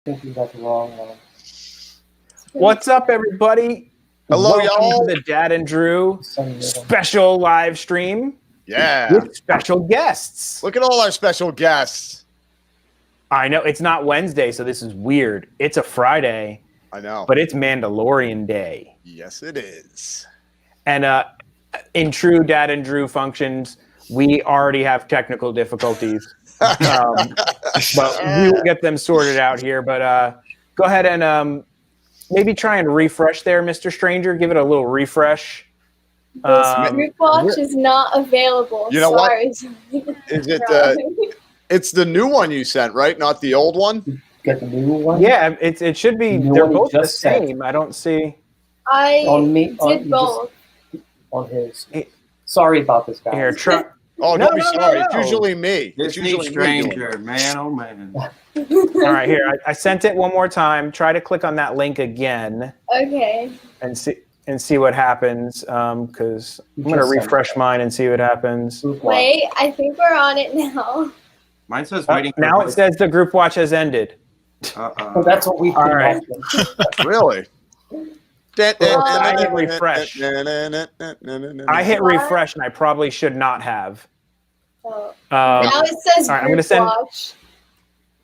think we got the wrong one. What's up, everybody? Hello, Welcome y'all. to the Dad and Drew special live stream. Yeah. With special guests. Look at all our special guests. I know it's not Wednesday, so this is weird. It's a Friday. I know. But it's Mandalorian Day. Yes, it is. And in true Dad and Drew functions, we already have technical difficulties. But we will get them sorted out here. But go ahead and maybe try and refresh there, Mr. Stranger. Give it a little refresh. This group watch is not available. You know Sorry. what? Is it it's the new one you sent, right? Not the old one? Get the new one? Yeah, it should be. The They're one he both the just sent. same. I don't see. I On me, did both. on his. Sorry about this, guys. Here, try. Oh, No, don't be no, sorry. no, It's no. usually me. It's Disney usually me doing it. Stranger, man, oh man. All right, here. I sent it one more time. Try to click on that link again Okay. and see what happens. Because I'm gonna refresh mine and see what happens. Group watch. Wait, I think we're on it now. Mine says waiting for Now it says the group watch has ended. Oh, that's what we All right. Really? I hit refresh. I hit refresh, and I probably should not have. So, now it says all right, I'm group gonna send- watch.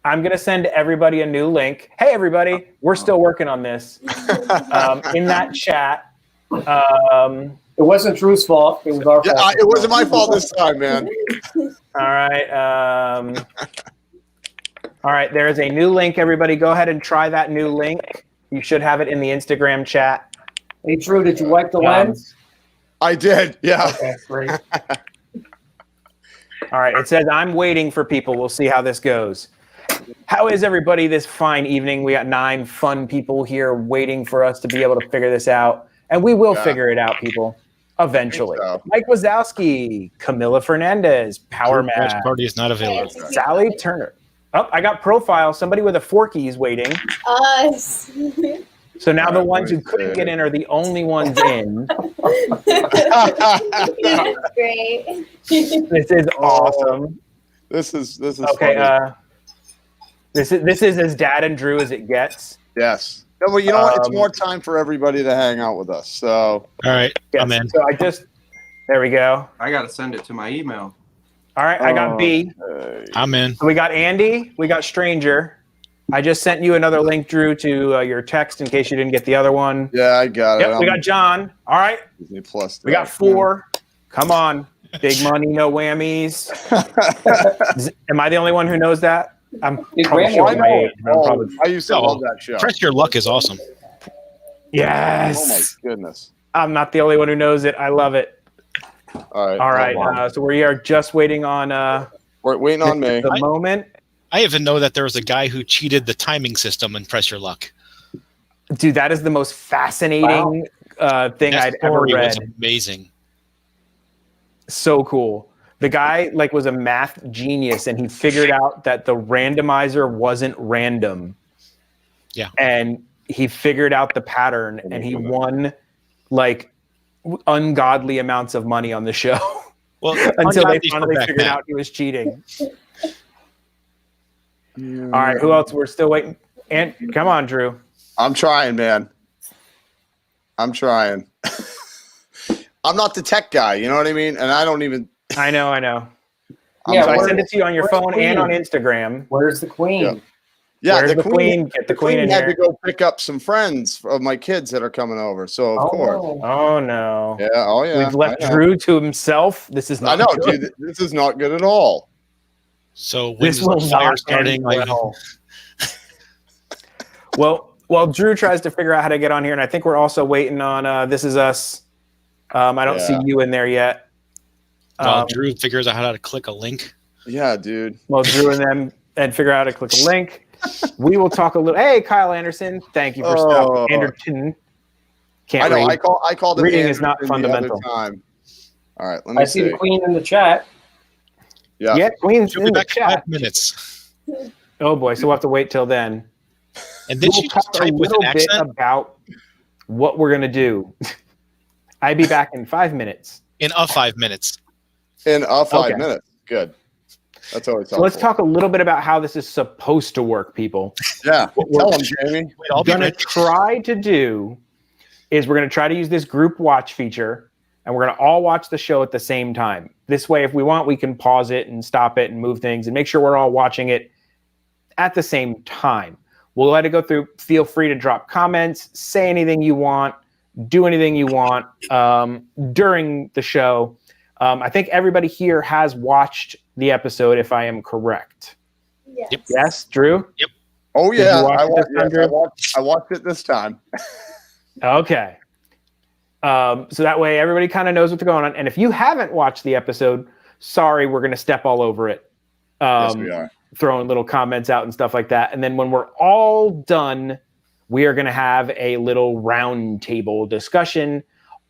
I'm gonna send everybody a new link. Hey, everybody, we're still working on this. In that chat. It wasn't Drew's fault. It was our Yeah, fault. it wasn't my fault this time, man. All right. All right. There is a new link. Everybody, go ahead and try that new link. You should have it in the Instagram chat. Hey, Drew, did you wipe the lens? I did. Yeah. Okay, great. All right. It says I'm waiting for people. We'll see how this goes. How is everybody this fine evening? We got 9 fun people here waiting for us to be able to figure this out, and we will figure it out, people. Eventually. so. Mike Wazowski, Camilla Fernandez, Power Watch Man, party is not available. Sally Turner. Oh, I got profile. Somebody with a Forky is waiting. Us. So now the ones who couldn't get in are the only ones in. Great. This is awesome. This is Okay, funny. this is as Dad and Drew as it gets. Yes. No, well, you know what? It's more time for everybody to hang out with us. So All right, Yes. I'm in. So there we go. I gotta send it to my email. All right, I got B. I'm in. So we got Andy, we got Stranger. I just sent you another link, Drew, to your text in case you didn't get the other one. yeah, I got it. Yep, we got John. All right, Disney Plus. we got 4. Come on, big money, no whammies. Am I the only one who knows that? I'm Big probably whammy. showing my age. I'm Oh, probably- I used to love that show. Press Your Luck is awesome. Yes. Oh my goodness. I'm not the only one who knows it. I love it. All right. All right. So we are just waiting on We're waiting on me. the moment. I even know that there was a guy who cheated the timing system in Press Your Luck. Dude, that is the most fascinating thing That I'd ever story read. was amazing. So cool. The guy was a math genius, and he figured out that the randomizer wasn't random. Yeah. And he figured out the pattern, and he won ungodly amounts of money on the show Well, until they ungodly finally back figured then. out he was cheating. All right, who else? We're still waiting. And come on, Drew. I'm trying, man. I'm trying. I'm not the tech guy, you know what I mean? And I don't even. I know. Yeah, So I where- send it to you on your where's phone the and on queen? Instagram. Where's the queen? Yeah. Yeah, Where's the queen? Get the queen in had here. to go pick up some friends of my kids that are coming over. So of course. Oh no. Yeah. Oh yeah. We've left I know. Drew to himself. This is I not know, good. dude. This is not good at all. So when This is will the fire not starting? end well. Well, Drew tries to figure out how to get on here, and I think we're also waiting on This Is Us. I don't see Yeah. you in there yet. While Drew figures out how to click a link. Yeah, dude. Well, Drew and them and figure out how to click a link. We will talk a little. Hey, Kyle Anderson. Thank you for stopping. Anderson. Can't I know. read. I called him Reading is not Anderson the other fundamental. time. All right. Let me I see the queen in the chat. Yeah. Yeah, Queen's She'll in be the back in chat. 5 minutes. Oh boy, so we'll have to wait till then. And then We'll she just talk a type with an little bit accent about what we're gonna do. I'd be back in 5 minutes. in 5 minutes. In 5 Okay. minutes. Good. That's always So let's helpful. talk a little bit about how this is supposed to work, people. Yeah, What tell we're them, Jamie. going to try to do is we're going to try to use this group watch feature, and we're going to all watch the show at the same time. This way, if we want, we can pause it and stop it and move things and make sure we're all watching it at the same time. We'll let it go through. Feel free to drop comments, say anything you want, do anything you want during the show. I think everybody here has watched the episode, if I am correct. Yes. Yep. Yes, Drew? Oh Did you yeah, watch I it watched, this time, Drew? I watched it this time. Okay. So that way everybody kind of knows what's going on. And if you haven't watched the episode, sorry, we're going to step all over it. Yes, we are. Throwing little comments out and stuff like that. And then when we're all done, we are going to have a little roundtable discussion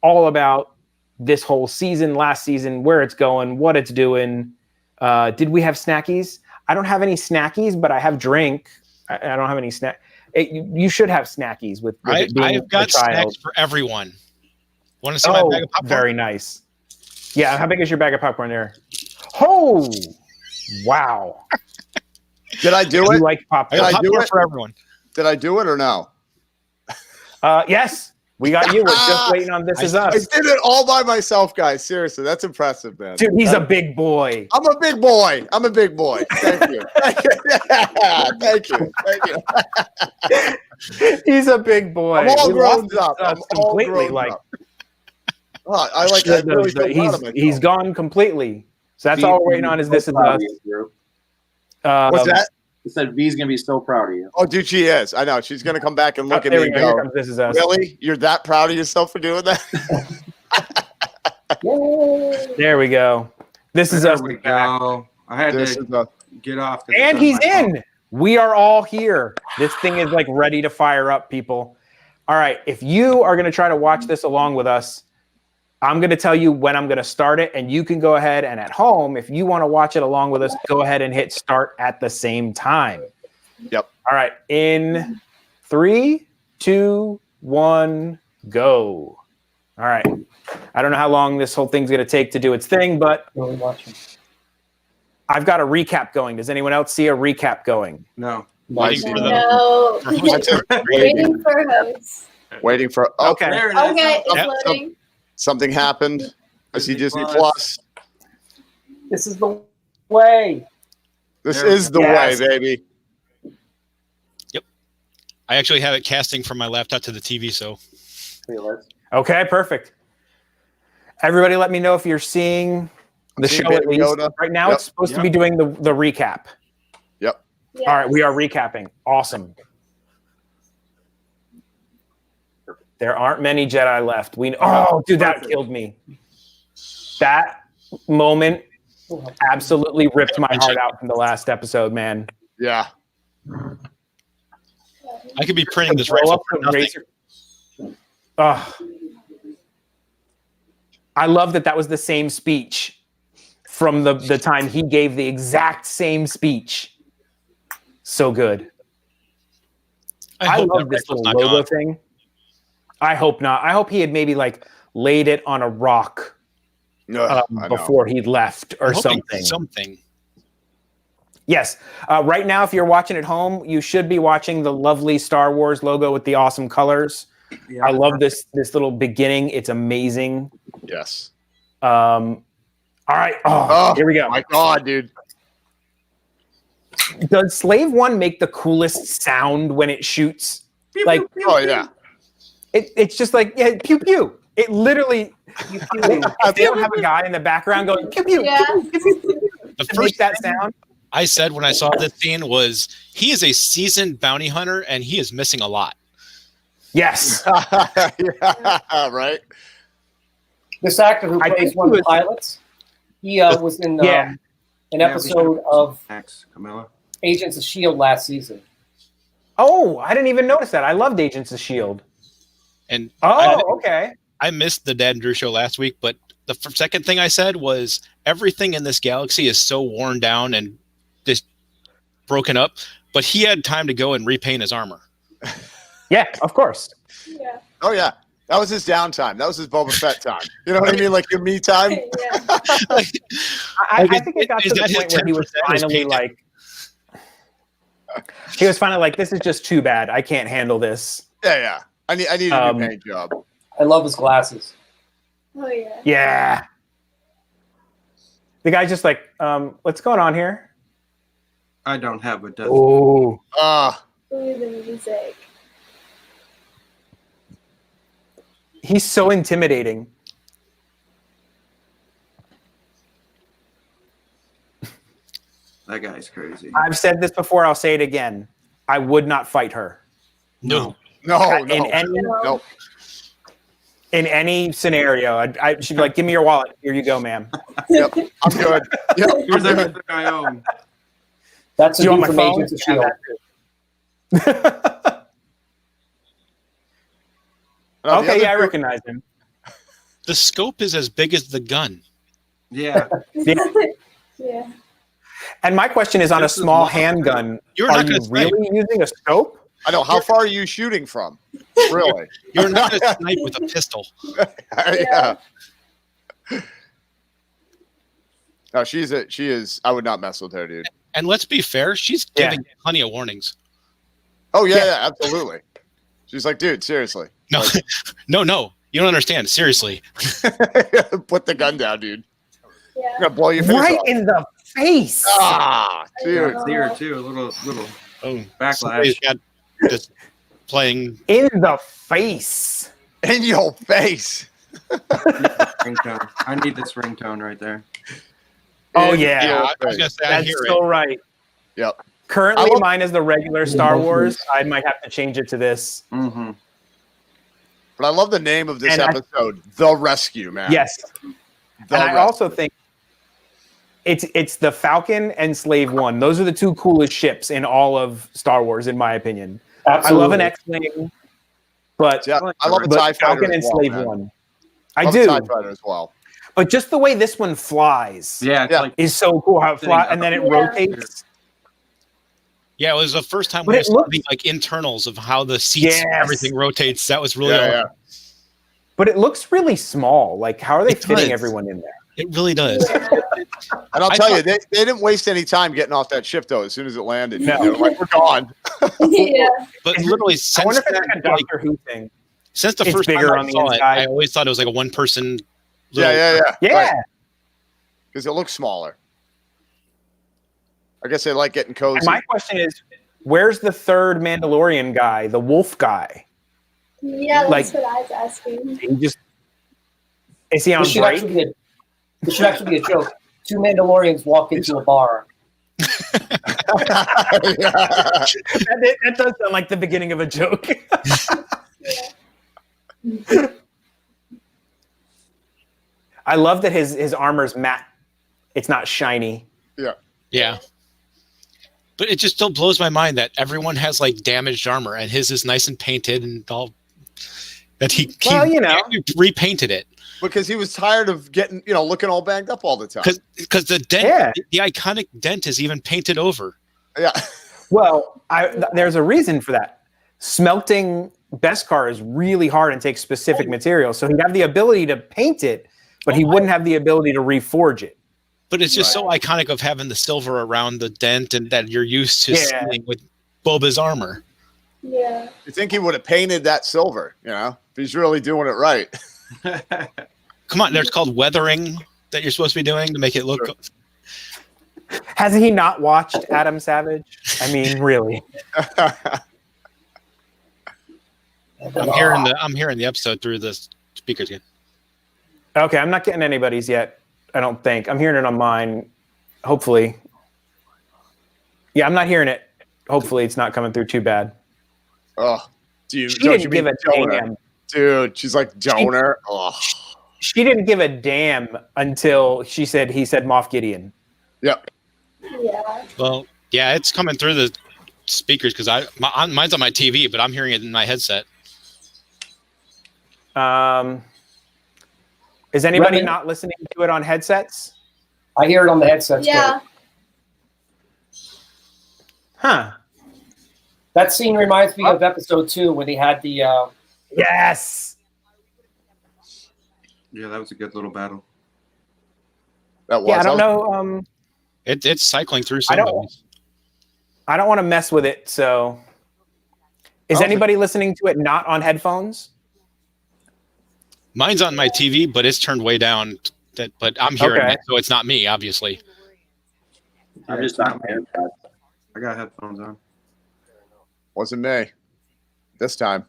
all about this whole season, last season, where it's going, what it's doing. Did we have snackies? I don't have any snackies, but I have drink. I don't have any snack. You should have snackies with it being I've got a child. snacks for everyone. Want to see my bag of popcorn? Very nice. Yeah, how big is your bag of popcorn there? Oh, wow. Did I do You it? like popcorn? I got Did I do popcorn it? for everyone. Did I do it or no? Yes, we got you. We're just waiting on This Is I Us. did it all by myself, guys. Seriously, that's impressive, man. Dude, he's a big boy. I'm a big boy. I'm a big boy. Thank you. Thank you. Yeah, thank you. Thank you. He's a big boy. I'm all We grown lost up. I'm all completely. grown Like up. Oh, I really feel proud of myself. he's gone completely. So that's V's all we're waiting gonna on be is so This Is proud Us. of you, Drew. What's that? He said V's gonna be so proud of you. Oh, dude, she is. I know. She's gonna come back and look at There me we and go. Here go, comes This Is Us. "Really? You're that proud of yourself for doing that?" There we go. This Is There Us. we is back. go. I had This to is a- get off. And he's in. We are all here. This thing is like ready to fire up, people. All right. If you are going to try to watch this along with us, I'm going to tell you when I'm going to start it, and you can go ahead and at home, if you want to watch it along with us, go ahead and hit start at the same time. Yep. All right. In 3, 2, 1, go. All right. I don't know how long this whole thing's going to take to do its thing, but Really watching. I've got a recap going. Does anyone else see a recap going? No. Waiting for the No. for host to Waiting for host. Waiting for. Oh, Okay. There it is. Okay, it's Yep. loading. something happened. I see Disney Plus. This is the way. This There we is the go. way, Yes. baby. I actually have it casting from my laptop to the TV, so Hey, let's- Okay, perfect. Everybody let me know if you're seeing the seeing show at Baby least. Yoda. Right now, Yep. it's supposed to be doing the recap. Yep. Yes. All right, we are recapping. Awesome. There aren't many Jedi left. Oh, dude, that killed me. That moment absolutely ripped my heart out from the last episode, man. Yeah. I could be printing this Blow rifle up for the nothing. razor. I love that was the same speech from the time he gave the exact same speech. So good. I hope love that this rifle's little not logo gone. thing. I hope not. I hope he had maybe like laid it on a rock Ugh, I know. before he left or I'm hoping something. Something. Yes. Right now, if you're watching at home, you should be watching the lovely Star Wars logo with the awesome colors. Yeah. I love this little beginning. It's amazing. Yes. All right. Oh, Here we go. My God, dude. Does Slave One make the coolest sound when it shoots? Like, Oh yeah. it's just like, yeah, pew pew. It literally, they don't have a guy in the background going pew pew. Yeah. The To make first that thing sound. I said when I saw this scene was he is a seasoned bounty hunter and he is missing a lot. Yes. Yeah. Right. This actor who I plays think one of he the pilots, he was in Yeah. an Yeah, we episode should- of Thanks, Camilla. Agents of S.H.I.E.L.D. last season. Oh, I didn't even notice that. I loved Agents of S.H.I.E.L.D. And Oh, okay. I missed the Dad and Drew show last week, but the second thing I said was everything in this galaxy is so worn down and just broken up, but he had time to go and repaint his armor. Yeah, of course. Yeah. Oh yeah. That was his downtime. That was his Boba Fett time. You know what I mean? Like your me time. Yeah. I think it got to the point where he was finally like, this is just too bad. I can't handle this. Yeah. I need a new paint job. I love his glasses. Oh yeah. Yeah. The guy's just like, what's going on here? I don't have a dozen. Oh. Ooh, the music. He's so intimidating. That guy's crazy. I've said this before. I'll say it again. I would not fight her. No. In any scenario, she'd be like, "Give me your wallet. Here you go, ma'am." Yep, I'm good. Yep, Here's everything I own. That's a Do you dude want from my phone? Agents of S.H.I.E.L.D. Okay, yeah, I recognize him. The scope is as big as the gun. Yeah. Yeah. And my question is, on a This is small wild. handgun, You're are not you gonna snipe. really using a scope? I know. How far are you shooting from? Really? You're not a snipe with a pistol. Yeah. No, she is. I would not mess with her, dude. And let's be fair, she's giving plenty of warnings. Oh yeah, absolutely. She's like, dude, seriously. No, no, you don't understand. Seriously. Put the gun down, dude. Yeah. I'm gonna blow your face Right off. in the face. Dude. It's here too. A little Oh, backlash. somebody's got just playing. In the face. In your face. Ringtone. I need this ringtone right there. Oh In yeah, your I was face. gonna say, I that's hear so it. right. Yep. Currently, I love- mine is the regular Star Wars. I might have to change it to this. Mm-hmm. But I love the name of this And episode, The Rescue, man. Yes, The and I Rescue. also think it's the Falcon and Slave One. Those are the two coolest ships in all of Star Wars, in my opinion. Absolutely. I love an X-wing, but Yeah, I love a TIE but fighter Falcon as and well, Slave man. One. I I love do, a TIE fighter as well. but just the way this one flies Yeah, it's Yeah. like is so cool. How it flies, and then it Yeah. rotates. Yeah, it was the first time But we it saw looks- the like internals of how the seats, Yes. everything rotates. That was really, Yeah. But it looks really small. Like, how are they It fitting does. everyone in there? it really does. Yeah. And I'll I tell thought- you, they didn't waste any time getting off that ship, though, as soon as it landed. No. They were like, we're gone. Yeah. But literally, I since wonder if it's then, like a Doctor Who thing. since the it's first time bigger I on the saw it, inside. I always thought it was like a one-person. Yeah. Yeah. Because it looks smaller. I guess they like getting cozy. And my question is, where's the third Mandalorian guy, the wolf guy? Yeah, that's Like- what I was asking. He just is he on This should, break? actually be a, this should actually be a joke. Two Mandalorians walk into a bar. That does sound like the beginning of a joke. Yeah. I love that his armor's matte. It's not shiny. Yeah. But it just still blows my mind that everyone has like damaged armor and his is nice and painted and all. That he repainted it Because he was tired of getting, looking all banged up all the time. because the dent, Yeah. the iconic dent, is even painted over. Yeah. Well, there's a reason for that. Smelting Beskar is really hard and takes specific materials. So he'd have the ability to paint it, but he wouldn't have the ability to reforge it. But it's just so iconic of having the silver around the dent and that you're used to seeing with Boba's armor. Yeah. You think he would have painted that silver, if he's really doing it right. Come on, there's called weathering that you're supposed to be doing to make it look. Sure. Has he not watched Adam Savage? I mean, really? I'm hearing the episode through the speakers again. Okay, I'm not getting anybody's yet. I don't think. I'm hearing it on mine. Hopefully. Yeah, I'm not hearing it. Hopefully, it's not coming through too bad. Oh, She didn't give a damn. Dude, she's like donor. She didn't give a damn until he said Moff Gideon. Yep. Yeah. Well, yeah, it's coming through the speakers because mine's on my TV, but I'm hearing it in my headset. Is anybody Revan- not listening to it on headsets? I hear it on the headsets. Yeah. Huh. That scene reminds me of episode 2 when they had the Yes. Yeah, that was a good little battle. That was. Yeah, I don't know. It's cycling through I don't- somebody. I don't want to mess with it. So, is anybody listening to it not on headphones? Mine's on my TV, but it's turned way down. But I'm hearing Okay. it, so it's not me, obviously. I'm just on my AirPods. I got headphones on. Wasn't me. This time.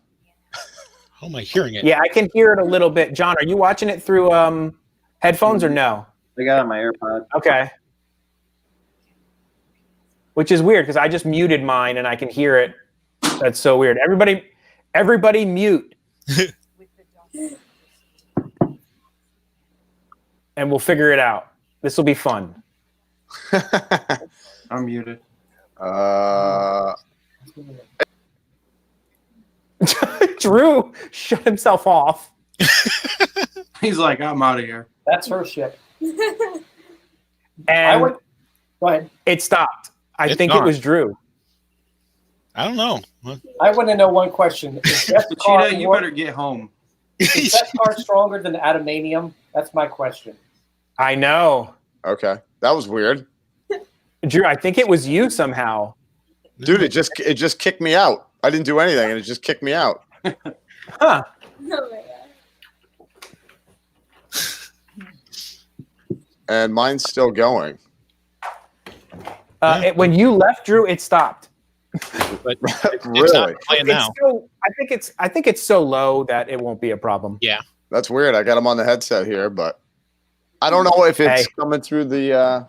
How am I hearing it? Yeah, I can hear it a little bit. John, are you watching it through headphones or no? I got on my AirPods. Okay. Which is weird because I just muted mine and I can hear it. That's so weird. Everybody mute. And we'll figure it out. This will be fun. I'm muted. Drew shut himself off. He's like, I'm out of here. That's her ship. And Go ahead. it stopped. I It's think gone. it was Drew. I don't know. What? I want to know one question. Is Jeff's car, Cheetah, you better get home. is Jeff's car stronger than adamantium? That's my question. I know. Okay. That was weird. Drew, I think it was you somehow. Dude, it just kicked me out. I didn't do anything and it just kicked me out. Huh. Oh my god. And mine's still going. When you left, Drew, it stopped. But it's Really? not playing now. I think it's so low that it won't be a problem. Yeah. That's weird. I got him on the headset here, but I don't know if it's Hey. coming through the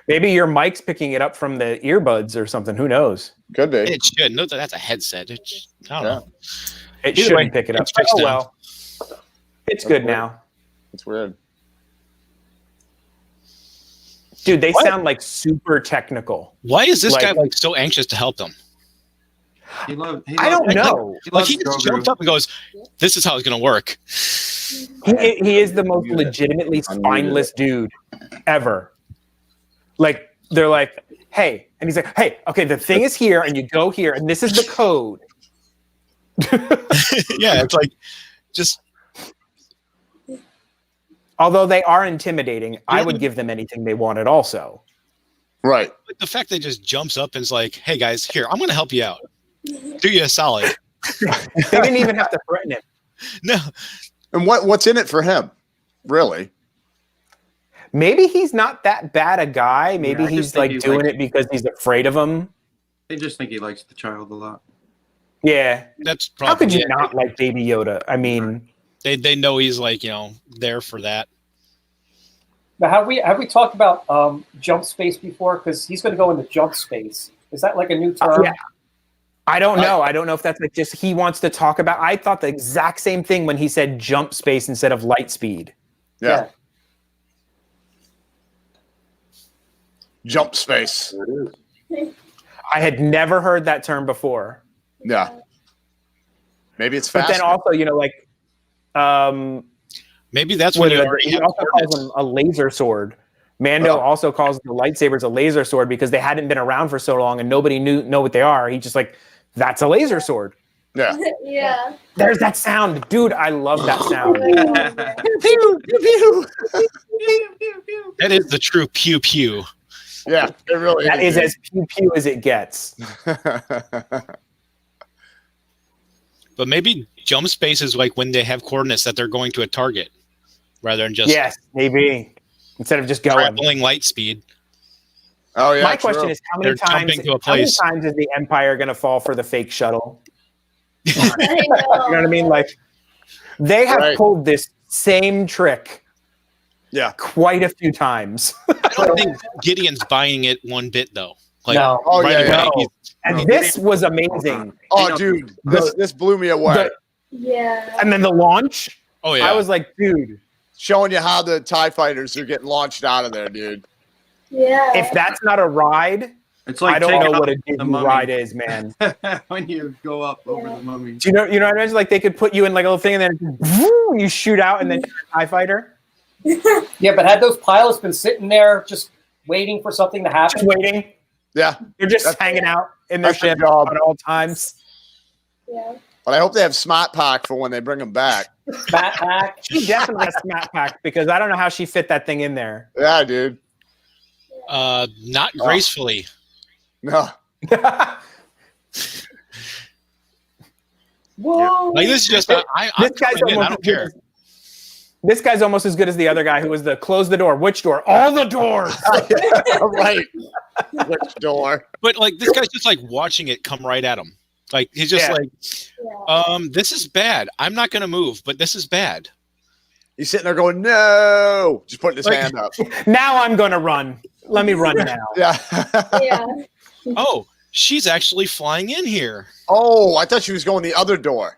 Maybe your mic's picking it up from the earbuds or something. Who knows? could be. It should. No, that's a headset. I don't know. It Either shouldn't way, pick it up. it's fixed Oh now. well. It's good weird. now. It's weird. Dude, they What? sound like super technical. Why is this guy Like- like so anxious to help them? He I don't know. Like he just jumped up and goes, "This is how it's going to work." He is the most Unmuted. legitimately Unmuted. spineless dude ever. Like, they're like, hey, and he's like, hey, okay, the thing is here, and you go here, and this is the code. Yeah, it's like just Although they are intimidating, I would give them anything they wanted also. Right. like, the fact that he just jumps up and is like, "Hey guys, here, I'm going to help you out. Do you a solid." They didn't even have to threaten him. No, And what's in it for him? Really? Maybe he's not that bad a guy. Maybe I just he's think like he doing likes- it because he's afraid of him. They just think he likes the child a lot. Yeah. that's How probably could you it. not like Baby Yoda? I mean, They know he's like there for that. Now, have we talked about jump space before? Because he's going to go into jump space. Is that like a new term? yeah. I don't know. I don't know if that's like just he wants to talk about. I thought the exact same thing when he said jump space instead of light speed. Yeah. Jump space. There it is. I had never heard that term before. Yeah. Maybe it's But faster. then also, like, Maybe that's when you already he have also coordinates. calls them a laser sword. Mando Oh. also calls the lightsabers a laser sword because they hadn't been around for so long and nobody know what they are. He just like, that's a laser sword. Yeah. Yeah. There's that sound, dude. I love that sound. That is the true pew pew. Yeah. It really That is as pew pew as it gets. But maybe jump space is like when they have coordinates that they're going to a target, rather than just Yes, maybe instead of just going. traveling light speed. Oh yeah. My true. question is, how They're many times? jumping to a How many place. times is the Empire going to fall for the fake shuttle? I know. You know what I mean? Like, they have Right. pulled this same trick Yeah. quite a few times. I don't think Gideon's buying it one bit though. Like No. Oh right yeah. away, yeah. No. he's- And this was amazing. Oh dude, this blew me away. Yeah. And then the launch, oh yeah. I was like, dude, Showing you how the TIE fighters are getting launched out of there, dude. Yeah. if that's not a ride, It's like I don't taking know what a out the Disney mummy. ride is, man. when you go up over the mummy. Do you know what I mean? Like they could put you in like a little thing and then whoo, you shoot out and then you're a TIE fighter. Yeah, but had those pilots been sitting there just waiting for something to Just happen? waiting. Yeah. You're just That's- hanging out in their that's their ship job. at all times. Yeah. But I hope they have Smart Pack for when they bring them back. Smat pack. She definitely has smat pack because I don't know how she fit that thing in there. Yeah, dude. Not gracefully. No. Whoa. Like this is just I don't care. This guy's almost as good as the other guy who was the close the door. Which door? All the doors. Right. Which door? But like this guy's just like watching it come right at him. Like he's just like, this is bad. I'm not gonna move, but this is bad. He's sitting there going, no, just putting his hand up. Now I'm gonna run. Let me run now. Yeah. Yeah. Oh, she's actually flying in here. Oh, I thought she was going the other door.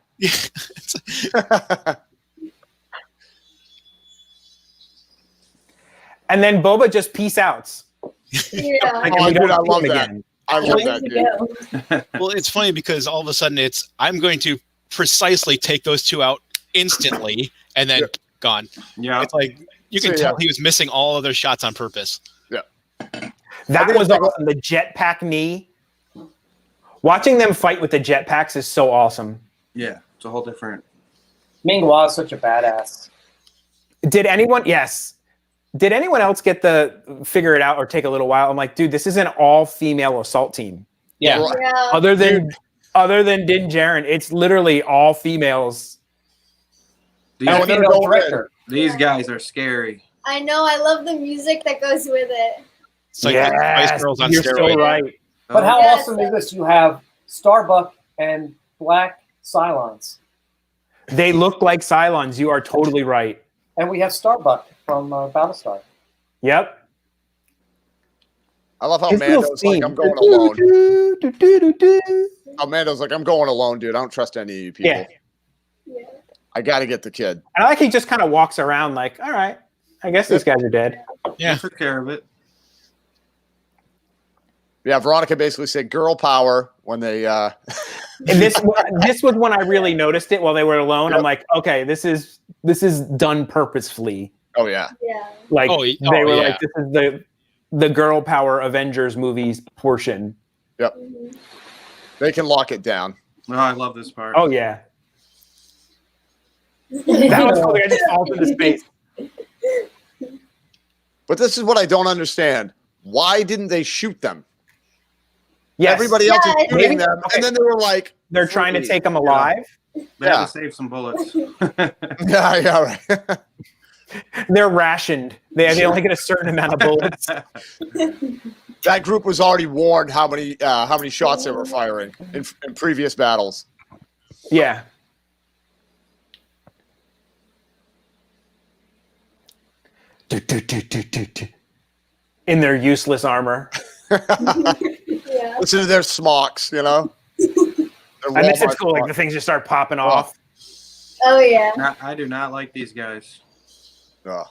And then Boba just peace outs. Yeah. Like, Oh, we dude, don't I see love him that. again. I love that, Ready dude. to go. Well, it's funny because all of a sudden I'm going to precisely take those two out instantly and then gone. Yeah. It's like you can So, tell he was missing all other shots on purpose. That was awesome. The jetpack knee. Watching them fight with the jetpacks is so awesome. Yeah. It's a whole different. Ming Hua is such a badass. Did anyone? Yes. Did anyone else get the figure it out or take a little while? I'm like, dude, this is an all-female assault team. Yeah. Yeah. Other than Din Djarin, it's literally all females. These, And a female director. these guys are scary. I know. I love the music that goes with it. It's like Spice Girls on you're steroids. so right. But how Yes. awesome is this? You have Starbuck and Black Cylons. They look like Cylons. You are totally right. And we have Starbuck from Battlestar. Yep. I love how His little Mando's like, theme. I'm going alone. Oh, Mando's like, I'm going alone, dude. I don't trust any of you people. Yeah. Yeah. I got to get the kid. I like he just kind of walks around like, all right, I guess these guys are dead. Yeah. They took care of it. Yeah, Veronica basically said girl power when they And this was when I really noticed it while they were alone. Yep. I'm like, okay, this is done purposefully. oh yeah. Yeah. Like they were yeah. like, this is the girl power Avengers movies portion. Mhm. They can lock it down. Oh, I love this part. Oh yeah, that was cool. I just falls into space. But this is what I don't understand. Why didn't they shoot them? Yes, Everybody else is Yeah, shooting maybe- them, okay. and then they were like, they're trying to take them alive. They Yeah. had to save some bullets. yeah, right. They're rationed. They only get a certain amount of bullets. That group was already warned how many shots they were firing in previous battles. Yeah. In their useless armor. Yeah. Listen to their smocks, you know. Their And this is Walmart cool. Like the smocks. things just start popping off. Oh yeah. I do not like these guys. Ugh.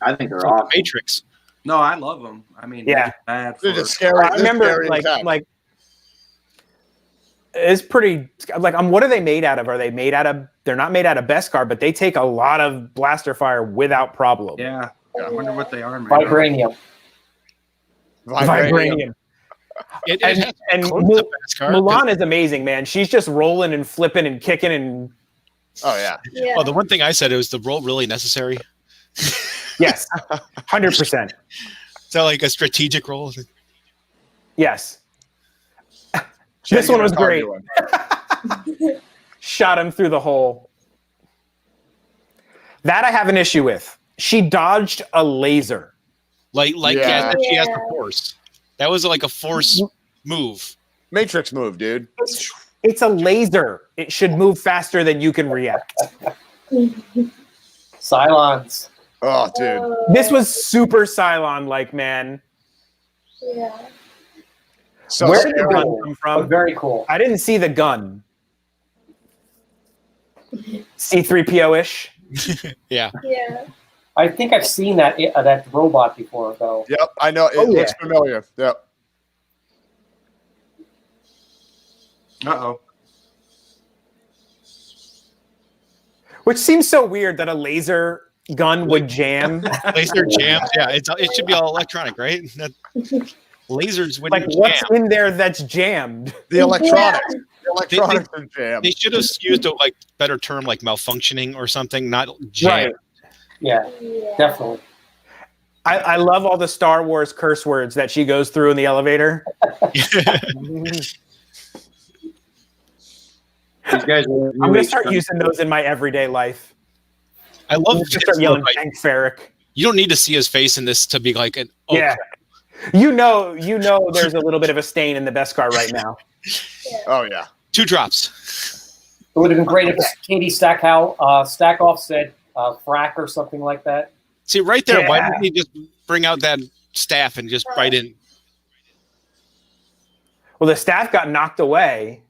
I think It's they're like awesome. the Matrix. No, I love them. I mean, Yeah. they're bad They're for just scary. I remember They're scary as heck. like it's pretty like what are they made out of? Are they made out of they're not made out of Beskar, but they take a lot of blaster fire without problem. Yeah. I wonder what they are, man. Vibranium. Vibranium. It And, has and close Mul- to Beskar, Mulan is amazing, man. She's just rolling and flipping and kicking and Oh yeah. Yeah. Oh, the one thing I said is the role really necessary. yes, 100%. Is that like a strategic role? Yes. This one was great. Arguing. Shot him through the hole. That I have an issue with. She dodged a laser. Like Yeah. as if she has the Yeah. force. That was like a force move. Matrix move, dude. It's a laser. It should move faster than you can react. Cylons. Oh, dude. This was super Cylon-like, man. Yeah. So Where did the scary. gun come But from? very cool. I didn't see the gun. C-3PO-ish. Yeah. Yeah. I think I've seen that robot before, though. Yep, I know. It Oh, looks yeah. familiar. Yep. Uh-oh. Which seems so weird that a laser gun would jam. Laser jams. Yeah, it should be all electronic, right? Lasers Like, wouldn't what's jam. in there that's jammed? The electronics. electronics are jammed. They should have used a better term like malfunctioning or something, not jammed. Right. Yeah, definitely. I love all the Star Wars curse words that she goes through in the elevator. These guys are I'm gonna start using those in my everyday life. I love Just start yelling Tank Ferric. You don't need to see his face in this to be like an Yeah. You know there's a little bit of a stain in the Beskar right now. Oh yeah. 2 drops. It would have been great if Katie Stackoff said frack or something like that. See right there, why Yeah. didn't he just bring out that staff and just write in? Well, the staff got knocked away.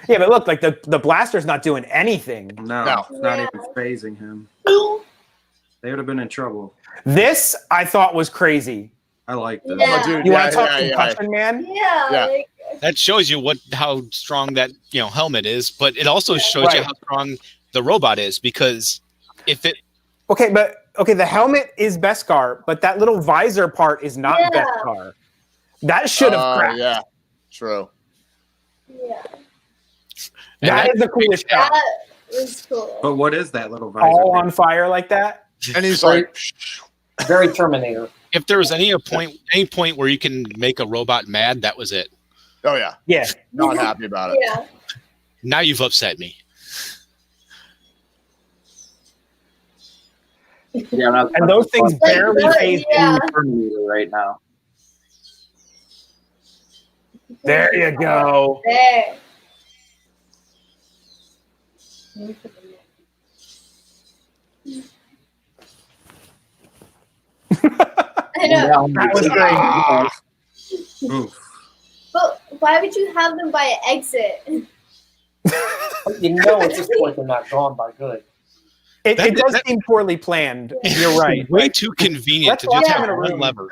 Yeah, but look, like the blaster's not doing anything. No, it's not even phasing him. They would have been in trouble. This I thought was crazy. I like this. Yeah. Oh, dude, You yeah, want to talk yeah, concussion, man? Yeah. Yeah. Like, That shows you how strong that helmet is, but it also shows you Right. how strong the robot is, because if it Okay, the helmet is Beskar, but that little visor part is not Yeah. Beskar. That should have cracked. Yeah, true. yeah. That is the coolest shot. That was cool. But what is that little visor? All on fire like that. And he's Right. like, Very Terminator. if there was any point where you can make a robot mad, that was it. oh yeah, Yeah. not happy about it. Yeah. Now you've upset me. Yeah, not And those things barely phase Yeah. Terminator right now. There you go. There. I know. That was great. Oof. But why would you have them by an exit? But you know at this point they're not gone by good. It does That- seem poorly planned. You're right. Way too convenient to Let's just watch have it in a one room. lever.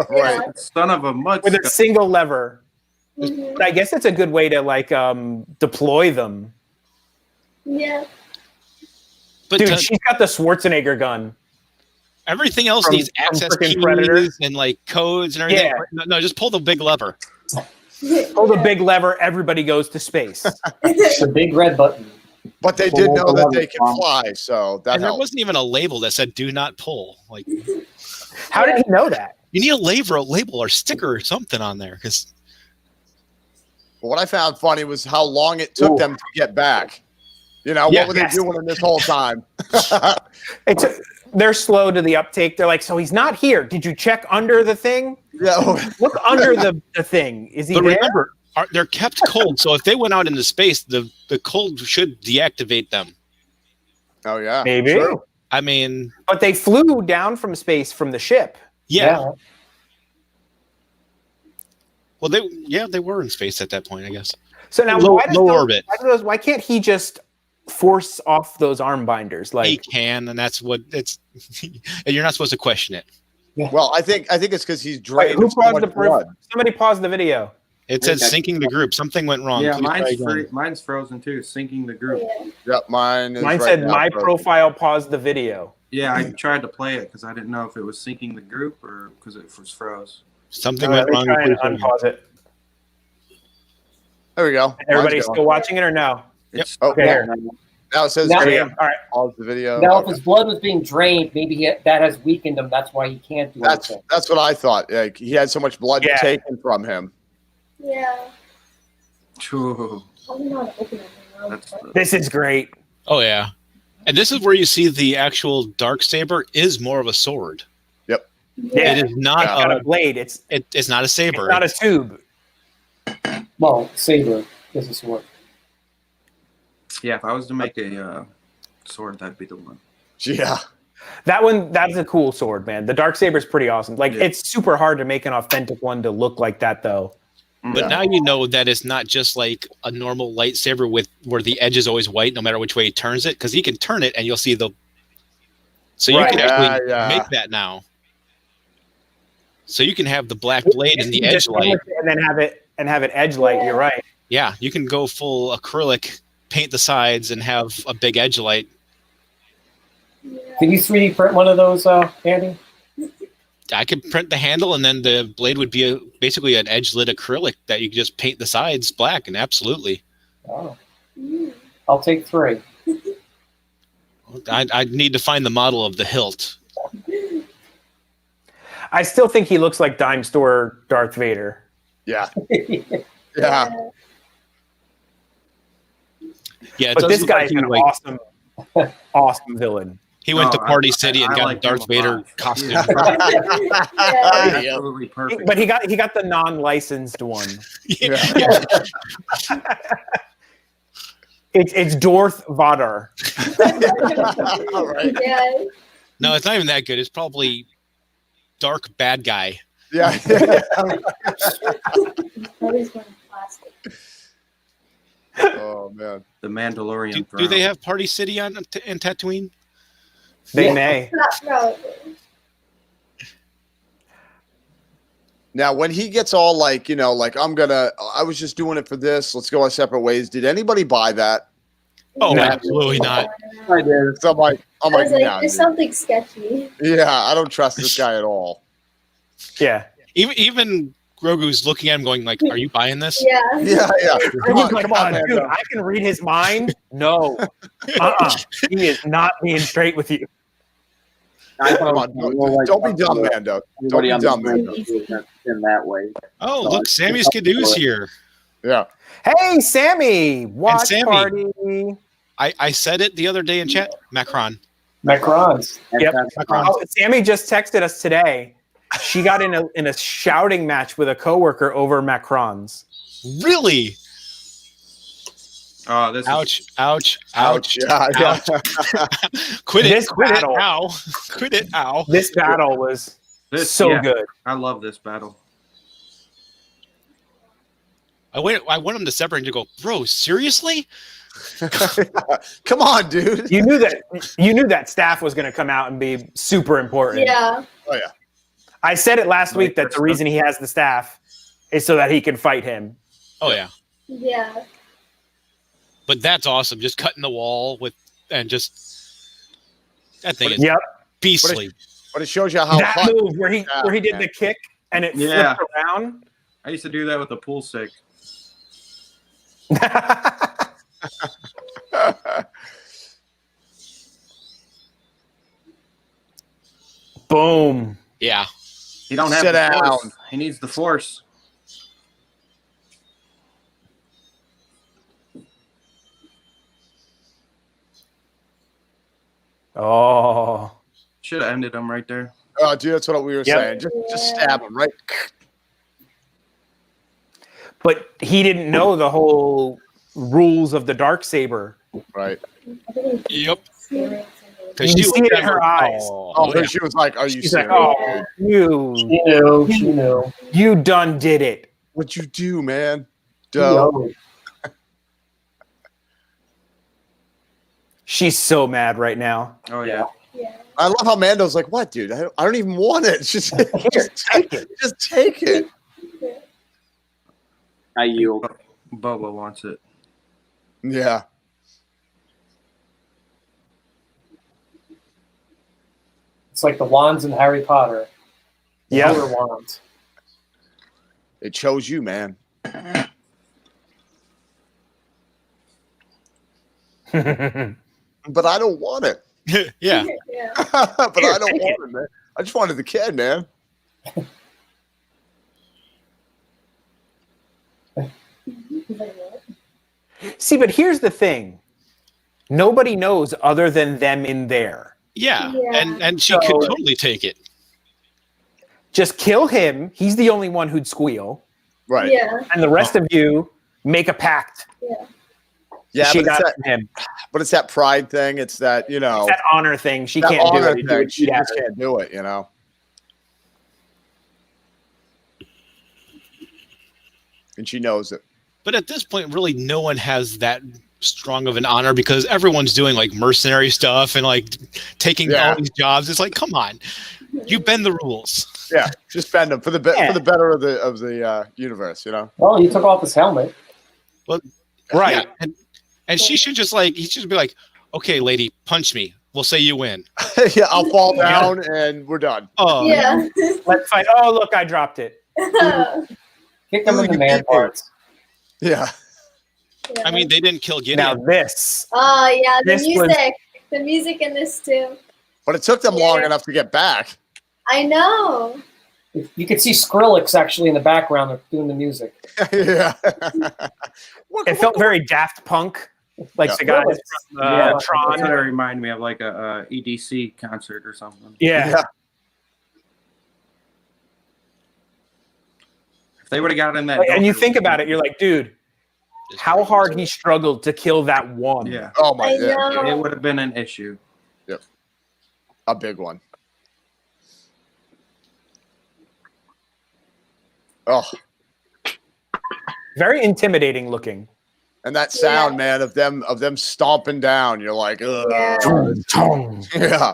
Right. Son of a much. With a single lever. Mhm. I guess it's a good way to deploy them. Yeah. But Dude, she's got the Schwarzenegger gun. everything else from- needs from access frickin' keys Predator. and codes and everything. Yeah. No, just pull the big lever. Pull the big lever, everybody goes to space. The big red button. But they did know that they can fly, so that And there helped. wasn't even a label that said "Do not pull." Like, you How did he know that? need a label or sticker or something on there, because What I found funny was how long it took them to get back. What were they Yes. doing in this whole time? They're slow to the uptake. They're like, so he's not here. Did you check under the thing? Yeah. Look under the thing. Is he but there? remember, they're kept cold. So if they went out into space, the cold should deactivate them. Oh yeah. Maybe. True. I mean, But they flew down from space from the ship. yeah. Well, they were in space at that point, I guess. So now Low orbit. why can't he just force off those arm binders? He Like, can, and that's what it's. And you're not supposed to question it. Well, I think it's because he's wait, drained. who of so paused much the blood. Somebody paused the video. It says syncing the group. Something went wrong. Yeah, Please try mine's again. free. Mine's frozen too. Syncing the group. Yep, mine is. Mine right said now my frozen. profile paused the video. Yeah, I tried to play it because I didn't know if it was syncing the group or because it was froze. Something Let went me wrong. try and Please try again. unpause it. There we go. Everybody Mine's still going. watching it or no? It's Oh, Okay, yeah. here. Now it says Now- okay, All right. pause the video. Now, if Okay. his blood was being drained, maybe that has weakened him. That's why he can't do That's anything. what I thought. Like, he had so much blood Yeah. taken from him. Yeah. Ooh, I'm not opening it. that's This is great. Oh yeah, and this is where you see the actual dark saber is more of a sword. Yeah. It is not It's got a blade. It's it's not a saber. not a tube. Well, saber is a sword. yeah. If I was to make a sword, that'd be the one. Yeah. That's a cool sword, man. The dark saber is pretty awesome. Like, Yeah. it's super hard to make an authentic one to look like that, though. But Yeah. now you know that it's not just like a normal lightsaber with where the edge is always white, no matter which way he turns it, because he can turn it and you'll see the. So you Right. can actually Yeah. make that now. So you can have the black blade and the edge light. and then have it edge light. You're right. Yeah, you can go full acrylic, paint the sides, and have a big edge light. Can you 3D print one of those, Andy? I could print the handle, and then the blade would be basically an edge lit acrylic that you could just paint the sides black. And absolutely, Oh. I'll take 3. I'd need to find the model of the hilt. I still think he looks like dime store Darth Vader. Yeah. Yeah. Yeah, But this guy's an like, awesome villain. he went to Oh, Party City and got like a Darth him a Vader lot. costume. Absolutely perfect. But he got the non-licensed one. Yeah. It's Darth Vader. Right. Yeah. No, it's not even that good. It's probably Dark Bad Guy. Yeah. That is one plastic. Oh man. The Mandalorian. Do they have Party City in Tatooine? They may. Not probably. Now, when he gets all like, I was just doing it for this. Let's go our separate ways. Did anybody buy that? Oh, No. absolutely not. I did. So I'm like, I was like, nah, there's dude. something sketchy. Yeah, I don't trust this guy at all. Yeah. Even Grogu's looking at him going like, are you buying this? Yeah. Yeah. Come on, man. dude. I can read his mind. No. He is not being straight with you. Come on, don't be dumb, Mando. Don't be dumb, Mando. In that way. Oh, look, Sammy Skidoo's here. Yeah. Hey, Sammy. Watch Sammy. party. I said it the other day in chat. Macron. Macrons. Yep. Macron. Oh, Sammy just texted us today. She got in a shouting match with a coworker over Macrons. Really? Oh, this Ouch! Ouch! Ouch! Yeah. Ouch. Quit it! This Quit it! battle. Ow! Quit it! Ow! This battle was so good. I love this battle. I want him to separate and to go, bro. Seriously? Come on, dude. You knew that staff was going to come out and be super important. Yeah. Oh yeah. I said it last week that the reason he has the staff is so that he can fight him. Oh yeah. Yeah. But that's awesome. Just cutting the wall that thing is Yep. beastly. But it shows you how That hot. move where he did the kick and it Yeah. flipped around. I used to do that with a pool stick. Boom. Yeah. He don't have Sit the force. down. He needs the force. Oh. Should have ended him right there. Oh, dude, that's what we were Yep. saying. Just stab him right. But he didn't know the whole rules of the Darksaber. Right. Yep. You Because see it in her eyes. Oh, yeah. she was like, "Are you She's serious? like, oh, She knew. you done did it. What'd you do, man?" She Duh. knew. She's so mad right now. Oh yeah. Yeah. I love how Mando's like, "What, dude? I don't even want it. Just Take it. Just take it." I yield. Boba wants it. Yeah. It's like the wands in Harry Potter. Yeah. Color wands. It chose you, man. But I don't want it. Yeah. Yeah. But Here, I don't take want it, man. I just wanted the kid, man. See, but here's the thing. Nobody knows other than them in there. Yeah. Yeah. And she could totally take it. Just kill him. He's the only one who'd squeal. Right. Yeah. And the rest of you make a pact. Yeah. Yeah, She but got it's, it from him. but it's that pride thing. It's that, It's that honor thing. She that can't do honor it. thing. She Yeah. just can't do it, And she knows it. But at this point, really, no one has that strong of an honor because everyone's doing like mercenary stuff and like taking all these jobs. It's like, come on, you bend the rules. Yeah, just bend them for the for the better of the universe, Well, he took off his helmet. Well, Right. yeah, and she should just he should be like, okay, lady, punch me. We'll say you win. Yeah, I'll fall down and we're done. Oh, Yeah. Let's fight. Oh, look, I dropped it. Kick them in the man parts. Yeah. I mean, they didn't kill Gideon. Now this. Oh yeah, the This was- music. The music in this too. But it took them long enough to get back. I know. You could see Skrillex actually in the background doing the music. Yeah. It felt very Daft Punk, like Yeah. the guys from That's Tron. what it reminded me of, like a EDC concert or something. Yeah. If they would have got in that, And you think about it, you're like, dude, how hard he struggled to kill that one. yeah, Oh my I god. know. it would have been an issue. A big one. Oh, Very intimidating looking. and that sound, man, of them stomping down. You're like, ugh. Yeah. Yeah.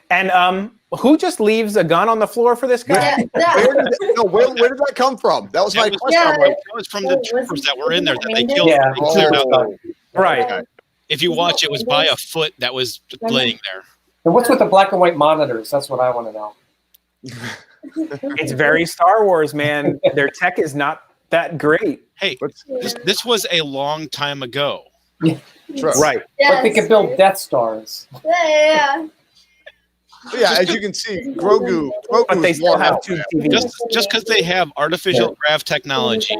And who just leaves a gun on the floor for this guy? Yeah. Where did that come from? That was my That was, question. I'm Yeah. like, that was from the troopers that were in there that they killed. Yeah. They cleared out. oh, Right. okay. If you watch, it was by a foot that was laying there. And what's with the black and white monitors? That's what I want to know. It's very Star Wars, man. Their tech is not that great. Hey, What's- this was a long time ago. True. Right. But they could build Death Stars. Yeah. Yeah, as you can see, Grogu But they is still worn have out, two man. TVs. Just because they have artificial grav technology,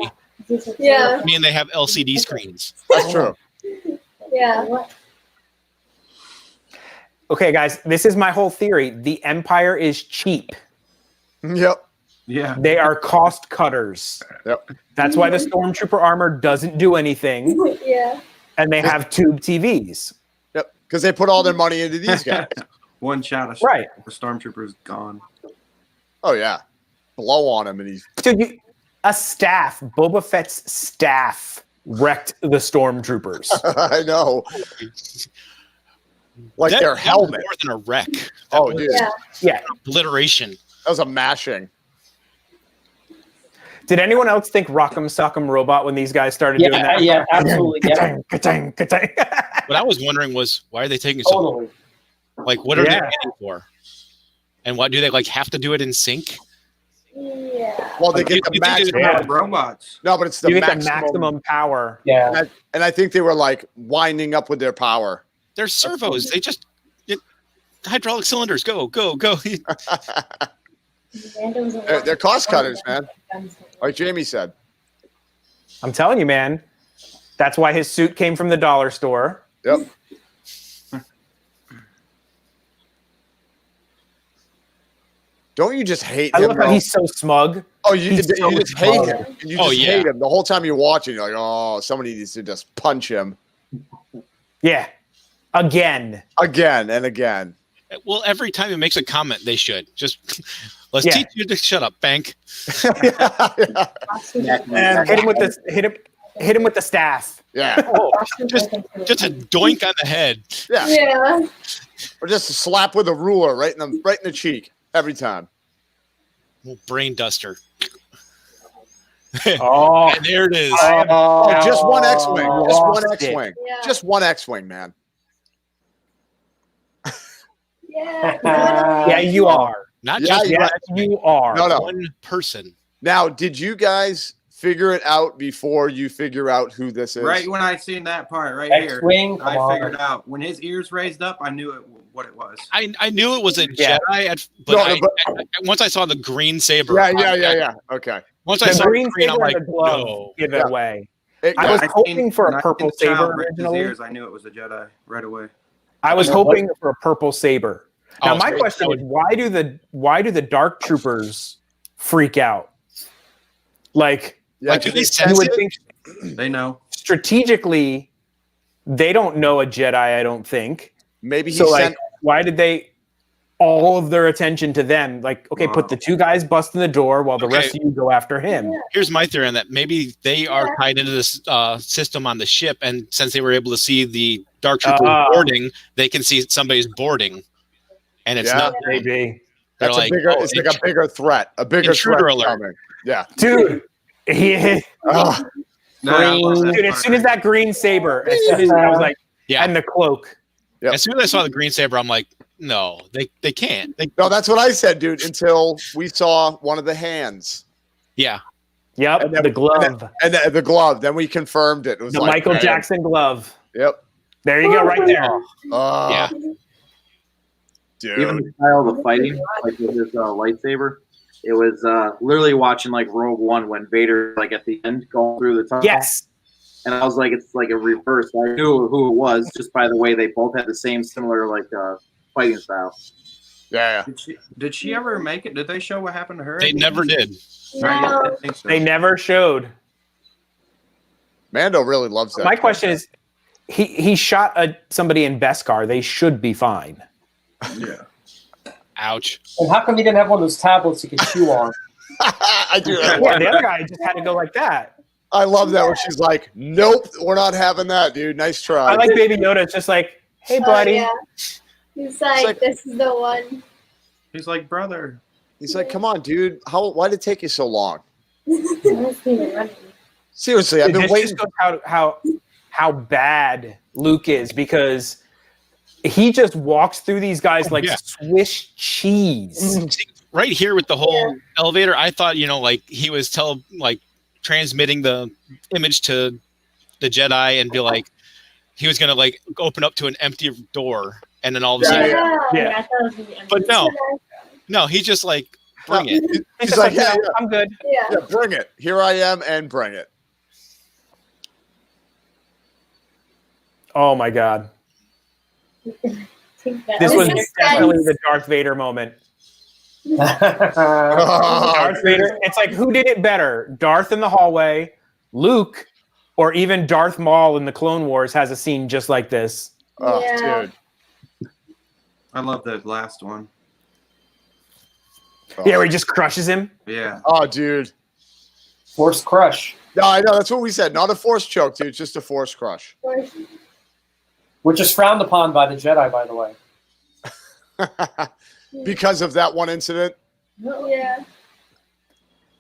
Yeah. I mean they have LCD screens. That's true. Yeah. Okay, guys, this is my whole theory. The Empire is cheap. Yep. Yeah, They are cost cutters. Yep. That's why the Stormtrooper armor doesn't do anything, Yeah. and they have tube TVs. Yep. Because they put all their money into these guys. one shot of Right. the stormtrooper's gone. Oh yeah. Blow on him and he's Dude, a staff, Boba Fett's staff, wrecked the Stormtroopers. I know. Like That- their that was helmet. more than a wreck. That Oh, was dude. Yeah. Yeah. obliteration. That was a mashing. Did anyone else think Rock'em Sock'em Robot when these guys started doing Yeah, that? yeah, absolutely. Yeah, Ka-tang, ka-tang, ka-tang. What I was wondering was why are they taking so totally. like what are they Yeah. waiting for? And why do they like have to do it in sync? Yeah. Well, they You- get the you think maximum. Yeah. Robots. No, but it's the You get maximum. the maximum power. Yeah. And I think they were like winding up with their power. They're servos. They just hydraulic cylinders. Go, go, go. They're cost cutters, man. Like Jamie said. I'm telling you, man. That's why his suit came from the dollar store. Yep. Don't you just hate I him? love how though? he's so smug. Oh, you he's so just hate smug. him. You Oh, just yeah. hate him the whole time you're watching. You're like, oh, somebody needs to just punch him Yeah. Again. again and again. Well, every time he makes a comment, they should just let's Yeah. teach you to shut up, Bank. Yeah. And hit him with the hit him with the staff. Yeah. Oh, Just a doink on the head. Yeah. Yeah. Or just a slap with a ruler right in the cheek every time. Little brain duster. oh. And there it is. Oh, just one X-wing. Just one Lost it. X-wing. Yeah. Just one X-wing, man. Yeah. Yeah, you are. Not Yeah, just you Yeah, you are. No, no. one person. Now, did you guys figure it out before you figure out who this is? Right when I seen that part right here, X-wing. Come I figured on. out when his ears raised up. I knew what it was. I knew it was a Yeah. Jedi, but, No, but- once I saw the green saber. Yeah. Okay. Once I The saw green the green, I'm saber like, and the glove no. give it Yeah. away. It- I yeah, was I hoping seen- for when a I purple seen the child saber rip his originally. ears, I knew it was a Jedi right away. I was You know what? hoping for a purple saber. Now Oh, my so- question is, why do the dark troopers freak out? Like yeah, Like, do they you sense would it? think They know. strategically they don't know a Jedi, I don't think. maybe he So like sent. why did they all of their attention to them? Like, okay, put the two guys busting the door while the Okay. rest of you go after him. Here's my theory on that. Maybe they are tied into this system on the ship, and since they were able to see the dark trooper boarding, they can see somebody's boarding, and it's Yeah. not. Maybe. They're That's like, a bigger. oh, It's like a bigger threat. A bigger Intruder threat alert. coming. Yeah. Dude. Yeah. Oh, No, I love that Dude, as part. soon as that green saber, as soon as I was like, Yeah. and the cloak. Yep. As soon as I saw the green saber, I'm like, no, they can't. No, that's what I said, dude. Until we saw one of the hands. Yeah. Yep. And then- the glove. And the glove. Then we confirmed it. It was The like, Michael man. Jackson glove. Yep. There you go, right there. Yeah. Dude. Even the style of the fighting, like with his lightsaber, it was literally watching like Rogue One when Vader, like at the end, going through the tunnel. Yes. And I was like, it's like a reverse. I knew who it was just by the way they both had the same similar like fighting style. Yeah. Did she ever make it? Did they show what happened to her? They never did. Right, I No. didn't think so. They never showed. Mando really loves that. My question is, he shot somebody in Beskar. They should be fine. Yeah. Ouch. And how come he didn't have one of those tablets you could chew on? I do. Yeah, the other guy just had to go like that. I love that when she's like, "Nope, we're not having that, dude. Nice try." I like Baby Yoda. It's just like, hey, buddy. Yeah. He's like, like- this is the one. He's like, brother. He's like, "Come on, dude. Why did it take you so long?" Running. Seriously, I've been This waiting. just shows how bad Luke is, because he just walks through these guys like Yeah. Swiss cheese. See, right here with the whole elevator, I thought, like he was transmitting the image to the Jedi and be like, he was gonna like open up to an empty door, and then all of a sudden, Yeah. I thought it was gonna be empty. But no, he just like bring it. He's He's just like, like, yeah, "No, yeah. I'm good. Yeah. Yeah, bring it. Here I am, and bring it. Oh my god. This was definitely the Darth Vader moment. Darth Vader. It's like, who did it better? Darth in the hallway, Luke, or even Darth Maul in the Clone Wars has a scene just like this. Oh, Yeah. dude. I love the last one. Oh. Yeah, where he just crushes him. Yeah. Oh, dude. Forced crush, No, I know. That's what we said. Not a force choke, dude. Just a force crush. which is frowned upon by the Jedi, by the way. Because of that one incident. Yeah.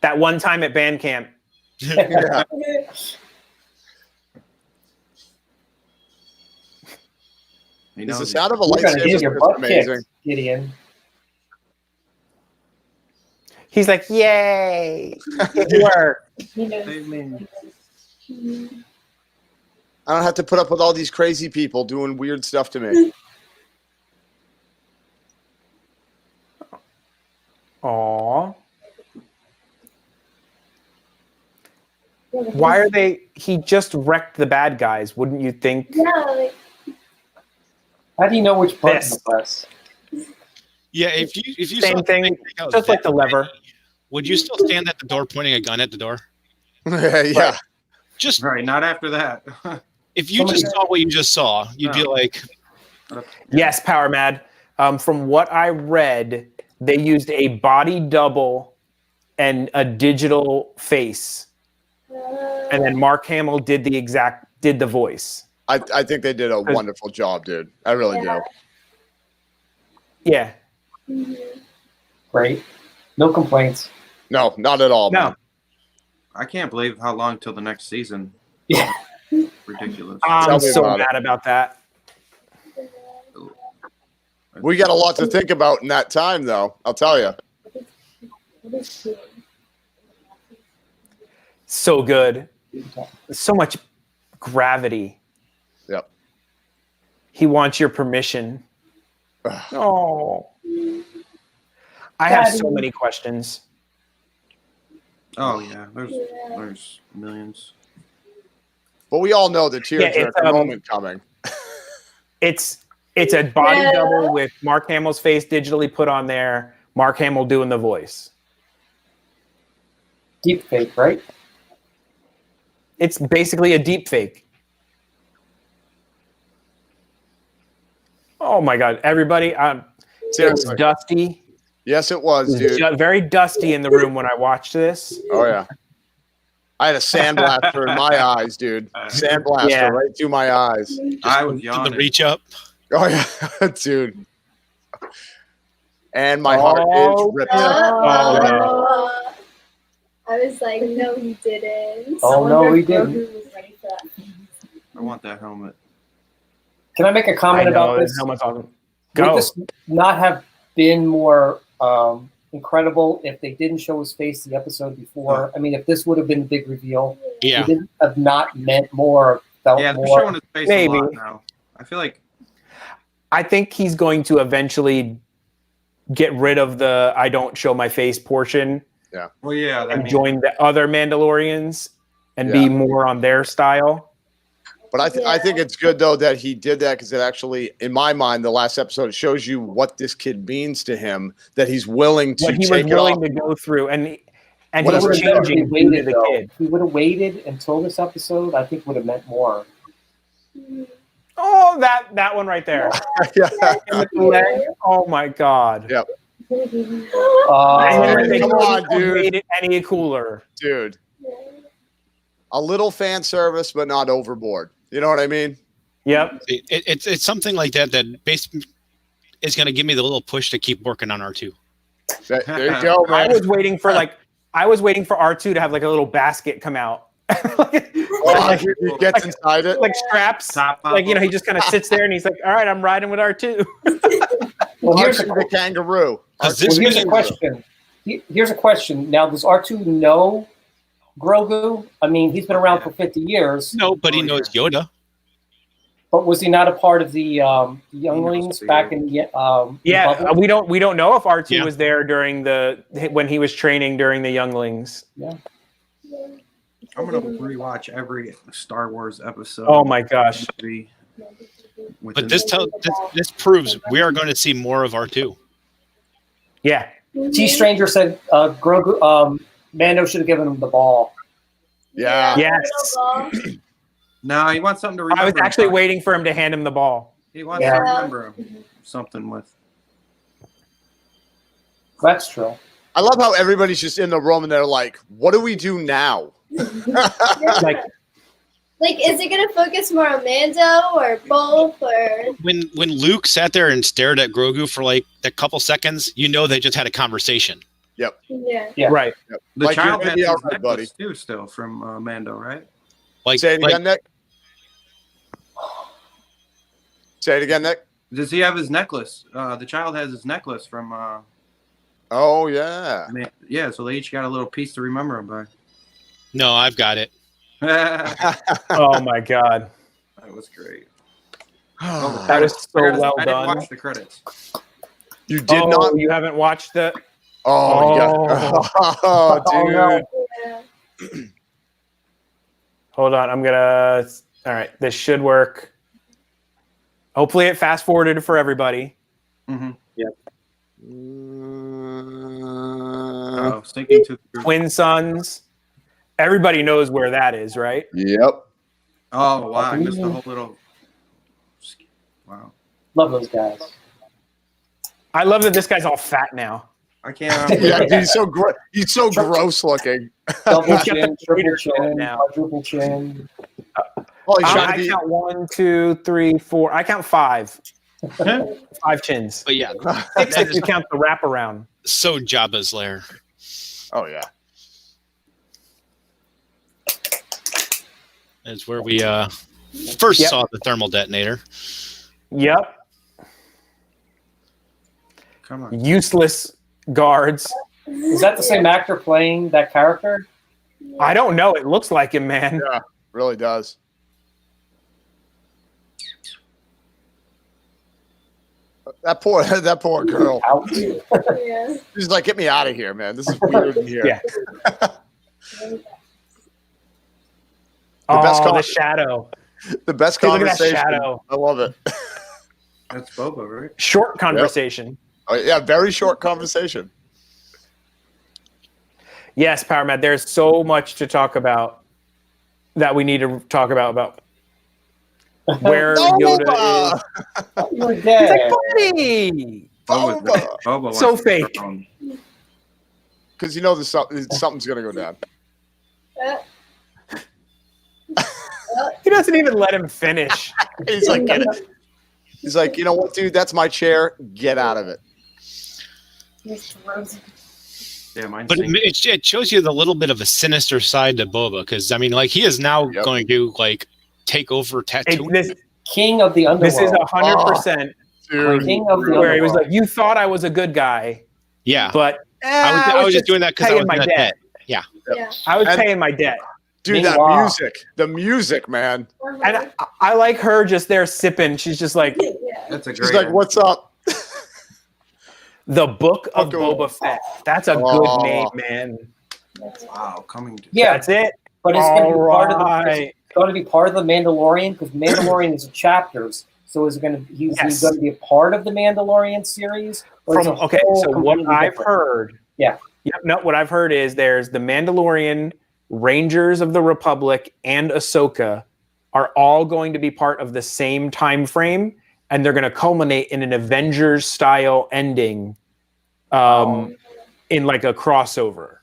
That one time at band camp. Yeah. He Is knows the it. sound of a You're gonna lightsaber get your is butt amazing. kicked, Gideon. He's like, yay. It worked. He knows. Save me. I don't have to put up with all these crazy people doing weird stuff to me. Aw. Why are they? He just wrecked the bad guys. Wouldn't you think? Yeah, like, How do you know which button This. to press? Yeah, if you Same saw thing, something that was just like the that lever. big, would you still stand at the door pointing a gun at the door? Yeah. Just Right, not after that. if you just saw what you just saw, you'd be No. like, Yes, Power Mad. From what I read, they used a body double and a digital face, and then Mark Hamill did the voice. I think they did a wonderful job, dude. I really Yeah. do. Yeah. Great. No complaints. No, not at all, No. man. I can't believe how long till the next season. Yeah. Ridiculous. I'm Tell me so about it. mad about that. We got a lot to think about in that time, though. I'll tell you. So good. So much gravity. Yep. He wants your permission. Ugh. Oh. I have so many questions. Oh yeah, there's millions. But we all know the Yeah, tearjerker it's, moment coming. It's a body Yeah. double with Mark Hamill's face digitally put on there. Mark Hamill doing the voice. Deep fake, right? It's basically a deep fake. Oh my God, everybody. It was Seriously. dusty. Yes, it It was, was dude. very dusty in the room when I watched this. Oh, yeah. I had a sandblaster in my eyes, dude. Sandblaster Yeah. right through my eyes. I was in the yawning. reach up. Oh, yeah, dude. And my heart Oh, is ripped. no. I was like, no, he didn't. Oh, I no, wonder he if Grogu didn't. was ready for that. I want that helmet. Can I make a comment about this? How much talking? Would Go. this not have been more incredible if they didn't show his face the episode before? I mean, if this would have been a big reveal, Yeah. it didn't have not meant more, felt Yeah, they're more. showing his face Maybe. a lot now. I feel like I think he's going to eventually get rid of the "I don't show my face" portion well, yeah, and join the other Mandalorians and be more on their style. But I think it's good though that he did that because it actually, in my mind, the last episode it shows you what this kid means to him. That he's willing to What he was take it willing off. to go through, and What he's is it? changing due to the kid. If he would have waited until this episode, I think would have meant more. Oh, that one right there. Yeah. With the leg. Oh my god. Yep. And then they Come on, couldn't have dude. made it any cooler. Dude. A little fan service, but not overboard. You know what I mean? Yep. It's something like that basically is going to give me the little push to keep working on R2. There you go, I man. was waiting for R2 to have like a little basket come out. He gets inside it. Like straps. Top Like, you know, he just kind of sits there and he's like, all right, I'm riding with R2. Well, here's a, the kangaroo. Because well, this here's a minute- question. Here's a question. Now, does R2 know Grogu? I mean, he's been around for 50 years. No, but he knows Yoda. But was he not a part of the younglings back in the Yeah, Republic? we don't know if R2 Yeah. was there when he was training during the younglings. Yeah. I'm gonna rewatch every Star Wars episode. Oh my gosh. But this proves we are going to see more of R2. Yeah. T. Stranger said Grogu, Mando should have given him the ball. Yeah. Yes. No, he wants something to remember. I was actually about. waiting for him to hand him the ball. He wants Yeah. to remember something with. That's true. I love how everybody's just in the room and they're like, what do we do now? Like, Is it gonna focus more on Mando or both or? When Luke sat there and stared at Grogu for like a couple seconds, you know they just had a conversation. Yeah. right. The Like, child you're has gonna be his all right, necklace too, still from Mando, right? Like, Say it like again, Nick. Say it again, Nick. Does he have his necklace? The child has his necklace from. Oh, yeah. Yeah, so they each got a little piece to remember him by. no, I've got it. That Oh my god. was great. That is so well I done. didn't watch the credits. You did Oh, not. you haven't watched the Oh, yeah. Oh, dude. no. Yeah. Hold on, I'm gonna. All right, this should work. Hopefully, it fast forwarded for everybody. Mm-hmm. Uh, Sinking to the Twin sons. Everybody knows where that is, right? Yep. Oh wow! I missed the whole little. Wow! Love those guys. I love that this guy's all fat now. I can't. Yeah, dude, he's so gross looking. Double He's got chin, the triple Vader chin, now. quadruple chin. Oh, he's trying I to be. count 1, 2, 3, 4. I count 5. 5 chins. But yeah, 6 if you count the wraparound. so Jabba's lair. Oh, yeah. Is where we first Yep. saw the thermal detonator. Yep. Come on. Useless guards. Is that the same actor playing that character? I don't know. It looks like him, man. Yeah, really does. That poor girl. Out. Yeah. She's like, get me out of here, man. This is weird in here. Yeah. The best Oh, the con- shadow. The best Dude, look at that conversation. shadow. I love it. That's Boba, right? Short conversation. Oh, yeah, very short conversation. Yes, Power Matt. There's so much to talk about that we need to talk about where Yoda is. You're He's dead. like, buddy. Boba So wants to fake. perform. Because you know something's going to go down. He doesn't even let him finish. He's like, get it. He's like, you know what, dude? That's my chair. Get out of it. Yeah, mine's But sinking. it shows you the little bit of a sinister side to Boba, because I mean, like he is now Yep. going to like take over Hey, Tatooine. King of the Underworld. This is 100% Dude, King of the where he was Underworld. like, "You thought I was a good guy, Yeah, but I was just doing that because I was paying my gonna debt. Yeah. I was And- paying my debt." dude, that Meanwhile- the music, man. And I like her just there sipping. She's just like, Yeah. That's a great. She's like, "What's up?" the Book of Book of- Boba Fett. That's a Oh. good name, man. Wow, coming to Yeah, That's it. but it's going to be All part of the. right. It's going to be part of the Mandalorian because Mandalorian is chapters. So is it going to? He's Yes. going to be a part of the Mandalorian series. Or is it Okay, whole so what completely I've different? heard. Yeah. Yep. No, what I've heard is there's the Mandalorian, Rangers of the Republic, and Ahsoka are all going to be part of the same time frame, and they're going to culminate in an Avengers style ending, in like a crossover,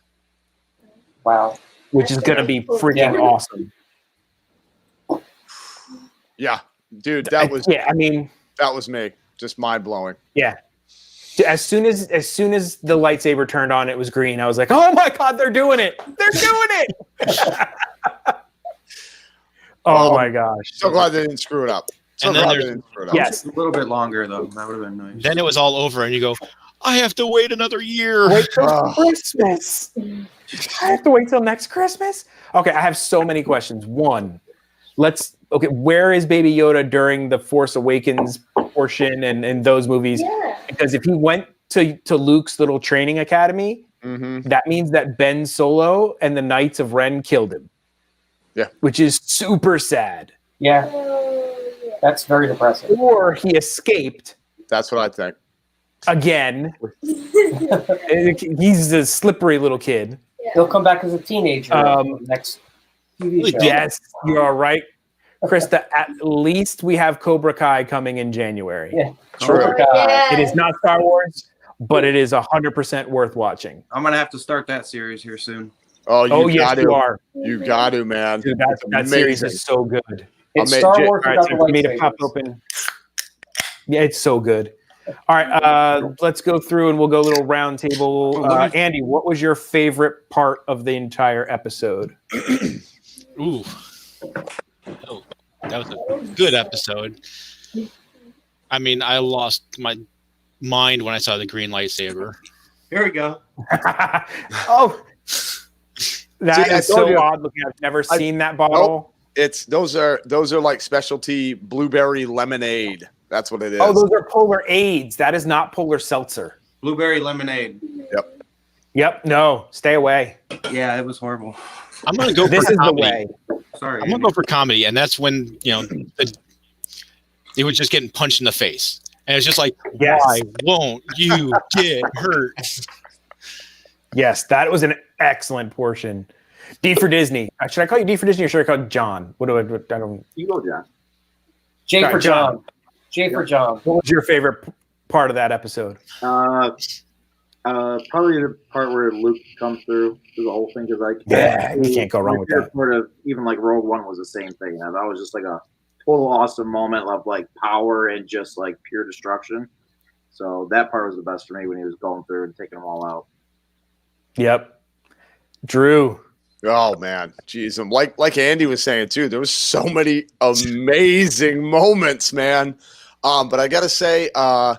Wow. which is going to be freaking Yeah. awesome. Yeah, dude, that was Yeah, I mean, me. Just mind blowing. yeah. As soon as the lightsaber turned on, it was green. I was like, "Oh my god, they're doing it! They're doing it!" Oh my gosh! So glad they didn't screw it up. So And then glad they there's- didn't screw it up. Yes. a little bit longer though. That would have been nice. Then it was all over, and you go, I have to wait another year. Wait till Oh. Christmas. I have to wait till next Christmas. Okay, I have so many questions. One, where is Baby Yoda during the Force Awakens portion and those movies? Yeah. Because if he went to Luke's little training academy, Mm-hmm. that means that Ben Solo and the Knights of Ren killed him. Yeah. Which is super sad. Yeah, Yeah. that's very depressing. Or he escaped That's what I think. again. He's a slippery little kid. He'll come back as a teenager in the next TV show. Yes, you are right, Krista. At least we have Cobra Kai coming in January. Yeah. True. Cobra Kai. Yeah. It is not Star Wars, but it is 100% worth watching. I'm gonna have to start that series here soon. Oh, you Yes, got you to. are. You got to, man. Dude, It's that series amazing. is so good. It's I'll Star make- Wars All right, without so the for me to pop lightsabers. open. Yeah, it's so good. All right, let's go through and we'll go a little round table. Andy, what was your favorite part of the entire episode? Ooh. Oh, that was a good episode. I mean, I lost my mind when I saw the green lightsaber. Here we go. Oh, that See, I is told so you. odd looking. I've never seen that bottle. It's those are like specialty blueberry lemonade. That's what it is. Oh, those are polar aids. That is not polar seltzer. Blueberry lemonade. Yep, no, stay away. Yeah, it was horrible. I'm gonna go This for is the comedy. way. Sorry. I'm gonna go for comedy, and that's when it was just getting punched in the face, and it's just like, Yes. why won't you get hurt? Yes, that was an excellent portion. D for Disney. Should I call you D for Disney or should I call you John? What I don't. You go, John. J Sorry, for John. John. J for John. What was your favorite part of that episode? Probably the part where Luke comes through the whole thing, because You can't go wrong with that. Sort of, even like Rogue One was the same thing. And that was just like a total awesome moment of like power and just like pure destruction. So that part was the best for me when he was going through and taking them all out. Yep. Drew. Oh man, jeez. And like Andy was saying too, there was so many amazing moments, man. But I gotta say, I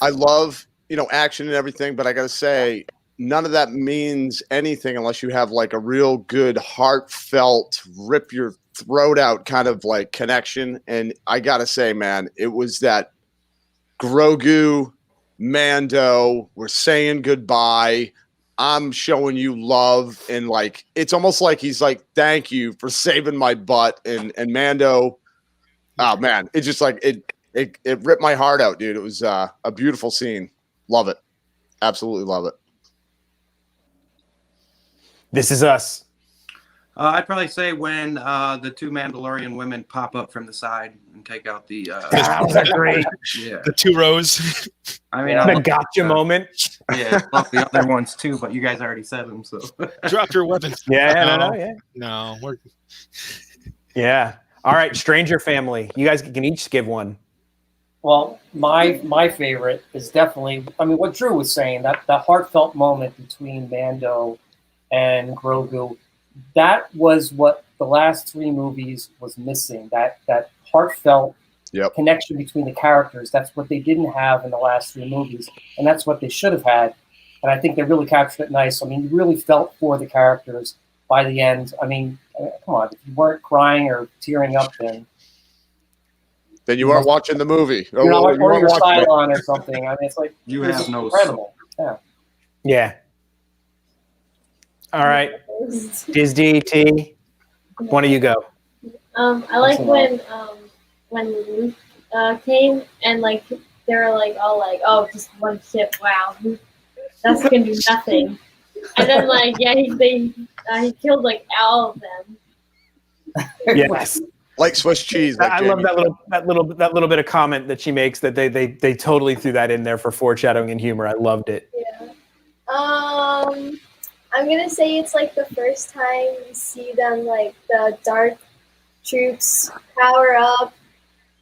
love action and everything, but I gotta say, none of that means anything unless you have like a real good, heartfelt, rip your throat out kind of like connection. And I gotta say, man, it was that Grogu, Mando, we're saying goodbye. I'm showing you love, and like it's almost like he's like, thank you for saving my butt. And Mando, oh man, it just like it ripped my heart out, dude. It was a beautiful scene. Love it. Absolutely love it. This is us. I'd probably say when the two Mandalorian women pop up from the side and take out the. That was great. Yeah. The 2 rows. I mean, The gotcha moment. Yeah, I love the other ones too, but you guys already said them, so. Drop your weapons. Yeah, No. yeah. No, Yeah. All right, Stranger Family. You guys can each give one. Well, my favorite is definitely, I mean, what Drew was saying, that heartfelt moment between Mando and Grogu, that was what the last 3 movies was missing. That heartfelt connection between the characters. That's what they didn't have in the last 3 movies, and that's what they should have had. And I think they really captured it nice. I mean, you really felt for the characters by the end. I mean, come on, if you weren't crying or tearing up, then you weren't watching the movie. You're not like your Cylon or something. I mean, it's like You have no incredible. Yeah. Yeah. All right. Disney T. One of you go. I like when Luke came and like they were like all like, oh, just one ship. Wow, that's gonna do nothing. And then like he killed like all of them. Yes. Like Swiss cheese. Like I love that little bit of comment that she makes that they totally threw that in there for foreshadowing and humor. I loved it. Yeah. I'm gonna say it's like the first time you see them like the dark troops power up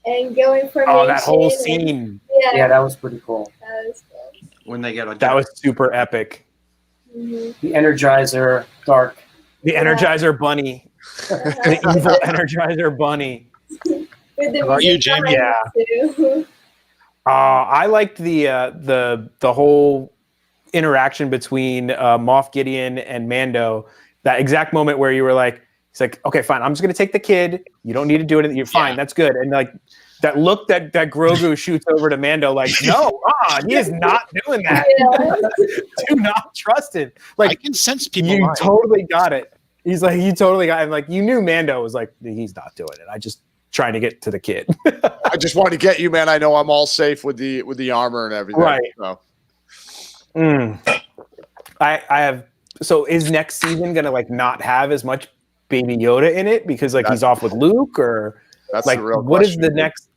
and go in formation. Oh, that whole scene. Yeah, that was pretty cool. That was cool. When they get that was super epic. Mm-hmm. The Energizer Dark. The Energizer Bunny. The evil Energizer Bunny. With the How about you, music Jamie? behind it, too. I liked the whole interaction between Moff Gideon and Mando. That exact moment where you were like, he's like, okay, fine, I'm just gonna take the kid. You don't need to do it. You're fine. That's good. And like that look that Grogu shoots over to Mando, like, no, he is not doing that. Yeah. Do not trust him. Like, I can sense people. you lying. totally got it. He's like, you totally got it. And like, you knew Mando was like, he's not doing it. I just trying to get to the kid. I just wanted to get you, man. I know I'm all safe with the armor and everything. Right. So. I have. So is next season gonna like not have as much Baby Yoda in it because like he's off with Luke, or that's like the real what is question, the dude. next?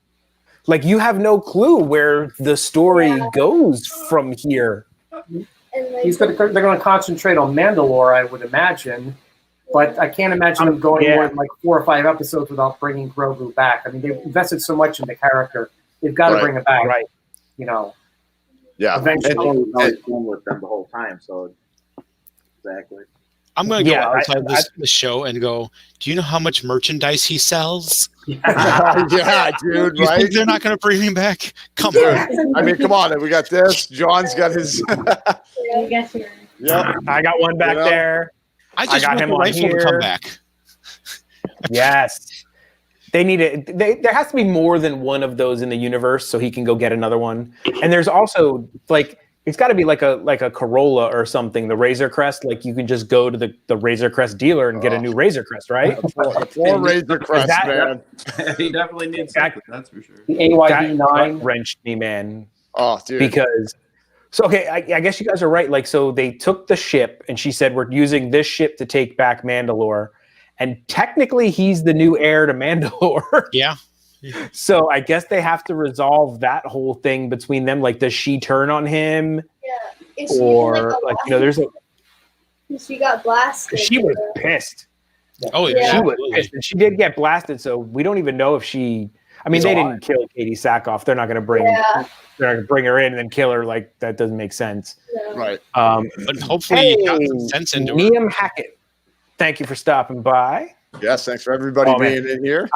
Like you have no clue where the story goes from here. And like, They're going to concentrate on Mandalore, I would imagine. But I can't imagine them going more than like 4 or 5 episodes without bringing Grogu back. I mean, they've invested so much in the character. They've got to bring it back. Right. You know. Yeah. Eventually. Always been with them the whole time. So exactly. I'm going to go outside the show and go, do you know how much merchandise he sells? Yeah, dude, You right? think they're not going to bring him back? Come on. I mean, come on. We got this. John's got his. I guess you're. Yep. I got one back there. I just got want him the on rifle to come here. back. Yes. They need it. There has to be more than one of those in the universe so he can go get another one. And there's also like it's got to be like a Corolla or something, the Razor Crest. Like you can just go to the Razor Crest dealer and get a new Razor Crest, right? Poor Razor Crest, man. He definitely needs Exactly. something, that's for sure. The AYB 9. Wrenched me, man. Oh, dude. Because okay, I guess you guys are right. Like, so they took the ship and she said, we're using this ship to take back Mandalore. And technically he's the new heir to Mandalore. Yeah. So I guess they have to resolve that whole thing between them. Like, does she turn on him? Yeah. Is she Or like, there's a she got blasted. she was pissed. Oh, Yeah. She was pissed. And she did get blasted, so we don't even know if she they didn't kill Katie Sackhoff. They're not gonna bring they're not gonna bring her in and then kill her. Like, that doesn't make sense. Right. But hopefully you got some sense into her. Liam Hackett, thank you for stopping by. Yes, thanks for everybody being in here.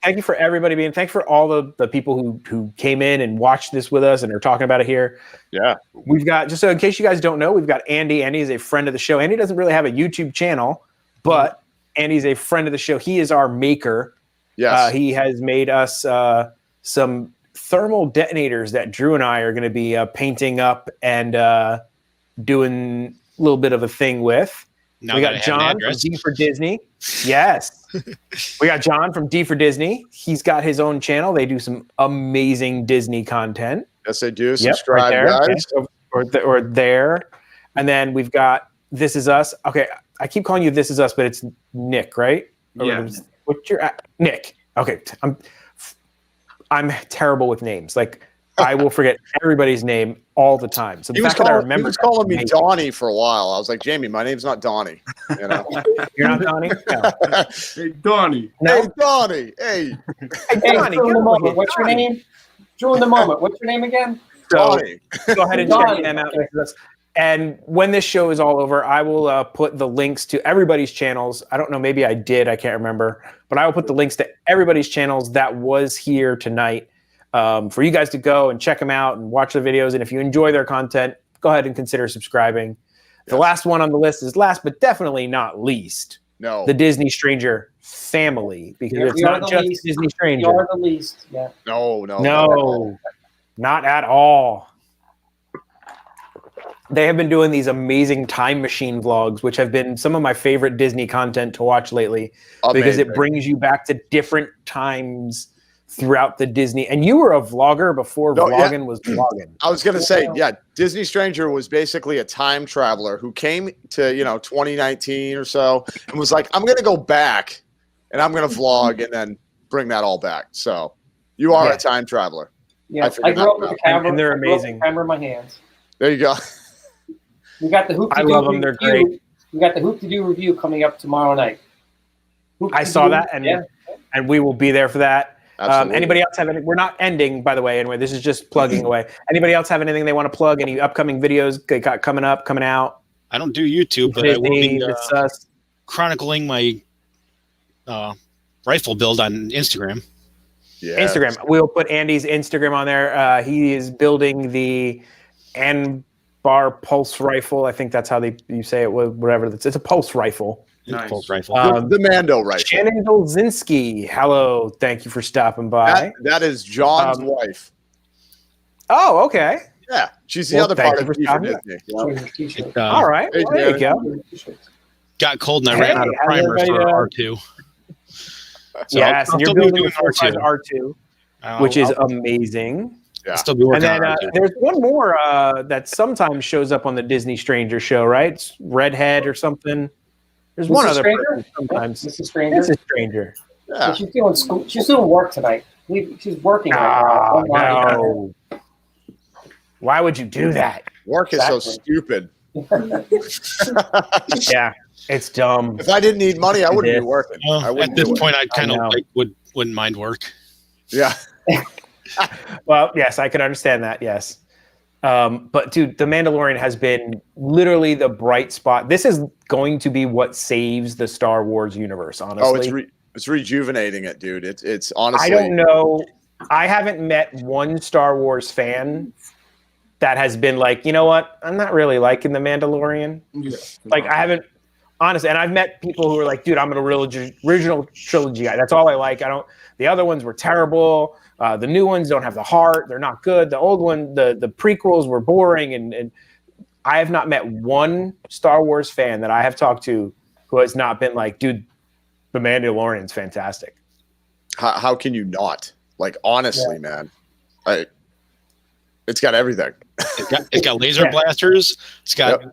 Thank you for everybody being, thank you for all the people who came in and watched this with us and are talking about it here. Yeah. We've got, just so in case you guys don't know, we've got Andy. Andy is a friend of the show. Andy doesn't really have a YouTube channel, but Andy's a friend of the show. He is our maker. Yes. He has made us some thermal detonators that Drew and I are going to be painting up and doing a little bit of a thing with. Now We that I got have an John from address. D for Disney. Yes. We got John from D for Disney. He's got his own channel. They do some amazing Disney content. Yes, they do. Yep, Subscribe, right there. guys. Or there. And then we've got This Is Us. Okay, I keep calling you This Is Us, but it's Nick, right? Yeah. What's your Nick? Okay, I'm terrible with names. Like, I will forget everybody's name all the time. So the He was fact that I calling, remember he was calling me amazing. Donnie for a while. I was like, Jamie, my name's not Donnie. You know? You're not Donnie? No. Hey, Donnie. No? Hey, Donnie. Hey, Hey, Donnie, Drew in the go moment. ahead, What's your Donnie. name? Drew in the moment. What's your name again? So Donnie. go ahead and Donnie. check them out. And when this show is all over, I will put the links to everybody's channels. I don't know, maybe I did, I can't remember. But I will put the links to everybody's channels that was here tonight for you guys to go and check them out and watch the videos. And if you enjoy their content, go ahead and consider subscribing. The last one on the list is last, but definitely not least. No. The Disney Stranger family, because it's not just least. Disney Stranger. We are the least. Yeah. No, not at all. They have been doing these amazing time machine vlogs, which have been some of my favorite Disney content to watch lately, because it brings you back to different times throughout the Disney. And you were a vlogger before vlogging was vlogging. I was going to say, Disney Stranger was basically a time traveler who came to, 2019 or so and was like, I'm going to go back and I'm going to vlog and then bring that all back. So you are a time traveler. Yeah, I grew up with a camera. And they're amazing. Camera in my hands. There you go. We got the Hoop to I Do love them. review. They're great. We got the Hoop to Do review coming up tomorrow night. I saw that, and we will be there for that. Anybody else have any? We're not ending, by the way. Anyway, this is just plugging away. Anybody else have anything they want to plug? Any upcoming videos they got coming out? I don't do YouTube, but I will be chronicling my rifle build on Instagram. Yeah. Instagram. We'll put Andy's Instagram on there. He is building the Bar pulse rifle. I think that's how you say it. Whatever. It's a pulse rifle. Nice. Pulse rifle. The Mando rifle. Shannon Dolzinski. Hello. Thank you for stopping by. That is John's wife. Oh, okay. Yeah, she's the other part of Disney. All right. Well, there you go. Got cold and I ran out of primers for R2. So yes, and you're building a R2, which is amazing. Yeah. Still be working and then there's one more that sometimes shows up on the Disney Stranger show, right? It's Redhead or something. There's one other person sometimes. Mrs. Stranger. Mrs. Stranger. Yeah. She's doing school. She's doing work tonight. She's working right now. No. Why would you do that? Work is so stupid. Yeah, it's dumb. If I didn't need money, I wouldn't be working. Well, at this point, I kind of wouldn't mind work. Yeah. Well, yes, I can understand that. Yes. But dude, The Mandalorian has been literally the bright spot. This is going to be what saves the Star Wars universe, honestly. Oh, it's rejuvenating it, dude. It's honestly. I don't know. I haven't met one Star Wars fan that has been like, you know what? I'm not really liking The Mandalorian. Like, I haven't, honestly, and I've met people who are like, dude, I'm an original trilogy guy. That's all I like. The other ones were terrible. The new ones don't have the heart. They're not good. The old one, the prequels were boring. And I have not met one Star Wars fan that I have talked to who has not been like, dude, The Mandalorian's fantastic. How can you not? Like, honestly, man. It's got everything. It's got laser blasters. It's got the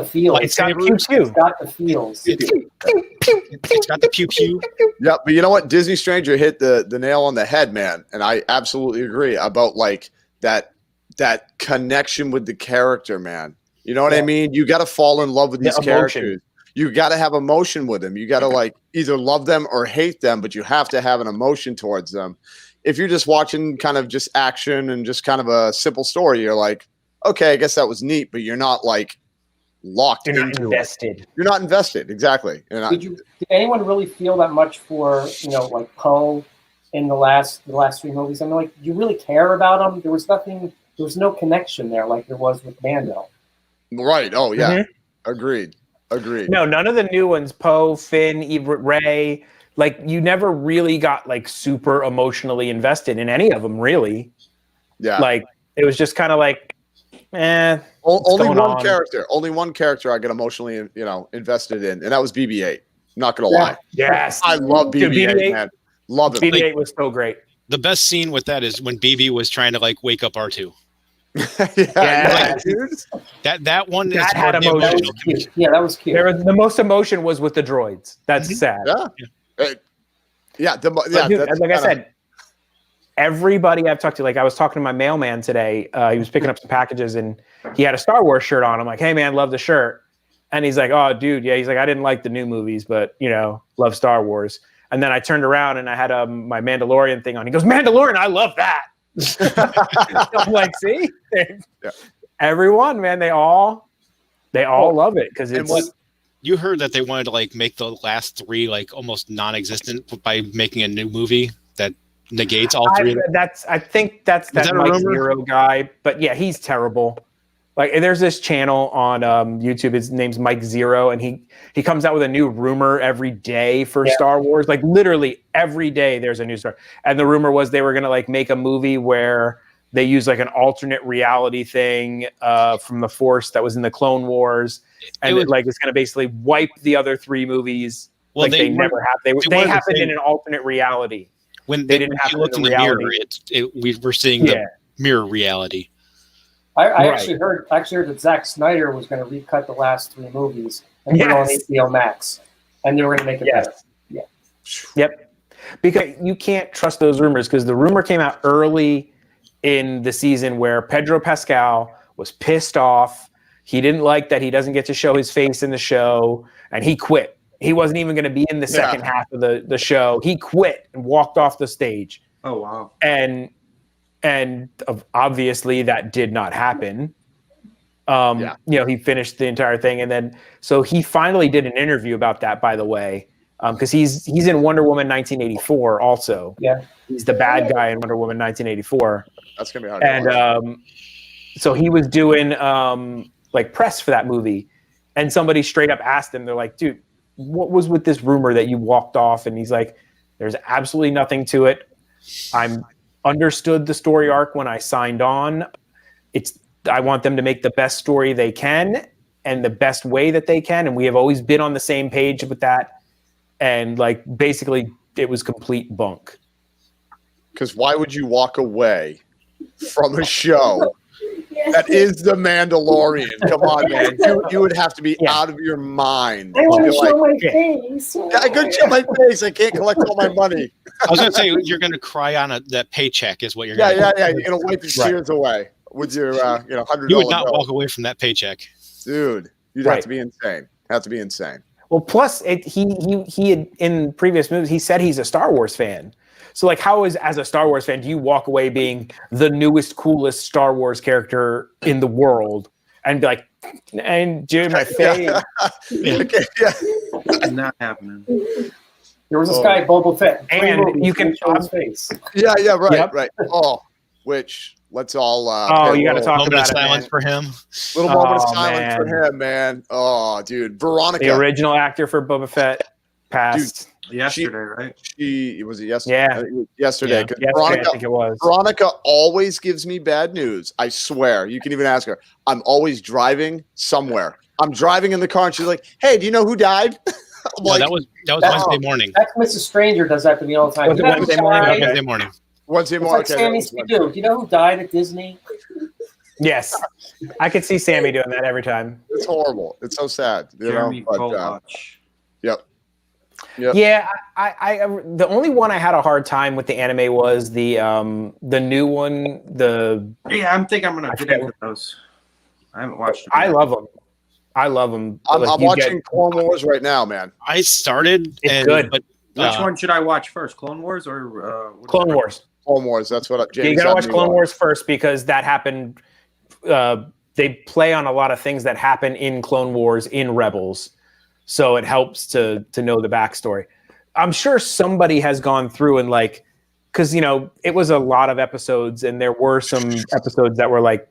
feels. It's got pew pew. It's got the feels. It's got the pew pew. Yeah, but you know what? Disney Stranger hit the nail on the head, man. And I absolutely agree about like that connection with the character, man. You know what I mean? You got to fall in love with these characters. You got to have emotion with them. You got to like either love them or hate them, but you have to have an emotion towards them. If you're just watching kind of just action and just kind of a simple story, you're like, okay, I guess that was neat, but you're not like locked into it. You're not invested. Exactly. Did anyone really feel that much for, like Poe in the last 3 movies? I mean, like, you really care about him? There was no connection there like there was with Mando. Right. Oh, yeah. Mm-hmm. Agreed. No, none of the new ones, Poe, Finn, Rey, like, you never really got like super emotionally invested in any of them, really. Yeah. Like, it was just kind of like, only one character I got emotionally, invested in, and that was BB-8. I'm not gonna lie. Yes, I love BB-8, man. Love it. BB-8 was so great. The best scene with that is when BB was trying to like wake up R2. That one that had emotion. Yeah, that was cute. The most emotion was with the droids. That's sad. Yeah. Like I said, everybody I've talked to, like I was talking to my mailman today. He was picking up some packages and he had a Star Wars shirt on. I'm like, hey man, love the shirt. And he's like, oh dude, yeah. He's like, I didn't like the new movies, but love Star Wars. And then I turned around and I had my Mandalorian thing on. He goes, Mandalorian, I love that. I'm like, see? Everyone, man, they all love it because it's. What you heard that they wanted to like make the last 3 like almost non-existent by making a new movie that negates all 3. I think that's that Mike Zero guy, but yeah, he's terrible. Like, there's this channel on YouTube. His name's Mike Zero, and he comes out with a new rumor every day for Star Wars. Like, literally every day there's a new story. And the rumor was they were gonna like make a movie where they use like an alternate reality thing from the Force that was in the Clone Wars, and it's gonna basically wipe the other 3 movies. Well, like they never happened. They happened in an alternate reality. When they didn't happen in the mirror, we were seeing the mirror reality. I actually heard that Zack Snyder was going to recut the last 3 movies and put it on HBO Max, and they were going to make it better. Yeah. Yep. Because you can't trust those rumors, because the rumor came out early in the season where Pedro Pascal was pissed off. He didn't like that he doesn't get to show his face in the show, and he quit. He wasn't even going to be in the second half of the show. He quit and walked off the stage. Oh, wow. And obviously that did not happen. He finished the entire thing, and then so he finally did an interview about that. By the way, because he's in Wonder Woman 1984 also. Yeah, he's the bad guy in Wonder Woman 1984. That's gonna be hard. And so he was doing like press for that movie, and somebody straight up asked him, they're like, "Dude, what was with this rumor that you walked off?" And he's like, "There's absolutely nothing to it. I'm understood the story arc when I signed on. I want them to make the best story they can and the best way that they can, and we have always been on the same page with that." And like basically it was complete bunk. Because why would you walk away from a show that is The Mandalorian? Come on, man. You would have to be out of your mind. I want to show my face. I could show my face. I can't collect all my money. I was going to say, you're going to cry on that paycheck is what you're going to do. Yeah. You're going to wipe your tears away with your $100. You would not walk away from that paycheck. Dude, you'd have to be insane. Well, plus he had in previous movies, he said he's a Star Wars fan. So like, as a Star Wars fan, do you walk away being the newest, coolest Star Wars character in the world and be like, and do my face? Not happening. There was this guy, Boba Fett, and you can show his face. Right. Oh, which let's all. You got to talk about silence for him. Little moment of silence for him, man. Oh, dude, Veronica, the original actor for Boba Fett, passed. Yesterday, right? Was it yesterday? Yeah. Yesterday. Veronica, I think it was. Veronica always gives me bad news. I swear. You can even ask her. I'm always driving somewhere. I'm driving in the car, and she's like, "Hey, do you know who died?" Like, that was Wednesday morning. That's Mrs. Stranger does that to me all the time. Was it Wednesday morning? Wednesday morning. Wednesday morning. It's like Sammy Speedo. Do you know who died at Disney? Yes, I could see Sammy doing that every time. It's horrible. It's so sad. Jeremy Yep. Yeah, I the only one I had a hard time with the anime was the new one. I think I'm gonna get into those. I haven't watched them. I love them. I'm watching Clone Wars right now, man. I started. It's good. But which one should I watch first? Clone Wars or Clone Wars? Clone Wars. That's what Jamie you gotta watch Clone Wars first, because that happened. They play on a lot of things that happen in Clone Wars in Rebels. So it helps to know the backstory. I'm sure somebody has gone through and like, because it was a lot of episodes, and there were some episodes that were like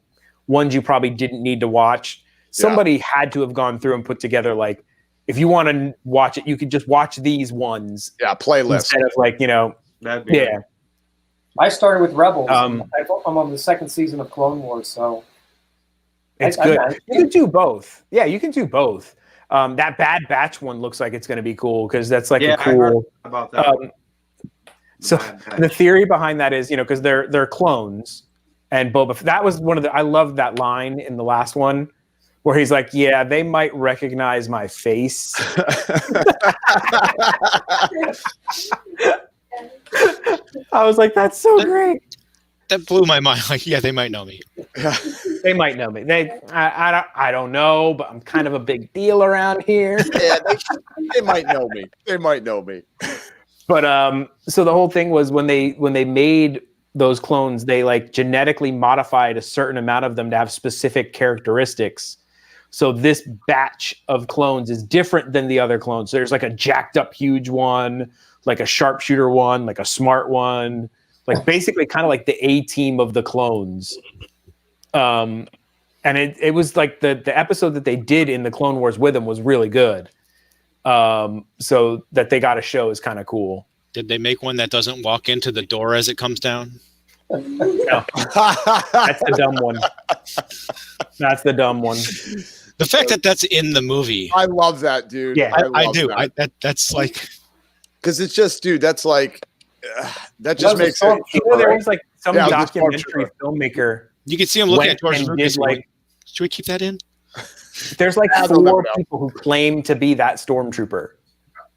ones you probably didn't need to watch. Somebody had to have gone through and put together like, if you want to watch it, you could just watch these ones. Yeah, playlist instead of like I started with Rebels. I'm on the second season of Clone Wars, so it's good. You can do both. Yeah, you can do both. That Bad Batch one looks like it's going to be cool, because that's like a cool. I heard about that. So the theory behind that is, because they're clones, and Boba. That was one of the. I loved that line in the last one, where he's like, "Yeah, they might recognize my face." I was like, "That's so great." That blew my mind. Like, yeah, they might know me. They might know me. I don't know, but I'm kind of a big deal around here. Yeah, they might know me. They might know me. But so the whole thing was when they made those clones, they like genetically modified a certain amount of them to have specific characteristics. So this batch of clones is different than the other clones. There's like a jacked up huge one, like a sharpshooter one, like a smart one, like basically kind of like the A team of the clones. And it was like the episode that they did in the Clone Wars with him was really good. So that they got a show is kind of cool. Did they make one that doesn't walk into the door as it comes down? No. That's the dumb one. That's the dumb one. The fact that that's in the movie. I love that, dude. Yeah, I do. That's like, because it's just, dude, that's like, that just makes it. There was like some documentary filmmaker. You can see him looking at George Lucas. Like, should we keep that in? There's like 4 people who claim to be that stormtrooper.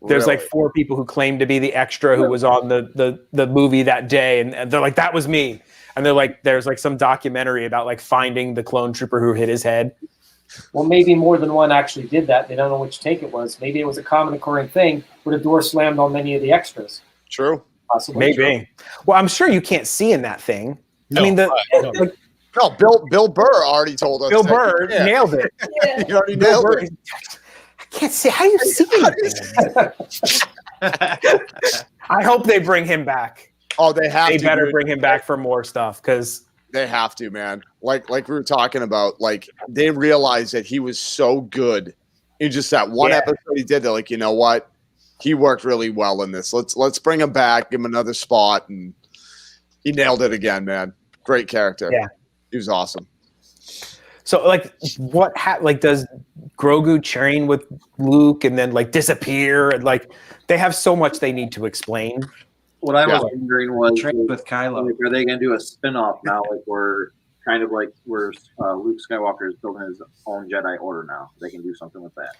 There's like 4 people who claim to be the extra who was on the movie that day, and they're like, that was me. And they're like, there's like some documentary about like finding the clone trooper who hit his head. Well, maybe more than one actually did that. They don't know which take it was. Maybe it was a common occurring thing where the door slammed on many of the extras. True. Possibly. Maybe. True. Well, I'm sure you can't see in that thing. No, I mean, no, Bill Burr already told us. Bill Burr nailed it. Yeah. He already nailed it. I can't see. How do you see it? I hope they bring him back. Oh, they have to. They better bring him back for more stuff because they have to, man. Like we were talking about, like they realized that he was so good in just that one episode he did. They're like, you know what? He worked really well in this. Let's bring him back, give him another spot, and he nailed it again, man. Great character. Yeah, he was awesome. So, like, does Grogu train with Luke and then like disappear? And like, they have so much they need to explain. What I was wondering was, train with Kylo. Like, are they going to do a spin-off now? Like we're kind of like where Luke Skywalker is building his own Jedi Order now. They can do something with that.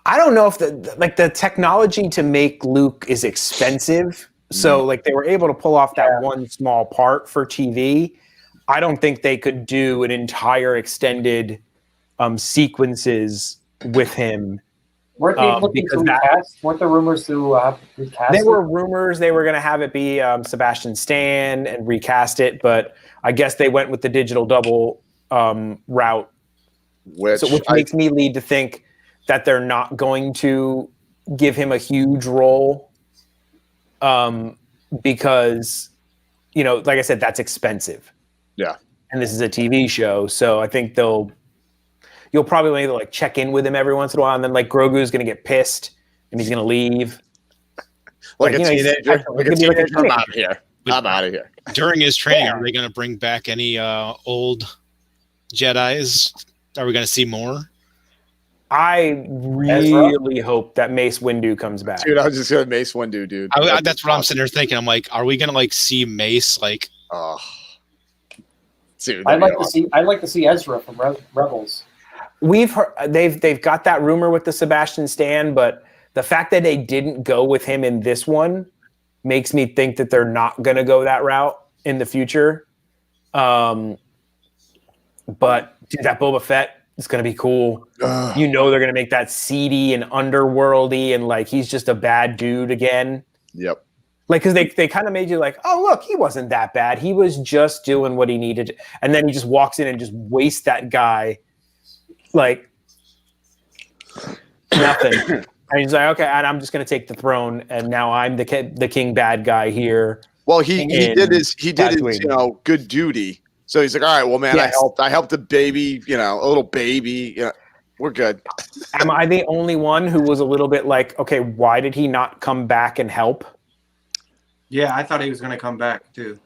I don't know if the technology to make Luke is expensive. So like they were able to pull off that one small part for TV. I don't think they could do an entire extended sequences with him. Weren't they looking to recast? Weren't there rumors to recast? There were rumors they were going to have it be Sebastian Stan and recast it, but I guess they went with the digital double route, which makes me lead to think that they're not going to give him a huge role because, you know, like I said, that's expensive. Yeah. And this is a TV show, so I think you'll probably maybe like check in with him every once in a while, and then like Grogu's going to get pissed and he's going to leave. Like a teenager. I'm out of here. I'm out of here. During his training, are they going to bring back any old Jedis? Are we going to see more? I really hope that Mace Windu comes back. Dude, I was just going to Mace Windu, dude. That's what I'm sitting there thinking. I'm like, are we going to like see Mace like? Dude, I'd like to see Ezra from Rebels. We've heard they've got that rumor with the Sebastian Stan, but the fact that they didn't go with him in this one makes me think that they're not going to go that route in the future. But dude, that Boba Fett is going to be cool. You know they're going to make that seedy and underworldy, and like he's just a bad dude again. Yep. Like, because they kind of made you like, oh, look, he wasn't that bad. He was just doing what he needed to. And then he just walks in and just wastes that guy like nothing. And he's like, okay, and I'm just going to take the throne, and now I'm the king bad guy here. Well, he did his good duty. So he's like, all right, well, man, I helped a baby, a little baby, we're good. Am I the only one who was a little bit like, okay, why did he not come back and help? Yeah, I thought he was going to come back too.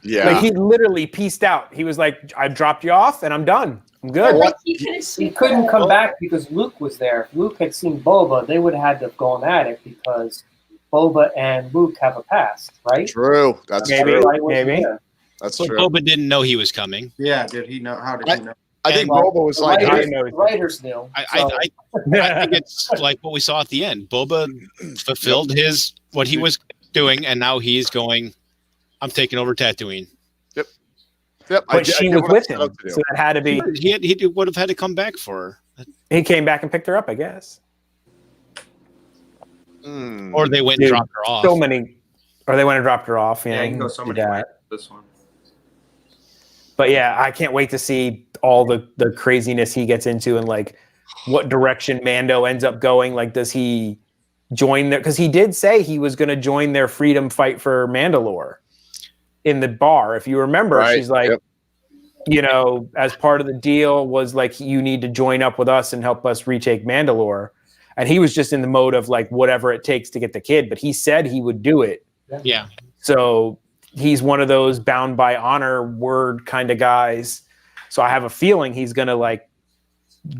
Yeah. Like he literally pieced out. He was like, I dropped you off and I'm done. I'm good. Well, he couldn't come back because Luke was there. If Luke had seen Boba, they would have had to have gone at it because Boba and Luke have a past, right? True. That's true. Maybe. That's true. Boba didn't know he was coming. Yeah, did he know? How did he know? I think Boba was like, the writers knew. I think it's like what we saw at the end. Boba fulfilled what he was doing, and now he's going, I'm taking over Tatooine. Yep. But she was with him, so that had to be. He would have had to come back for her. He came back and picked her up, I guess. Or they went and dropped her off. So many Or they went and dropped her off. Yeah, you can go so many ways with this one. But yeah, I can't wait to see all the craziness he gets into and like what direction Mando ends up going. Like, does he join there? Because he did say he was going to join their freedom fight for Mandalore in the bar. If you remember, she's like, you know, as part of the deal was like, you need to join up with us and help us retake Mandalore. And he was just in the mode of like, whatever it takes to get the kid. But he said he would do it. Yeah. So he's one of those bound by honor word kind of guys. So I have a feeling he's going to like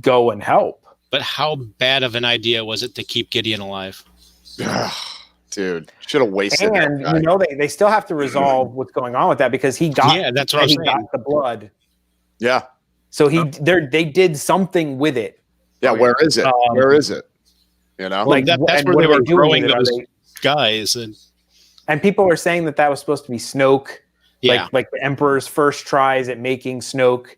go and help. But how bad of an idea was it to keep Gideon alive? Dude, should have wasted and you know they still have to resolve what's going on with that because he got that's what he got the blood. Yeah. So they did something with it. Yeah, where is it? Where is it? You know, like that's where they were growing those guys, and people are saying that was supposed to be Snoke. Yeah, like the Emperor's first tries at making Snoke.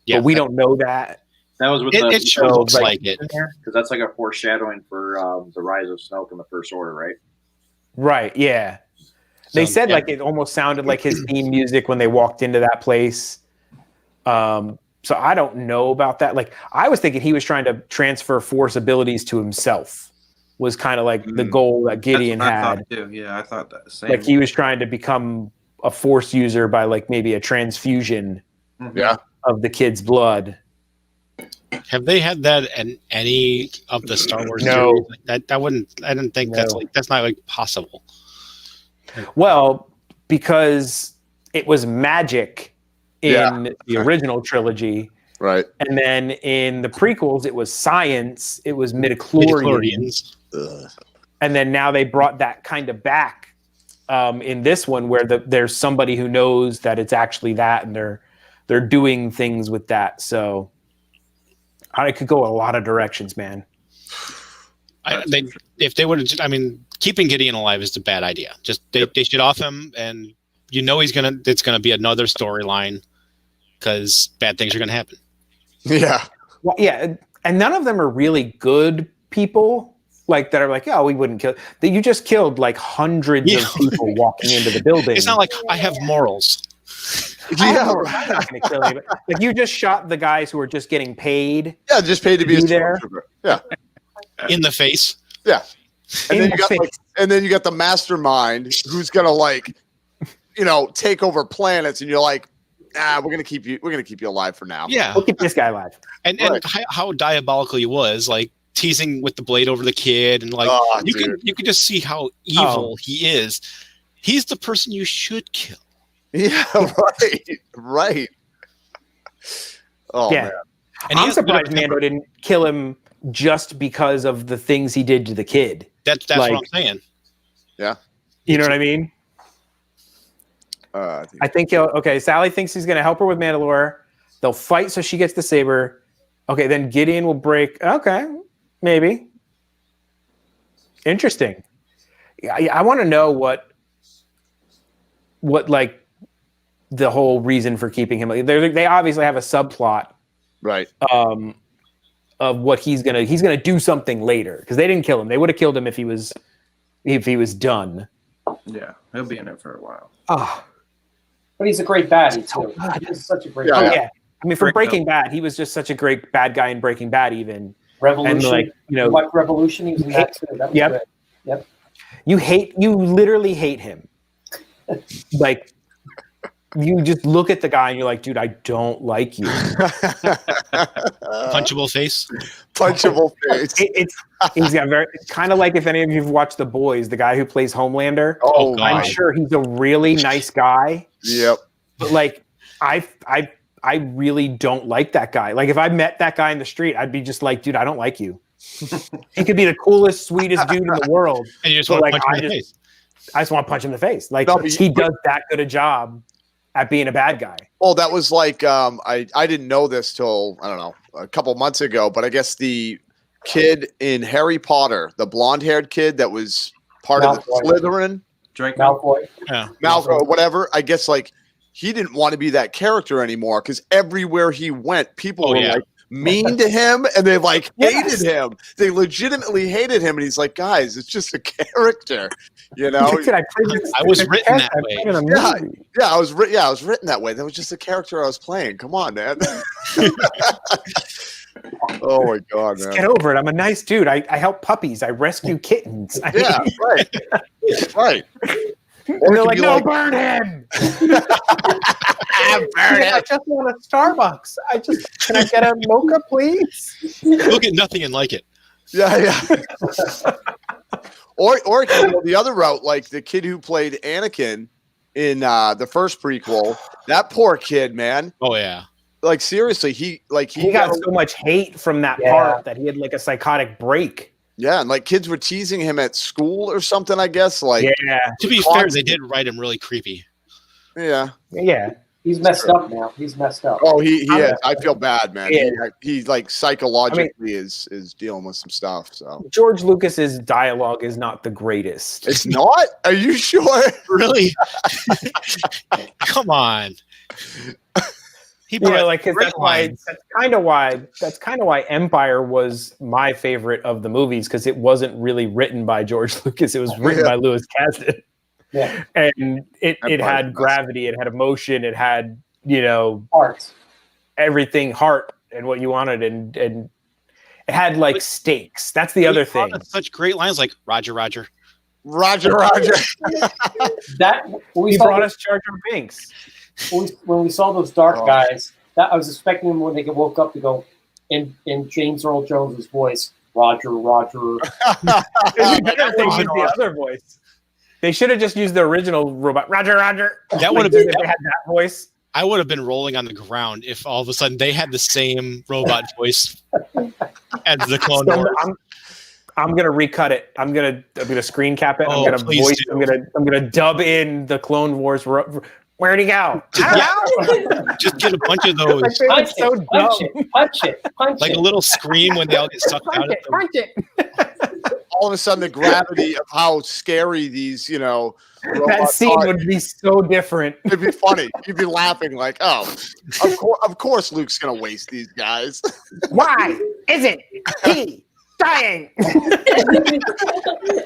Yeah, but we don't know that. That was what it sure looks like it, because that's like a foreshadowing for the rise of Snoke in the First Order, right? Right. Yeah. They said like it almost sounded like his theme music when they walked into that place. So I don't know about that. Like I was thinking he was trying to transfer Force abilities to himself. Was kind of like the goal that Gideon had. I thought too. Yeah, I thought that same. Like he was trying to become a Force user by like maybe a transfusion. Of the kid's blood. Have they had that in any of the Star Wars series? That wouldn't. I don't think that's not like possible. Well, because it was magic in the original trilogy, right? And then in the prequels, it was science. It was midichlorians. And then now they brought that kind of back in this one, where there's somebody who knows that it's actually that, and they're doing things with that. So. I could go a lot of directions, man. If they would have, I mean, keeping Gideon alive is a bad idea. Just they should off him, and you know it's gonna be another storyline because bad things are gonna happen. Yeah. Well, yeah, and none of them are really good people. Like that are like, oh, we wouldn't kill. That you just killed like hundreds of people walking into the building. It's not like I have morals. I'm not going to kill you. Like you just shot the guys who are just getting paid. Yeah, just paid to be there. Yeah, in the face. Yeah, and then you got the mastermind who's gonna like, take over planets, and you're like, we're gonna keep you alive for now. Yeah, we'll keep this guy alive. And how diabolical he was, like teasing with the blade over the kid, and like you can just see how evil he is. He's the person you should kill. Yeah, right. Oh, yeah. man. And I'm surprised Mando didn't kill him just because of the things he did to the kid. That's like, what I'm saying. Yeah. You know what I mean? I think Sally thinks he's going to help her with Mandalore. They'll fight so she gets the saber. Okay, then Gideon will break. Okay, maybe. Interesting. I want to know what like the whole reason for keeping him. They obviously have a subplot, right? Of what he's gonna do something later, because they didn't kill him. They would have killed him if he was done. Yeah, he'll be in it for a while. But he's a great baddie too. He's such a great. Yeah. I mean, for Breaking Bad, he was just such a great bad guy in Breaking Bad. Even Revolution, and like Revolution, he was in that too. That was good. Yep. You literally hate him. Like. You just look at the guy and you're like, dude, I don't like you. Punchable face. Punchable face. He's got kind of like if any of you've watched The Boys, the guy who plays Homelander. Oh, I'm sure he's a really nice guy. Yep. But like, I really don't like that guy. Like if I met that guy in the street, I'd be just like, dude, I don't like you. He could be the coolest, sweetest dude in the world. And you just want to punch him in the face. I just want to punch him in the face. Like he does that good a job at being a bad guy. Oh, that was like I didn't know this till I don't know a couple months ago, but I guess the kid in Harry Potter, the blonde-haired kid that was part of the Slytherin, Malfoy, Malfoy, whatever. I guess like he didn't want to be that character anymore because everywhere he went, people were like mean to him, and they like hated him. They legitimately hated him, and he's like, guys, it's just a character, you know. I was written that way. Yeah, I was written that way. That was just a character I was playing. Come on, man. Oh my God, man. Get over it. I'm a nice dude. I help puppies. I rescue kittens. Right. And they're like, no, burn him. I just want a Starbucks. Can I get a mocha, please? You'll get nothing and like it. Yeah. Or you can go the other route, like the kid who played Anakin in the first prequel. That poor kid, man. Oh yeah. Like seriously, he got so much hate from that part that he had like a psychotic break. Yeah, and like kids were teasing him at school or something, I guess. Like, to be fair, they did write him really creepy. Yeah. He's messed up now. He's messed up. Oh, he is. I feel bad, man. He like psychologically is dealing with some stuff. So George Lucas's dialogue is not the greatest. It's not? Are you sure? Really? Come on. That's kind of why Empire was my favorite of the movies, because it wasn't really written by George Lucas. It was written by Louis Kasdan. Yeah. And it had gravity, it had emotion, it had, heart. Everything, heart, and what you wanted, and it had like stakes. That's the other thing. Such great lines like Roger, Roger. Roger, Roger. He brought us Jar Jar Binks. When we saw those dark guys, I was expecting them when they woke up to go in James Earl Jones's voice, Roger, Roger. The other voice. They should have just used the original robot, Roger, Roger. That would have been. If they had that voice. I would have been rolling on the ground if all of a sudden they had the same robot voice as the Clone Wars. I'm gonna recut it. I'm gonna screen cap it. I'm gonna dub in the Clone Wars. Where'd he go? Just get a bunch of those. Punch it. Like a little scream when they all get sucked out. Punch it. All of a sudden, the gravity of how scary these, that scene would be so different. It'd be funny. You'd be laughing like, "Oh, of course, Luke's gonna waste these guys." Why isn't he dying?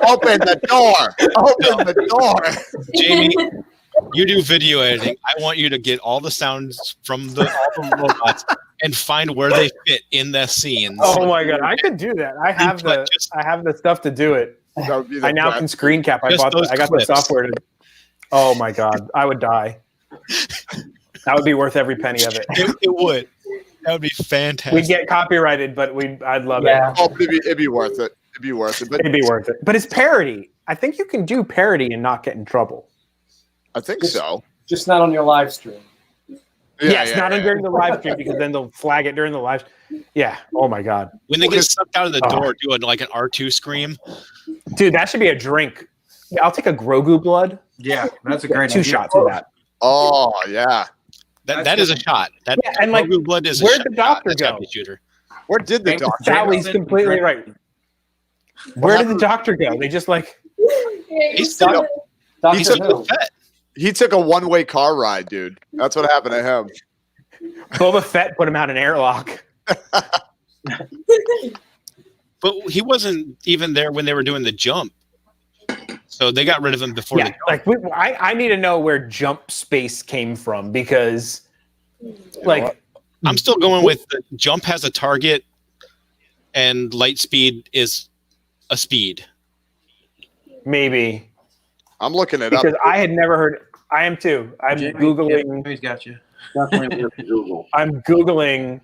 Open the door. Open the door. Jamie, you do video editing. I want you to get all the sounds from all the robots and find where they fit in the scenes. Oh my God, I could do that. I have the stuff to do it. I now can screen cap. I got the software to. Oh my God, I would die. That would be worth every penny of it. It would. That would be fantastic. We'd get copyrighted, but I'd love it. Oh, it'd be worth it. It'd be worth it. It'd be worth it. But it's parody. I think you can do parody and not get in trouble. I think so. Just not on your live stream. During the live stream, because then they'll flag it during the live. Yeah. Oh my God. When they get sucked out of the door, doing like an R2 scream. Dude, that should be a drink. Yeah, I'll take a Grogu blood. Yeah, that's a great 2 shots of that. Oh yeah. That is a shot. That and like, Grogu blood is where'd the doctor go? Shooter. Where did the doctor? Sally's completely right. Where did the doctor go? They just like. He took a one-way car ride, dude. That's what happened to him. Boba Fett put him out an airlock. But he wasn't even there when they were doing the jump. So they got rid of him before the jump. Like I need to know where jump space came from, because I'm still going with the jump has a target and light speed is a speed. Maybe. I'm looking it up. Because I had never heard. I am too. I'm Googling. He's got you. Definitely with Google. I'm Googling.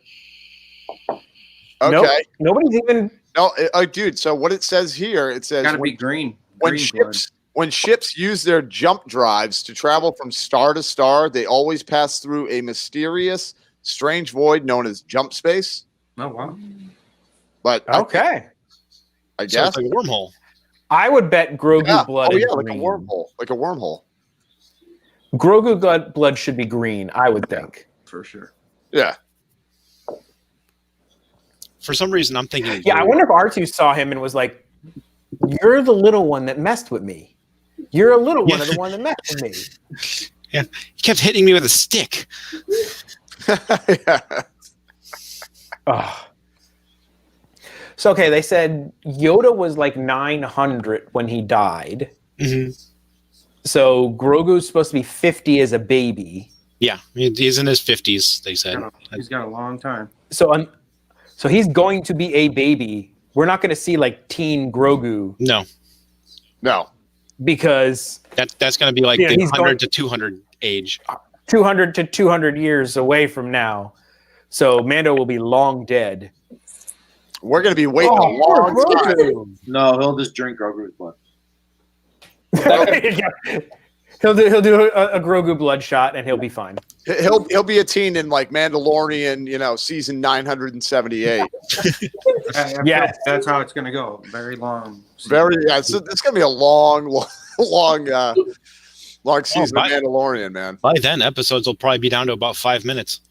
Okay. Nope, nobody's even. No, dude. So what it says here, it says Gotta be green. When ships use their jump drives to travel from star to star, they always pass through a mysterious, strange void known as jump space. Oh wow! But okay, I guess it's like a wormhole. I would bet Grogu blood. Oh yeah, is like green. a wormhole. Like a wormhole. Grogu blood should be green, I would think. For sure. Yeah. For some reason, I'm thinking. Yeah, I wonder if R2 saw him and was like, "You're the little one that messed with me. You're a little one of the one that messed with me." Yeah, he kept hitting me with a stick. Yeah. Yeah. He took a one-way car ride, dude. That's what happened to him. He's still. Yeah. So, okay, they said Yoda was like 900 when he died. Mm-hmm. So Grogu's supposed to be 50 as a baby. Yeah, he's in his 50s, they said. He's got a long time. So he's going to be a baby. We're not going to see like teen Grogu. No. Because that's going to be like the 100 to 200 age. 200 to 200 years away from now. So Mando will be long dead. We're going to be waiting a long time. No, he'll just drink Grogu's blood. He'll do a Grogu bloodshot and he'll be fine. He'll be a teen in like Mandalorian, season 978. Yeah, that's how it's going to go. Very long. So it's going to be a long season of Mandalorian, man. By then, episodes will probably be down to about 5 minutes.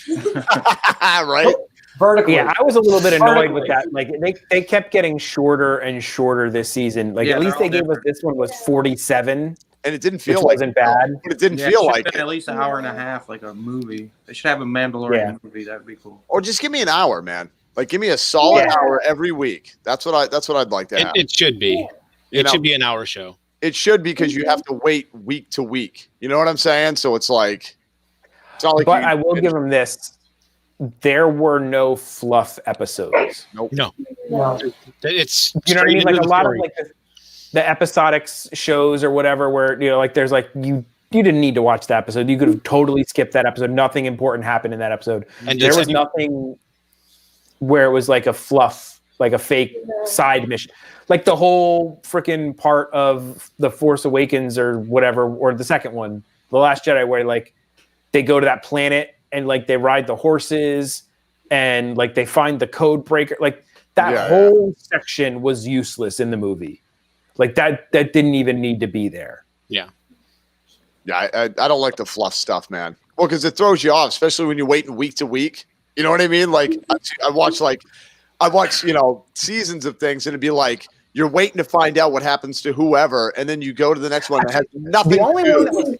Right? Vertically. Yeah, I was a little bit annoyed with that. Like they kept getting shorter and shorter this season. Like at least they gave us this one was 47. And it didn't feel like wasn't bad. But it didn't feel like at least an hour and a half, like a movie. They should have a Mandalorian movie. That'd be cool. Or just give me an hour, man. Like give me a solid hour every week. That's what I'd like to have. It should be. It should be an hour show. It should, because you have to wait week to week. You know what I'm saying? So it's like it's not like. But I will give them this. There were no fluff episodes. Nope. No. It's you know what I mean? Like a lot of like the episodic shows or whatever, where like there's like you didn't need to watch that episode. You could have totally skipped that episode. Nothing important happened in that episode. And there was nothing where it was like a fluff, like a fake side mission. Like the whole freaking part of The Force Awakens or whatever, or the second one, The Last Jedi, where like they go to that planet and like they ride the horses and like they find the code breaker. Like that whole section was useless in the movie. Like that didn't even need to be there. Yeah. Yeah, I don't like the fluff stuff, man. Well, because it throws you off, especially when you're waiting week to week. You know what I mean? Like I watch seasons of things, and it'd be like you're waiting to find out what happens to whoever, and then you go to the next one that has nothing. The only one that was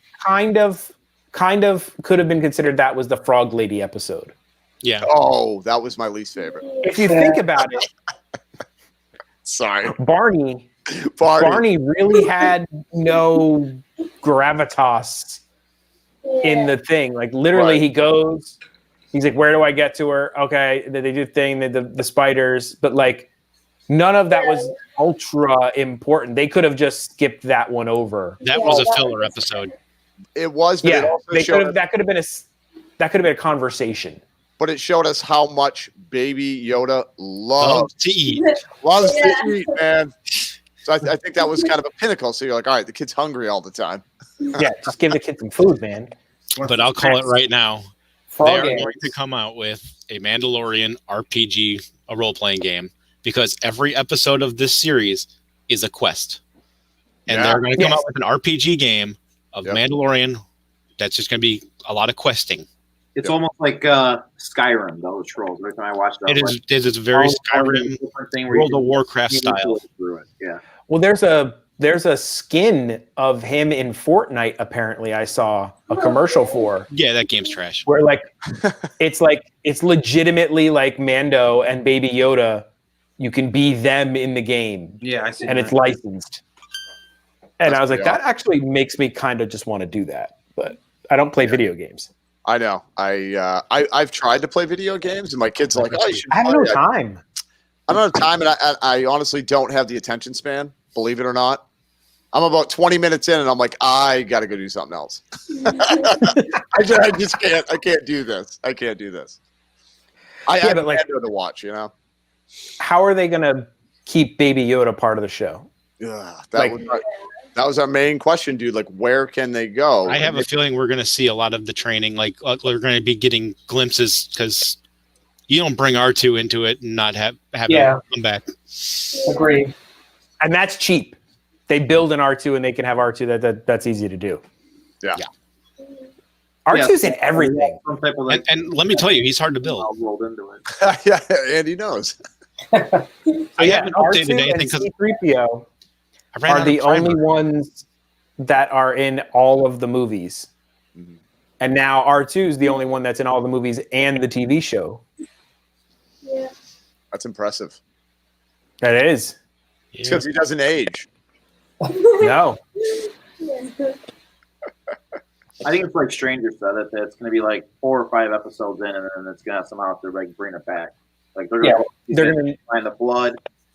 kind of could have been considered that was the Frog Lady episode. Yeah. Oh, that was my least favorite. If you think about it, sorry, Barney really had no gravitas in the thing. Like literally, he goes, he's like, "Where do I get to her?" Okay, they do the thing, the spiders, but like none of that was ultra important. They could have just skipped that one over. That was a filler episode. It was, but it also that could have been a conversation. But it showed us how much Baby Yoda loves to eat. Loves to eat, man. So I think that was kind of a pinnacle. So you're like, all right, the kid's hungry all the time. Yeah, just give the kid some food, man. But I'll call it right now. They are going to come out with a Mandalorian RPG, a role-playing game, because every episode of this series is a quest. And they're going to come out with an RPG game of Mandalorian that's just going to be a lot of questing. It's almost like Skyrim, those trolls. Every time I watch that, it is very Skyrim, World of Warcraft style. Yeah. Well, there's a skin of him in Fortnite. Apparently, I saw a commercial for. Yeah, that game's trash. Where it's legitimately like Mando and Baby Yoda. You can be them in the game. Yeah, I see. And it's licensed. And I was like, that actually makes me kind of just want to do that, but I don't play video games. I know. I've tried to play video games, and my kids are like, "Oh, you should." I have no time. I don't have time, and I honestly don't have the attention span. Believe it or not, I'm about 20 minutes in, and I'm like, I got to go do something else. I just can't. I can't do this. I can't do this. I have to watch. How are they going to keep Baby Yoda part of the show? Yeah, that was our main question, dude. Like, where can they go? I have a feeling we're going to see a lot of the training. Like, we're going to be getting glimpses, because you don't bring R2 into it and not have him come back. Agree. And that's cheap. They build an R2 and they can have R2. That's easy to do. Yeah. R2's in everything. And let me tell you, he's hard to build. Rolled into it. Yeah, Andy knows. I haven't updated anything because C-3PO are the only ones that are in all of the movies. Mm-hmm. And now R2 is the only one that's in all the movies and the TV show. Yeah. That's impressive. That is. It's because he doesn't age. No. I think it's like Stranger said that it's going to be like 4 or 5 episodes in, and then it's going to somehow have to like bring it back. Like they're going to find the blood.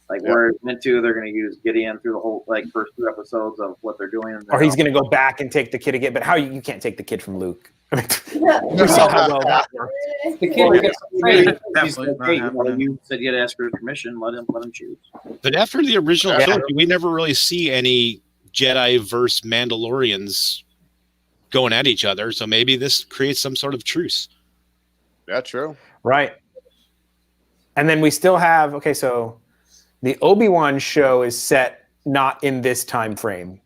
Like where it's meant to, they're going to use Gideon through the whole like first 2 episodes of what they're doing. Or he's going to go back and take the kid again. But how you can't take the kid from Luke? We Yeah. saw how well that worked. The kid gets afraid. You said you had to ask for permission. Let him choose. But after the original trilogy, we never really see any Jedi versus Mandalorians going at each other. So maybe this creates some sort of truce. Yeah, true. Right. And then we still have, okay, so the Obi-Wan show is set not in this time frame.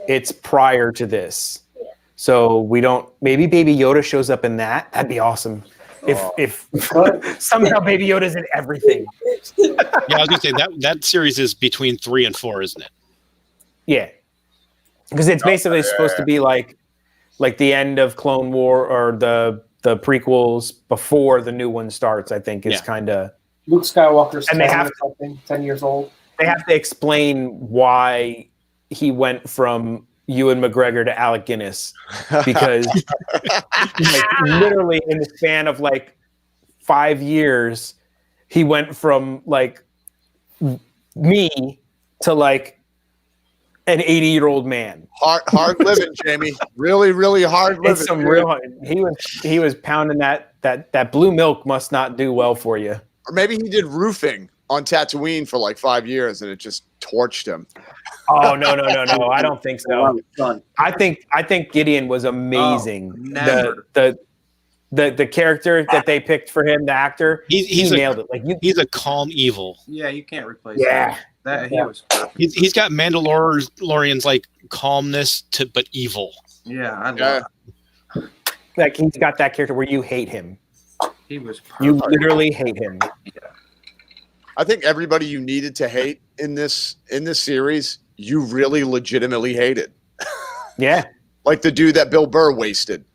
It's prior to this. So we don't, maybe Baby Yoda shows up in that. That'd be awesome. If somehow Baby Yoda's in everything. Yeah, I was gonna say that series is between 3 and 4, isn't it? Yeah. Because it's basically supposed to be like the end of Clone War or the prequels before the new one starts, I think is kind of Luke Skywalker's and 10 years old. They have to explain why he went from Ewan McGregor to Alec Guinness because like, literally in the span of like 5 years, he went from like me to like an 80-year-old man. Hard living, Jamie. Really, really hard living. It's some real. He was pounding that blue milk must not do well for you. Or maybe he did roofing on Tatooine for like 5 years and it just torched him. Oh no! I don't think so. I think Gideon was amazing. The character that they picked for him, the actor, he nailed it. Like he's a calm evil. Yeah, you can't replace that. He was. He's got Mandalorian's like calmness but evil. Yeah, I love it. Like he's got that character where you hate him. He was perfect. You literally hate him. Yeah. I think everybody you needed to hate in this series, you really legitimately hated. Yeah. Like the dude that Bill Burr wasted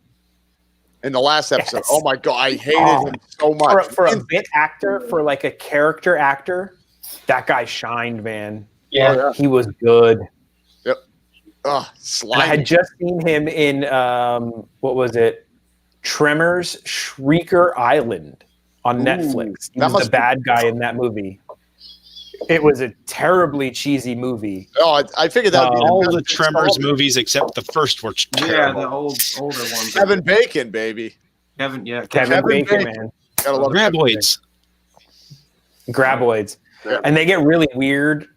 in the last episode. Yes. Oh my God, I hated him so much. For a bit actor, for like a character actor, that guy shined, man. Yeah. He was good. Yep. I had just seen him in what was it? Tremors Shrieker Island on Netflix. He was the bad guy in that movie. It was a terribly cheesy movie. Oh, I figured that would be all the Tremors movies except the first were terrible. Yeah, the older ones. Kevin Bacon, baby. Kevin Bacon, man. Gotta love Graboids. Graboids. Yeah. And they get really weird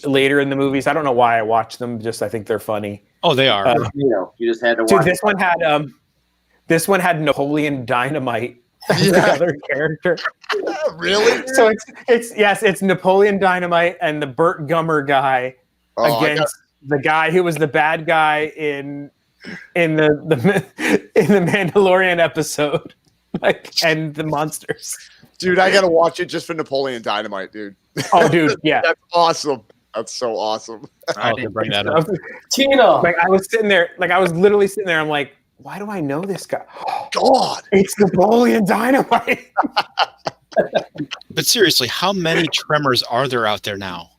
later in the movies. I don't know why I watch them. Just I think they're funny. Oh, they are. You just had to watch. Dude, this one had Napoleon Dynamite as the other character. Really? So it's Napoleon Dynamite and the Burt Gummer guy against the guy who was the bad guy in the Mandalorian episode, like, and the monsters. Dude, I gotta watch it just for Napoleon Dynamite, dude. Oh, dude, yeah, that's awesome. That's so awesome. I didn't bring that up. Tina. Like I was sitting there, like I was literally sitting there. I'm like, why do I know this guy? God, it's Napoleon Dynamite. But seriously, how many Tremors are there out there now?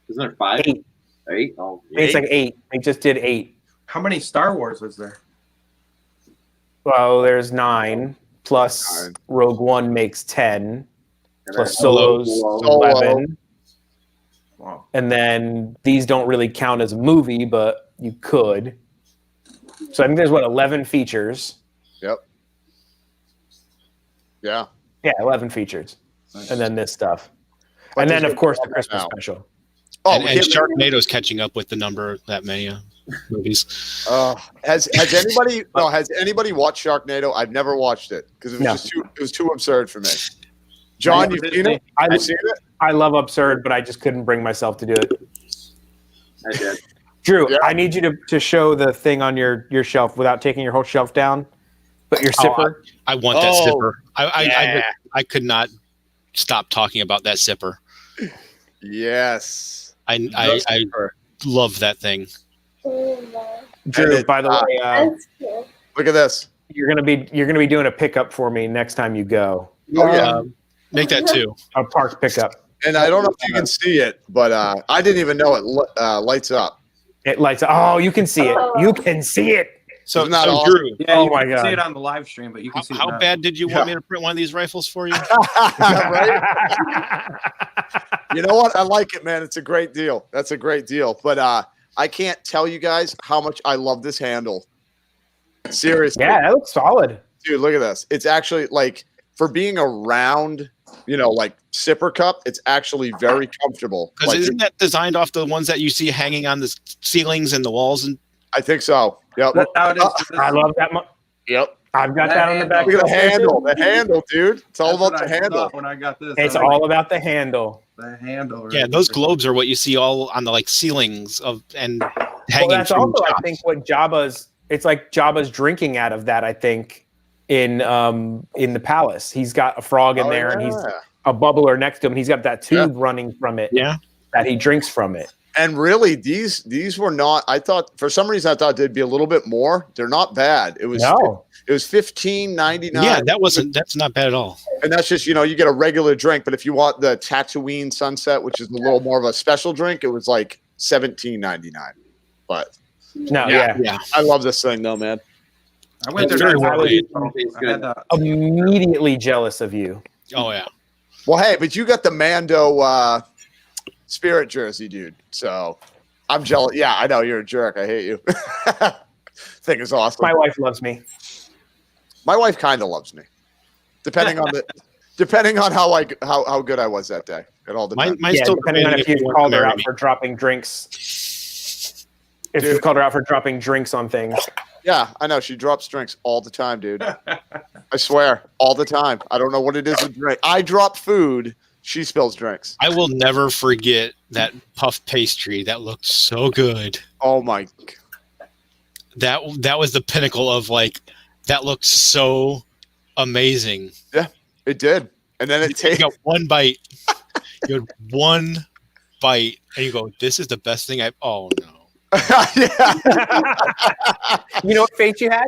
Isn't there 5? 8. 8? Oh, it's like 8. They just did 8. How many Star Wars was there? Well, there's 9 plus 9. Rogue One makes 10 plus Solo. Solo's 11. Wow. And then these don't really count as a movie, but you could. So I think there's 11 features. Yep. Yeah. Yeah, 11 features. Nice. And then this stuff. And then, of course, the Christmas special. Oh, and Sharknado's catching up with the number that many movies. Has anybody watched Sharknado? I've never watched it because it was too absurd for me. John, you've seen it? I've seen it. I love absurd, but I just couldn't bring myself to do it. I did. Drew, I need you to show the thing on your shelf without taking your whole shelf down. But your sipper. I want that sipper. I could not stop talking about that sipper. Yes. I love that thing. Drew, by the way, look at this. You're gonna be doing a pickup for me next time you go. Oh yeah. Make that 2. A park pickup. And I don't know if you can see it, but I didn't even know it lights up. It lights up. Oh, you can see it. You can see it. So, Isn't that so awesome? Drew, Yeah, Oh you my can see God. it on the live stream, but you can see it how now. bad did you want me to print one of these rifles for you? Right? You know what? I like it, man. It's a great deal. That's a great deal. But I can't tell you guys how much I love this handle. Seriously. Yeah, that looks solid. Dude, look at this. It's actually like for being a round, like sipper cup, it's actually very comfortable. Because Like, isn't that designed off the ones that you see hanging on the ceilings and the walls? And I think so. Yep. That's how it is. I love that. Yep. I've got that on the back. Look at the there, handle. too. The handle, dude. It's all That's about what the I handle. thought when I got this. It's I was all about the handle. like, the handle. yeah, right those there. globes are what you see all on the like ceilings of and Well, hanging. that's from also, I shops. think, what Jabba's. It's like Jabba's drinking out of that. I think in the palace, he's got a frog in there, and he's a bubbler next to him. And he's got that tube running from it. Yeah. That he drinks from it. And really, these were not. I thought for some reason I thought they'd be a little bit more. They're not bad. It was $15.99. Yeah, that's not bad at all. And that's just, you get a regular drink. But if you want the Tatooine Sunset, which is a little more of a special drink, it was like $17.99. But yeah. I love this thing though, man. I went It's there. very well made. I had the- Immediately jealous of you. Oh yeah. Well, hey, but you got the Mando Spirit jersey, dude. So I'm jealous. Yeah, I know you're a jerk. I hate you. Thing is awesome. My wife loves me. My wife kind of loves me, depending on how good I was that day. It all depends. Mine's still Depending on if you want to called her marry out me. for dropping drinks. If you Dude. called her out for dropping drinks on things. Yeah, I know. She drops drinks all the time, dude. I swear, all the time. I don't know what it is with drink. I drop food. She spills drinks. I will never forget that puff pastry. That looked so good. Oh my! That was the pinnacle of like. That looked so amazing. Yeah, it did. And then it You tastes. got one bite. You had one bite, and you go, "This is the best thing I've." Oh no! Yeah. You know what face you had?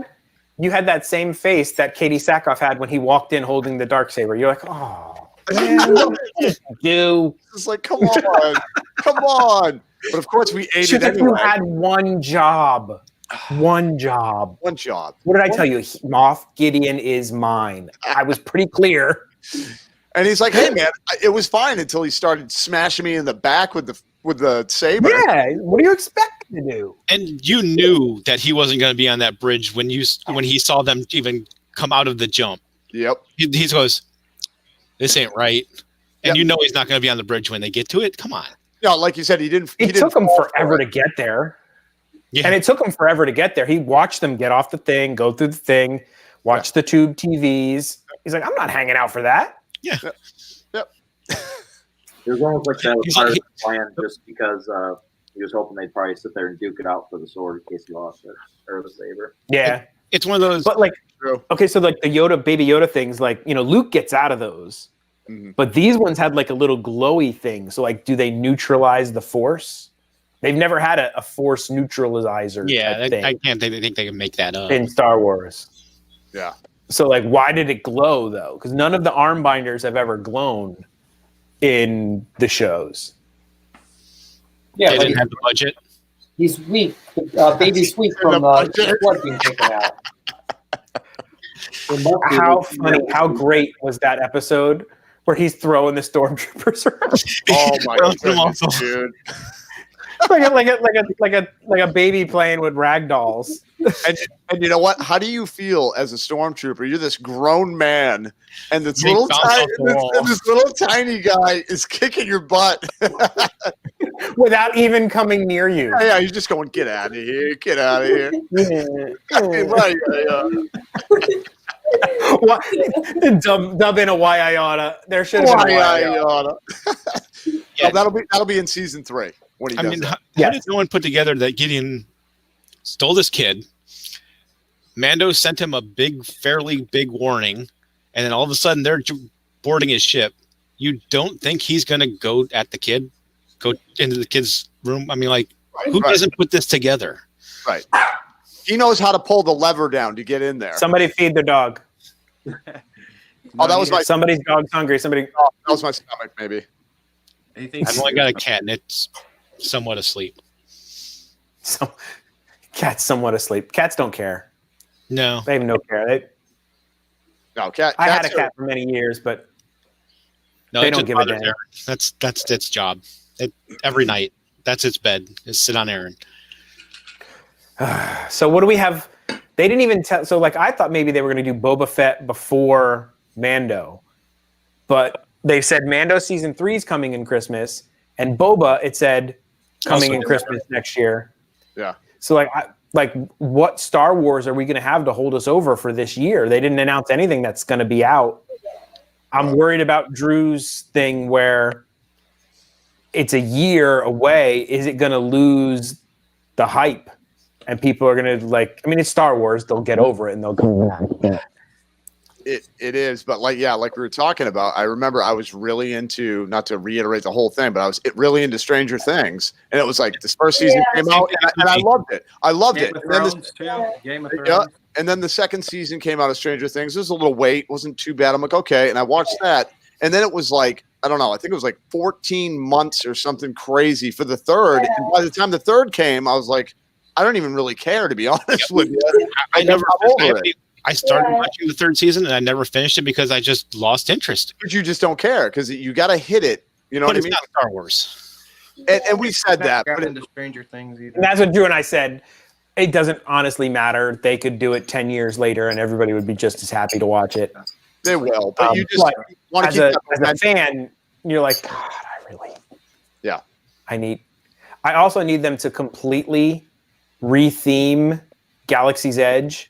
You had that same face that Katie Sackhoff had when he walked in holding the darksaber. You're like, oh, man, what did you do? It's like, come on, come on. But of course, we ate She it said you anyway. had one job. One job. One job. What did I tell you? Moff Gideon is mine. I was pretty clear. And he's like, "Hey, man, it was fine until he started smashing me in the back with the saber." Yeah. What do you expect to do? And you knew that he wasn't going to be on that bridge when he saw them even come out of the jump. Yep. He goes, "This ain't right," and Yep. you know he's not going to be on the bridge when they get to it. Come on. Yeah, like you said, he didn't. It took him forever to get there. Yeah. And it took him forever to get there. He watched them get off the thing, go through the thing, watch the tube TVs. He's like, I'm not hanging out for that. Yeah. Yep. It was almost like that was He's part like- of the plan, just because he was hoping they'd probably sit there and duke it out for the sword in case he lost it or the saber. Yeah. It's one of those. But like, True. okay, so like the Baby Yoda things, like, Luke gets out of those. Mhm. But these ones had like a little glowy thing. So like, do they neutralize the Force? They've never had a Force neutralizer Yeah, type thing I can't think they can make that up. in Star Wars. Yeah. So like, why did it glow though? Because none of the arm binders have ever glown in the shows. Yeah, They but didn't have the budget. he's weak. Baby's weak from his blood being taken out. How funny, how great was that episode where he's throwing the stormtroopers around? Oh my Throws them goodness, off. dude. like a baby playing with rag dolls. And you know what? How do you feel as a stormtrooper? You're this grown man, and this Big little bounce tiny, off the wall. this little tiny guy is kicking your butt. Without even coming near you. Yeah, you're just going, get out of here, get out of here. Right, What? Dub in a why I oughta. There should have been a why I oughta. Yeah. Oh, that'll be in season 3 when he I does mean, that. how did no one put together that Gideon stole this kid? Mando sent him a fairly big warning, and then all of a sudden they're boarding his ship. You don't think he's going to go at the kid, go into the kid's room? I mean, like, who doesn't put this together? Right. He knows how to pull the lever down to get in there. Somebody feed the dog. Oh, that was my somebody's dog's hungry. Somebody. Oh, that was my stomach, maybe. I've only got a cat, and it's somewhat asleep. So, cat's somewhat asleep. Cats don't care. No, they have no care. No, cat. I had a cat for many years, but they don't give a damn. That's its job. Every night, that's its bed. Is sit on Aaron. So what do we have? They didn't even tell. So like I thought maybe they were going to do Boba Fett before Mando, but they said Mando season 3 is coming in Christmas, and Boba it said coming in Christmas next year. Yeah. So like what Star Wars are we going to have to hold us over for this year? They didn't announce anything that's going to be out. I'm worried about Drew's thing where it's a year away. Is it going to lose the hype? And people are going to it's Star Wars. They'll get over it and they'll go back. It is, but like we were talking about, I remember I was really into, not to reiterate the whole thing, but I was really into Stranger Things, and it was like this first season came out, and I loved it. I loved it. Game of Thrones. And then the second season came out of Stranger Things. There was a little wait, wasn't too bad. I'm like, okay, and I watched that, and then it was like, I don't know, I think it was like 14 months or something crazy for the third, and by the time the third came, I was like, I don't even really care, to be honest with you. I never got over it. I started watching the third season and I never finished it because I just lost interest. But you just don't care because you got to hit it. You know what I mean? It's not Star Wars. And we said that. Got into Stranger Things either. And that's what Drew and I said. It doesn't honestly matter. They could do it 10 years later and everybody would be just as happy to watch it. They will. But you just want to keep as a fan, you're like, God, I really. Yeah. I also need them to completely retheme Galaxy's Edge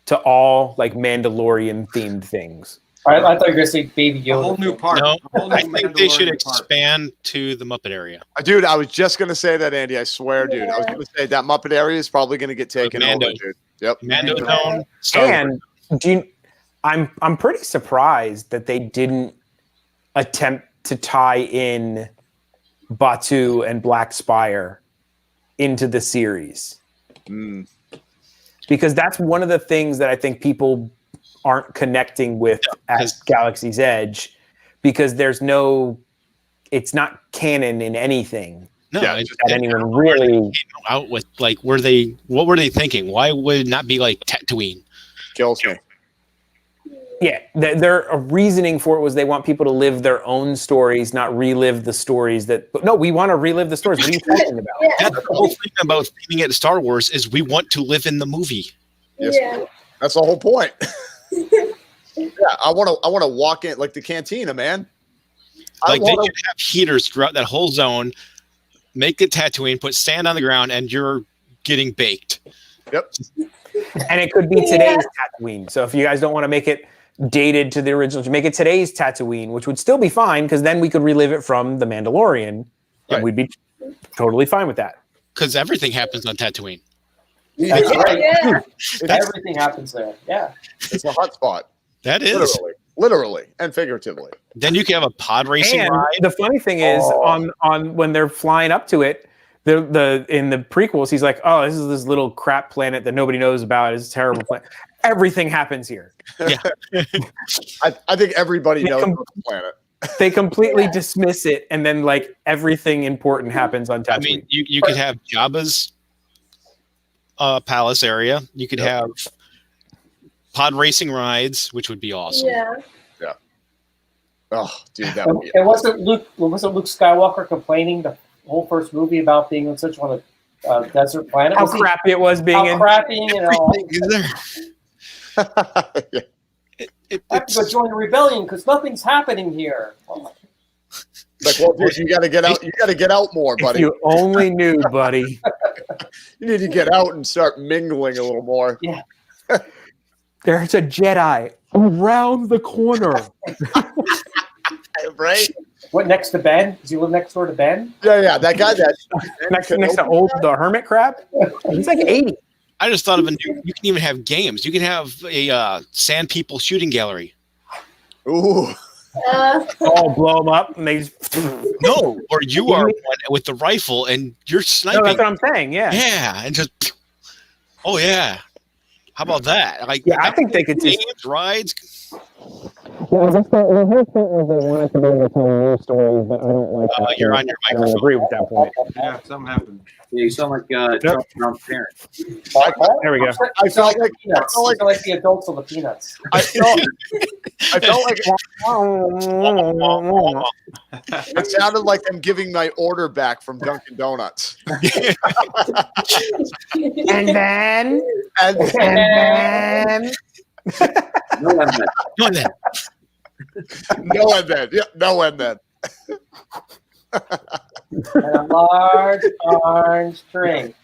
to all like Mandalorian themed things. I thought you were going to say Baby Yoda. A whole new park. No, I think they should expand to the Muppet area. Dude, I was just going to say that, Andy. I swear, dude. I was going to say that Muppet area is probably going to get taken over, dude. Yep. Mando Zone. And I'm pretty surprised that they didn't attempt to tie in Batu and Black Spire into the series. Because that's one of the things that I think people aren't connecting with at Galaxy's Edge, because it's not canon in anything. No, that anyone really out with like what were they thinking? Why would it not be like Tatooine? Kills me. Yeah, their reasoning for it was they want people to live their own stories, not relive the stories no, we want to relive the stories. What are you talking about? That's the whole thing about feeding it Star Wars is we want to live in the movie. Yes, that's the whole point. I want to walk in like the cantina, man. Like they could have heaters throughout that whole zone, make it Tatooine, put sand on the ground, and you're getting baked. Yep. And it could be today's Tatooine. So if you guys don't want to make it dated to the original, to make it today's Tatooine, which would still be fine, because then we could relive it from The Mandalorian, and we'd be totally fine with that. Because everything happens on Tatooine. That's right. Yeah. Everything happens there. Yeah. It's a hot spot. That is. Literally and figuratively. Then you can have a pod racing ride. The funny thing is, on when they're flying up to it, the in the prequels, he's like, "Oh, this is this little crap planet that nobody knows about. It's a terrible planet. Everything happens here." Yeah. I think everybody knows about the planet. They completely dismiss it, and then like everything important happens on Tatooine. I mean, you could have Jabba's palace area. You could have pod racing rides, which would be awesome. Yeah. Oh, dude, that would be awesome. Wasn't Luke Skywalker complaining the whole first movie about being on such a desert planet? How crappy it was being in. Crappy, you know. Yeah. I have to go join the rebellion because nothing's happening here. Like, well, dude, you got to get out. You got to get out more, buddy. If you only knew, buddy. You need to get out and start mingling a little more. Yeah. There's a Jedi around the corner. Right? What, next to Ben? Does he live next door to Ben? Yeah. That guy next to the hermit crab. He's like 80. I just thought of you can even have games. You can have a sand people shooting gallery. Ooh. Blow them up and they just... No, or you are with the rifle and you're sniping. No, that's what I'm saying. Yeah. Yeah, and just how about that? Like, I think they could games, rides. Yeah, the whole point was they wanted to be able to tell new stories, but I don't like that. You're on your I don't microphone. agree with that point. Yeah, something happened. You sound like Trump's parents. There we go. I felt like peanuts. I feel like the adults of the peanuts. I felt like it sounded like I'm giving my order back from Dunkin' Donuts. And then No, I'm not. No, then. No and then. Yeah, no and then. And a large orange drink.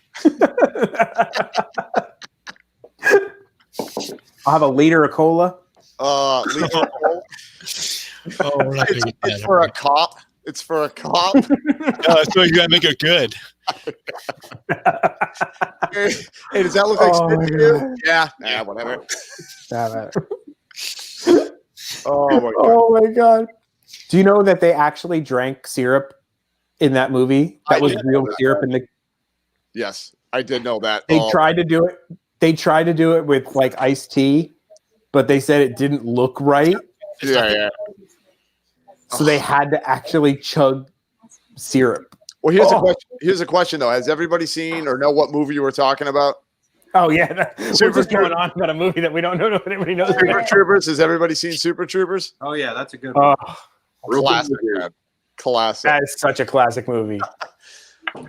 I'll have a liter of cola. Lethal Cola. Oh, we're not gonna get It's that. for a cop. It's for a cop. So you gotta make it good. Hey, does that look like spit to you? Yeah, whatever. Oh my god. Oh my god! Do you know that they actually drank syrup in that movie? That was real syrup in the. Yes, I did know that. They tried to do it. They tried to do it with like iced tea, but they said it didn't look right. Yeah. So they had to actually chug syrup. Well, here's a question. Here's a question though. Has everybody seen or know what movie you were talking about? Oh yeah, Super we're just going on about a movie that we don't know if anybody knows. Super Troopers. Has everybody seen Super Troopers? Oh yeah, that's a good one. Classic, man. Classic. That is such a classic movie.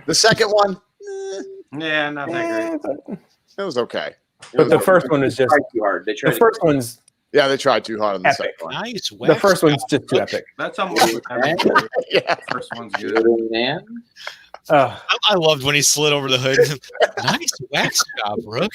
The second one, Yeah, not that great. it was okay. But the first one is just Tried too hard. They the tried first one's Yeah, they tried too hard on the epic. second one. Nice. The first one's just too epic. That's almost every Yeah. first one's good. Little man. I loved when he slid over the hood. Nice wax job, Rook.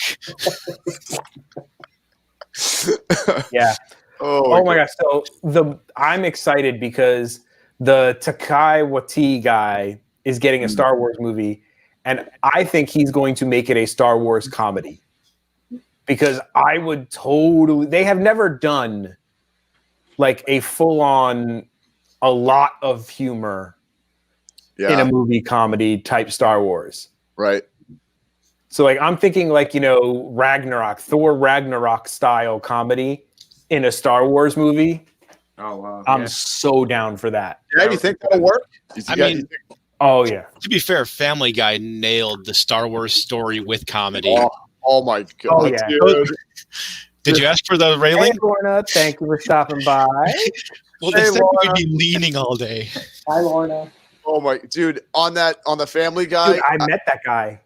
Yeah. Oh my gosh! So I'm excited because the Takai Waititi guy is getting a Star Wars movie, and I think he's going to make it a Star Wars comedy. Because I would totally. They have never done like a full-on, a lot of humor in a movie comedy type Star Wars. Right. So like I'm thinking like, Ragnarok, Thor Ragnarok style comedy in a Star Wars movie. Oh wow. I'm so down for that. Yeah, you think that'll work? Oh yeah. To be fair, Family Guy nailed the Star Wars story with comedy. Oh my god. Oh yeah. Dude. Did you ask for the railing? Hey, Lorna, thank you for stopping by. Well, they said you could be leaning all day. Hi, Lorna. Oh my dude, on the Family Guy. Dude, I met that guy.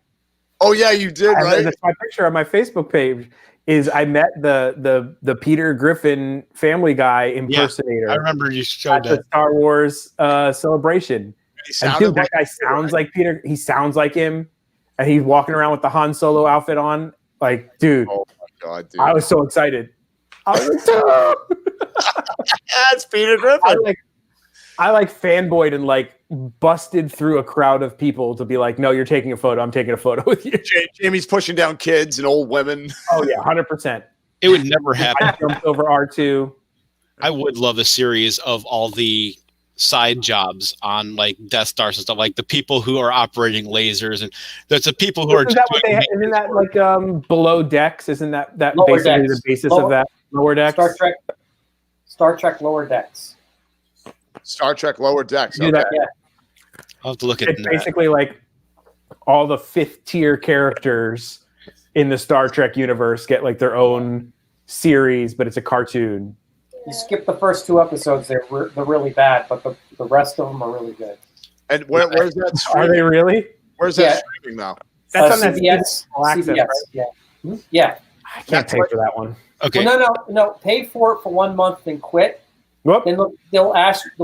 Oh yeah, you did, right? That's my picture on my Facebook page. Is I met the Peter Griffin Family Guy impersonator. I remember you showed at the Star Wars celebration. And dude, that guy sounds like Peter. He sounds like him, and he's walking around with the Han Solo outfit on. Like, dude, oh my god, dude! I was so excited. I was like, dude, that's Peter Griffin. I fanboyed and busted through a crowd of people to be like, no, you're taking a photo. I'm taking a photo with you. Jamie's pushing down kids and old women. Oh yeah, 100%. It would never happen. I jumped over R2. I would love a series of all the side jobs on Death Stars and stuff, like the people who are operating lasers, and there's the people who Isn't that Below Decks? Isn't that Lower basically Decks. the basis of that? Lower Decks? Star Trek Lower Decks. Star Trek Lower Decks. Do that, yeah. I'll have to look at it's basically all the 5th tier characters in the Star Trek universe get their own series, but it's a cartoon. You skip the first 2 episodes; they're really bad, but the rest of them are really good. And where's that streaming? Are they really? Where's that streaming now? That's on that CBS. Access, CBS, right? Yeah. Yeah. I can't pay for that one. Okay. Well, no. Pay for it for 1 month, then quit. Whoop. Then they'll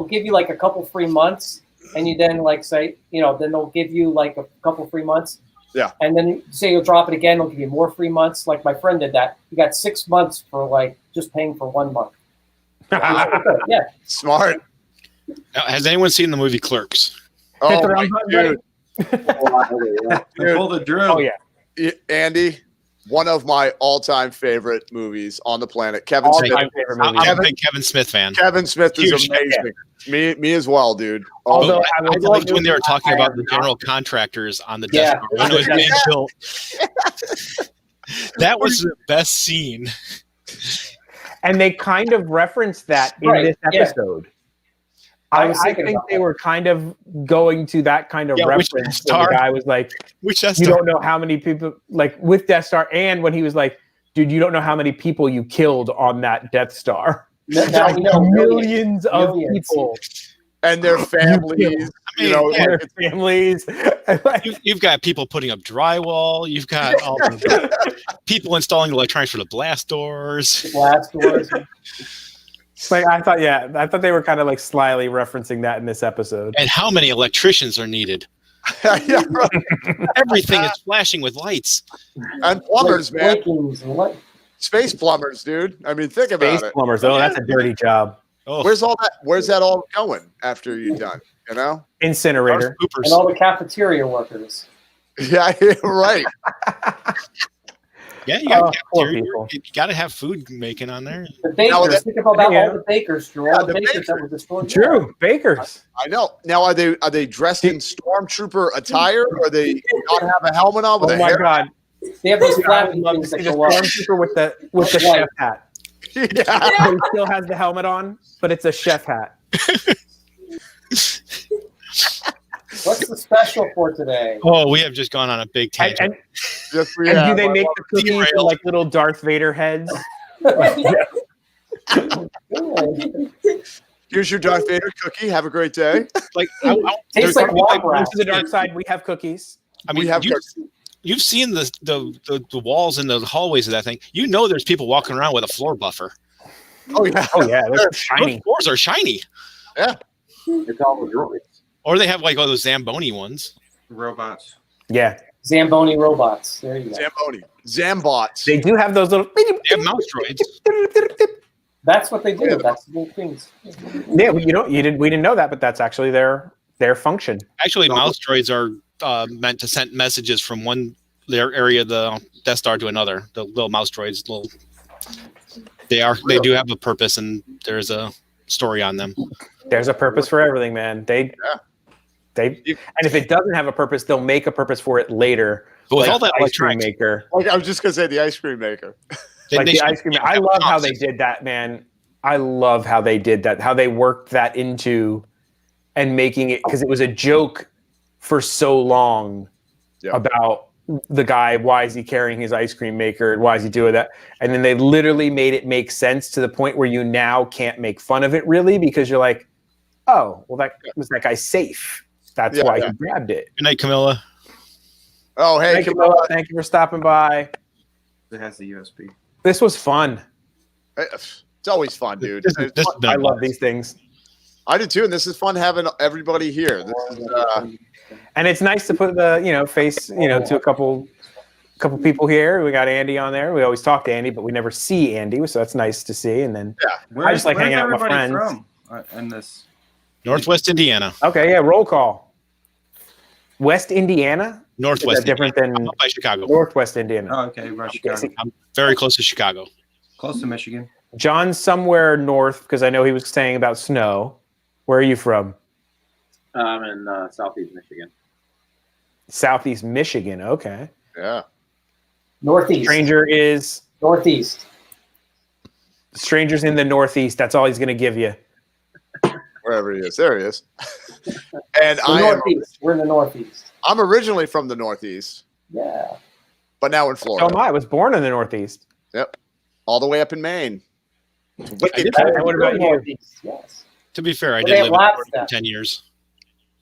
give you a couple free months, and you then say, then they'll give you a couple free months. Yeah. And then say you'll drop it again, they'll give you more free months. Like my friend did that. He got 6 months for just paying for 1 month. Yeah. Smart. Now, has anyone seen the movie Clerks? Oh my dude. Pull the drill. Oh yeah. Andy, one of my all-time favorite movies on the planet. Kevin Smith. I'm a big Kevin Smith fan. Kevin Smith is Huge. amazing. Me as well, dude. Although I loved when they were talking about the general contractors on the Death Star when it was being built. That was the best scene. And they kind of referenced that in this episode. I think they were kind of going to that kind of reference. When the guy was like, "Which Death you Star? don't know how many people like with Death Star," and when he was like, "Dude, you don't know how many people you killed on that Death Star." Now we know millions of people and their families. Their families. You've got people putting up drywall. You've got all the people installing electronics for the blast doors. Like I thought they were kind of like slyly referencing that in this episode. And how many electricians are needed? Yeah, right. Everything is flashing with lights. And plumbers, man. Space plumbers, dude. I mean, think about it. Space plumbers. Oh, that's a dirty job. Oh. Where's that all going after you're done? You know, incinerator. And all the cafeteria workers. Yeah, right. Yeah, you got you got to have food making on there. The bakers. Think about all the bakers, Drew. All the bakers that were destroyed. True, bakers. I know. Now, are they dressed in stormtrooper attire, or they not have a helmet on with a hair? Oh my god! They have those flat things that go up. Stormtrooper with the chef hat. Yeah. He still has the helmet on, but it's a chef hat. What's the special for today? Oh, we have just gone on a big tangent. And do they make the cookies for like little Darth Vader heads? Here's your Darth Vader cookie. Have a great day. Like, tastes like to the dark side. We have cookies. I mean, you've seen the walls and the hallways of that thing. You know, there's people walking around with a floor buffer. Oh yeah, they're shiny. Those floors are shiny. Yeah, it's all the droids. Or they have like all those Zamboni ones. Robots. Yeah. Zamboni robots. There you go. Zambots. They do have those little. They have mouse droids. That's what they do. That's the things. Yeah, we didn't know that, but that's actually their function. Actually, mouse droids are meant to send messages from their area of the Death Star to another. The little mouse droids. They do have a purpose, and there's a story on them. There's a purpose for everything, man. And if it doesn't have a purpose, they'll make a purpose for it later. But with all that ice cream maker, like I was just gonna say, the ice cream maker. The ice cream. I love how they did that, man. I love how they did that. How they worked that into and making it, because it was a joke for so long about the guy. Why is he carrying his ice cream maker? And why is he doing that? And then they literally made it make sense to the point where you now can't make fun of it really, because you're like, oh, well, that was that guy's safe. That's why he grabbed it. Good night, Camilla. Oh, hey, Camilla. Thank you for stopping by. It has the USB. This was fun. It's always fun, dude. I love these things. I do too, and this is fun having everybody here. And it's nice to put the face to a couple people here. We got Andy on there. We always talk to Andy, but we never see Andy, so that's nice to see. And then I just like hanging out with my friends. And this Northwest Indiana. Okay, yeah, roll call. West Indiana. Northwest. Is that different than by Chicago? Northwest Indiana. Oh, okay, right, Chicago. I'm very close to Chicago. Close to Michigan. John's somewhere north because I know he was saying about snow. Where are you from? I'm in Southeast Michigan. Southeast Michigan. Okay. Yeah. Northeast. Stranger is Northeast. Stranger's in the Northeast. That's all he's going to give you. Wherever he is. There he is. And We're in the Northeast. I'm originally from the Northeast. Yeah. But now in Florida. So am I. I was born in the Northeast. Yep. All the way up in Maine. What about you? Yes. To be fair, I did live in Florida for 10 years.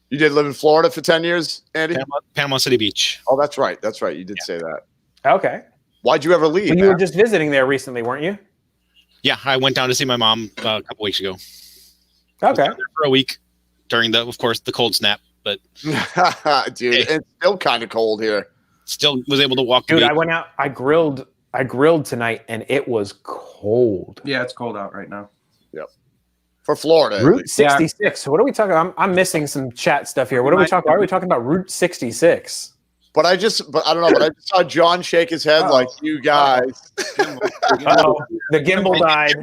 You did live in Florida for 10 years, Andy? Panama City Beach. Oh, that's right. That's right. You did say that. Okay. Why'd you ever leave? Well, you were just visiting there recently, weren't you? Yeah, I went down to see my mom a couple weeks ago. Okay. For a week during of course, the cold snap. But dude, it's still kind of cold here. Still was able to walk. Dude, I went out. I grilled tonight, and it was cold. Yeah, it's cold out right now. Yep. For Florida. Route 66. Yeah. So what are we talking about? I'm missing some chat stuff here. What are we talking? Why are we talking about Route 66? But I don't know. But I just saw John shake his head like, you guys. The gimbal died.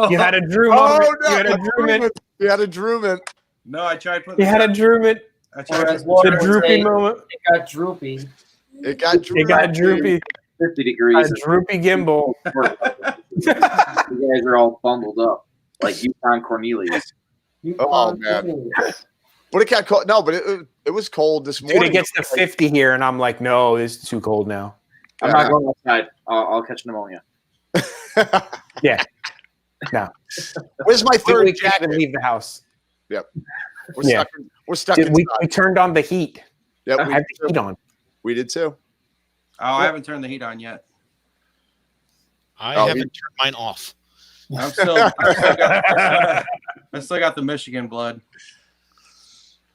You had a Drew moment. You had a Drewman. You had a Drewman. No, I tried putting. You had a Drewman. The droopy moment. It got droopy. It got droopy. 50 degrees. A droopy gimbal. you guys are all bundled up like Yukon Cornelius. Oh man, what it got cold? No, but it was cold this morning. Dude, it gets to 50 here, and I'm like, no, this is too cold now. I'm not going outside. I'll catch pneumonia. Yeah. No. Where's my third jacket? Can't even leave the house. Yep. We're stuck. Dude, we turned on the heat. Yep, I had the heat on. We did too. Oh, I haven't turned the heat on yet. I haven't turned mine off. I still got the Michigan blood.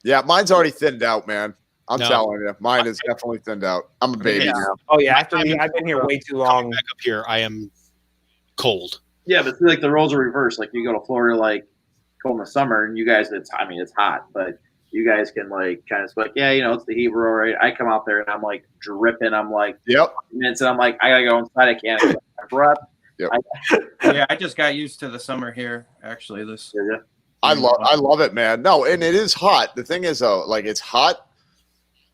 Yeah, mine's already thinned out, man. I'm telling you, mine is definitely thinned out. I'm a baby now. Oh yeah, I've been here way too long. Back up here, I am cold. Yeah, but like the roles are reversed. Like you go to Florida, like cold in the summer, and you guys, it's hot, but you guys can like kind of like, yeah, it's the heat, we're all right. I come out there and I'm like dripping. I'm like, yep. Minutes, and I'm like, I gotta go inside. I can't get my breath. Yep. I just got used to the summer here. Actually, this. I love it, man. No, and it is hot. The thing is, though, like it's hot,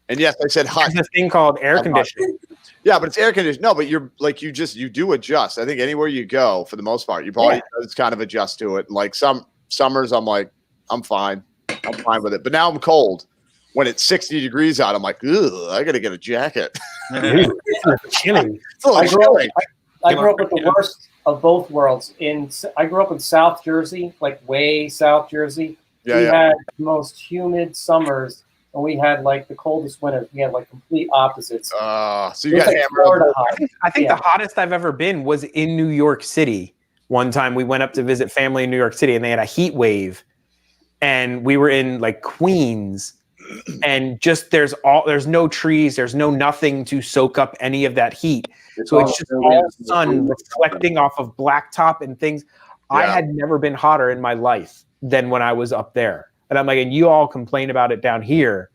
and yes, I said hot. There's a thing called air conditioning. Yeah, but it's air conditioning. No, but you're like you do adjust. I think anywhere you go, for the most part, your body does kind of adjust to it. Like some summers, I'm like, I'm fine with it. But now I'm cold. When it's 60 degrees out, I'm like, ugh, I gotta get a jacket. It's chilly. It's a little chilly. I grew up with the worst of both worlds. I grew up in South Jersey, like way South Jersey. We had the most humid summers, and we had like the coldest winters. We had like complete opposites. So you got Florida hot. I think the hottest I've ever been was in New York City. One time we went up to visit family in New York City, and they had a heat wave, and we were in like Queens, and just there's no trees, there's no nothing to soak up any of that heat. So it's just all sun reflecting off of blacktop and things. Yeah. I had never been hotter in my life than when I was up there. And I'm like, and you all complain about it down here,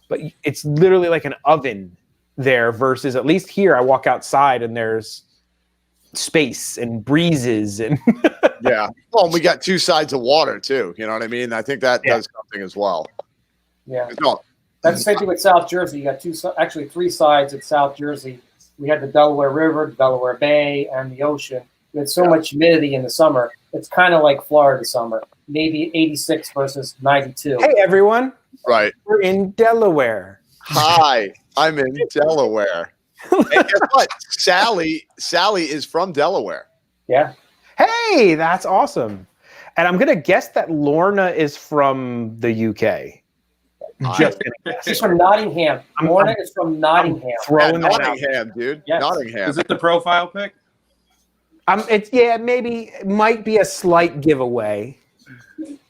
but it's literally like an oven there versus at least here I walk outside and there's space and breezes and yeah. Well, and we got two sides of water too. You know what I mean? I think that does something as well. Yeah. That's the same thing with South Jersey. You got three sides of South Jersey. We had the Delaware River, the Delaware Bay, and the ocean. We had so much humidity in the summer. It's kind of like Florida summer, maybe 86 versus 92. Hey, everyone. Right. We're in Delaware. Hi, I'm in Delaware. And guess what? Sally is from Delaware. Yeah. Hey, that's awesome. And I'm going to guess that Lorna is from the UK. She's from Nottingham. Lorna is from Nottingham. Nottingham, dude. Yes. Nottingham. Is it the profile pic? Maybe it might be a slight giveaway.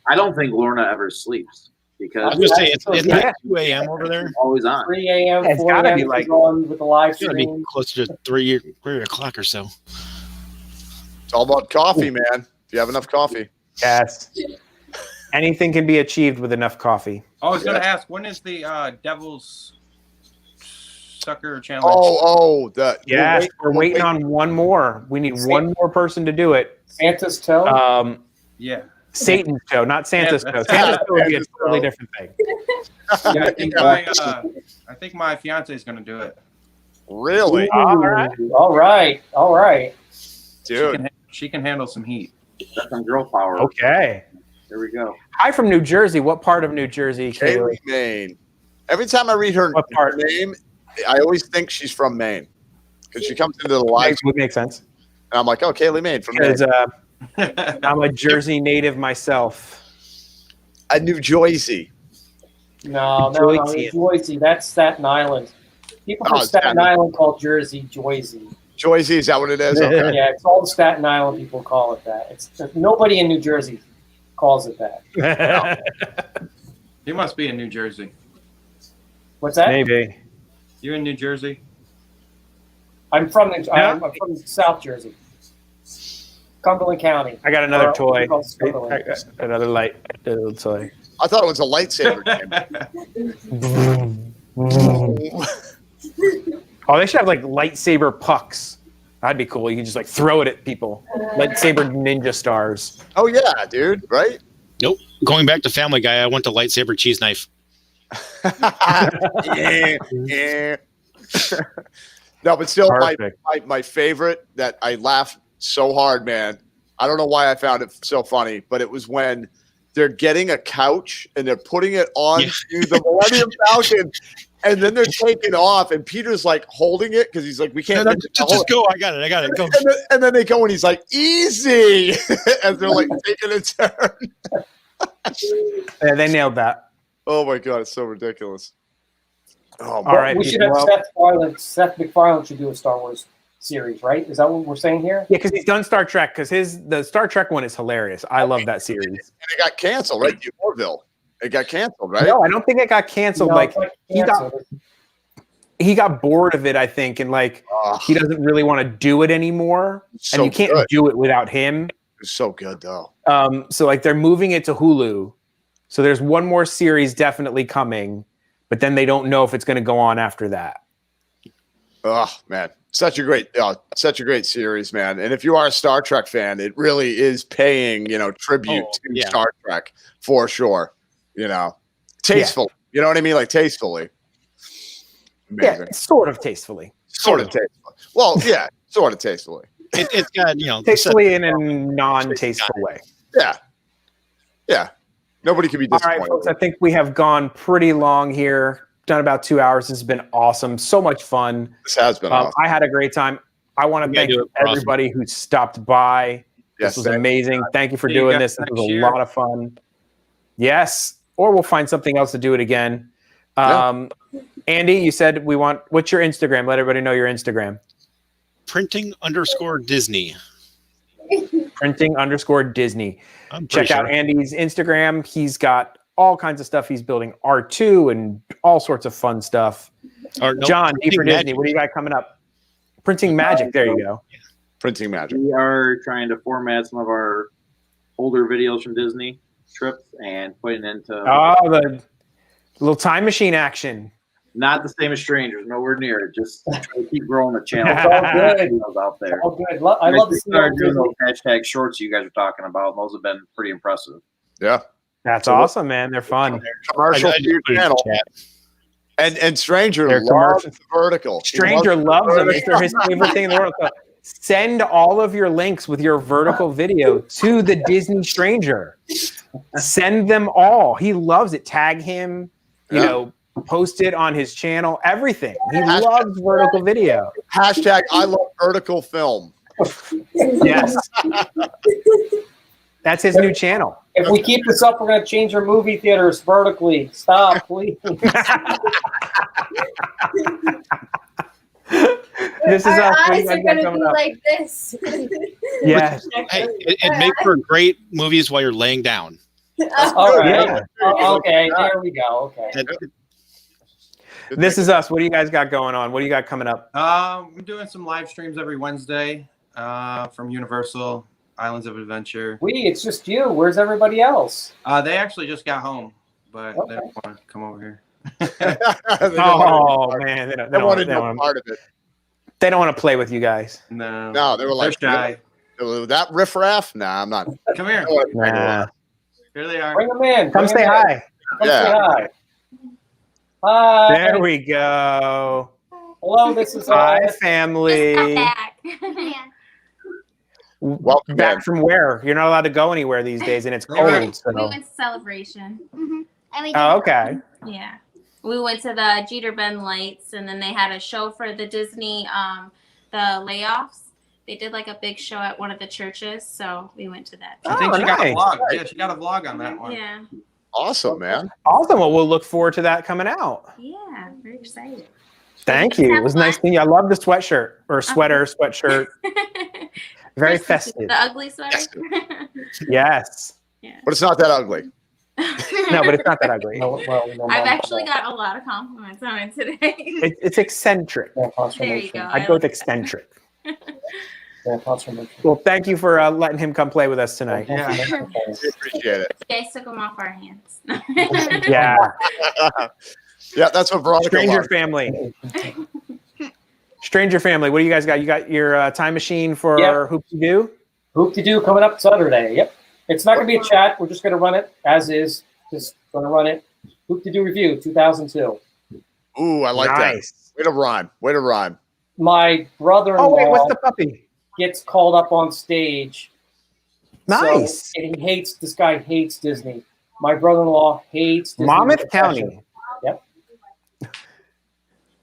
I don't think Lorna ever sleeps because I was going to say it's not 2 a.m. over there. Always on. 3 a.m. 4 a.m. Be like on with the live stream. It's going to be closer to 3 o'clock or so. It's all about coffee, man. If you have enough coffee. Yes. Anything can be achieved with enough coffee. I was going to ask, when is the Devil's Sucker Challenge? We're waiting on one more. We need one more person to do it. Santa's toe? Satan's toe, not Santa's toe. Santa's toe would be a totally different thing. Yeah, I think my fiance is going to do it. Really? Ooh, all right. Dude. She can handle some heat. That's some girl power. Okay. There we go. Hi from New Jersey. What part of New Jersey? Kaylee, Maine. Every time I read her name, I always think she's from Maine because she comes into the live. Would make sense. And I'm like, oh, Kaylee Maine from Maine. I'm a Jersey native myself. A New Jersey. No, Jersey. That's Staten Island. People from Staten Island call Jersey Joyzy. Joyzy, is that what it is? Okay. Yeah, it's all the Staten Island people call it that. It's nobody in New Jersey calls it that. No. You must be in New Jersey. What's that? Maybe. You in New Jersey? I'm from South Jersey, Cumberland County. I got another toy. Another little toy. I thought it was a lightsaber game. Oh, they should have like lightsaber pucks. That'd be cool. You can just like throw it at people. Lightsaber ninja stars. Oh yeah, dude. Right? Nope. Going back to Family Guy, I went to lightsaber cheese knife. yeah. No, but still, my favorite that I laughed so hard, man. I don't know why I found it so funny, but it was when they're getting a couch and they're putting it onto the Millennium Falcon, and then they're taking off, and Peter's like holding it because he's like, we can't just go. I got it. Go. And then they go, and he's like, easy, as they're like taking a turn. Yeah, they nailed that. Oh my god, it's so ridiculous. Oh, all right. We should have Seth MacFarlane should do a Star Wars series, right? Is that what we're saying here? Yeah, because he's done Star Trek. Because the Star Trek one is hilarious. I love that series. And it got canceled, right? The Orville. It got canceled, right? No, I don't think it got canceled. No, like canceled. he got bored of it, I think, and like he doesn't really want to do it anymore. So and you can't do it without him. It's so good though. So like they're moving it to Hulu. So there's one more series definitely coming, but then they don't know if it's going to go on after that. Oh man, such a great series, man. And if you are a Star Trek fan, it really is paying, tribute to Star Trek for sure. Tasteful. You know what I mean? Like tastefully. Amazing. Yeah, sort of tastefully. Sort of tastefully. Well, yeah, sort of tastefully. It's got, tastefully in a non-tasteful way. Yeah. Yeah. Nobody can be disappointed. All right, folks, I think we have gone pretty long here. Done about 2 hours. This has been awesome. So much fun. This has been awesome. I had a great time. I want to thank everybody who stopped by. This was amazing. Thank you for doing this. This was a lot of fun. Yes. Or we'll find something else to do it again. Andy, you said what's your Instagram? Let everybody know your Instagram. Printing_Disney. Printing_Disney. Check out Andy's Instagram. He's got all kinds of stuff. He's building R2 and all sorts of fun stuff. John, D for Disney. What do you got coming up? Printing Magic. There you go. Printing Magic. We are trying to format some of our older videos from Disney trips and putting into the little time machine action. Not the same as Strangers, nowhere near it. Just try to keep growing the channel. It's all good. Out there. All good. I love to see those hashtag shorts you guys are talking about. Those have been pretty impressive. Yeah. That's awesome, man. They're fun. Commercial for your channel. And Stranger loves the vertical. Stranger loves them. It's his favorite thing in the world. So send all of your links with your vertical video to the Disney Stranger. Send them all. He loves it. Tag him, post it on his channel, everything. He loves vertical video. Hashtag I love vertical film. Yes. That's his new channel. If we keep this up, we're going to change our movie theaters vertically. Stop, please. This is our eyes are going to be like this. Yes. Hey, it makes for great movies while you're laying down. All right. Okay, there we go. Okay. This is us. What do you guys got going on? What do you got coming up? I'm doing some live streams every Wednesday from Universal Islands of Adventure. It's just you. Where's everybody else? They actually just got home, but they don't want to come over here. Man, they don't want to know part of it. They don't want to play with you guys. No, they were like shy. That riffraff? Nah, I'm not. Come here. Nah. Here they are. Bring them in. Come say hi. Come say hi. Hi. There we go. Hello, this is hi, family. Welcome back from where? You're not allowed to go anywhere these days, and it's cold. So. We went to Celebration. Okay. Yeah. We went to the Jeter Bend Lights, and then they had a show for the Disney, the layoffs. They did like a big show at one of the churches, so we went to that. I think she got a vlog. Yeah, she got a vlog on that one. Yeah. Awesome, man. Awesome. Well, we'll look forward to that coming out. Yeah, very excited. Thank you. It was nice seeing you. I love the sweatshirt or sweatshirt. Very festive. The ugly sweater. Yes. Yeah. But it's not that ugly. No, but it's not that ugly. I've actually got a lot of compliments on it today. It's eccentric. There you go. I'd go with eccentric. Well, thank you for letting him come play with us tonight. Yeah. Appreciate it. You guys took them off our hands. Yeah. Yeah, that's what Veronica Stranger loved. Family. Stranger Family. What do you guys got? You got your time machine for Hoop-de-Doo? Hoop-de-Doo coming up Saturday. Yep. It's not going to be a chat. We're just going to run it as is. Just going to run it. Hoop-de-Doo review 2002. Ooh, I like that. Way to rhyme. Way to rhyme. My brother-in-law what's the puppy? gets called up on stage Nice. So, and this guy hates Disney. My brother-in-law hates Disney. Monmouth County. Yep.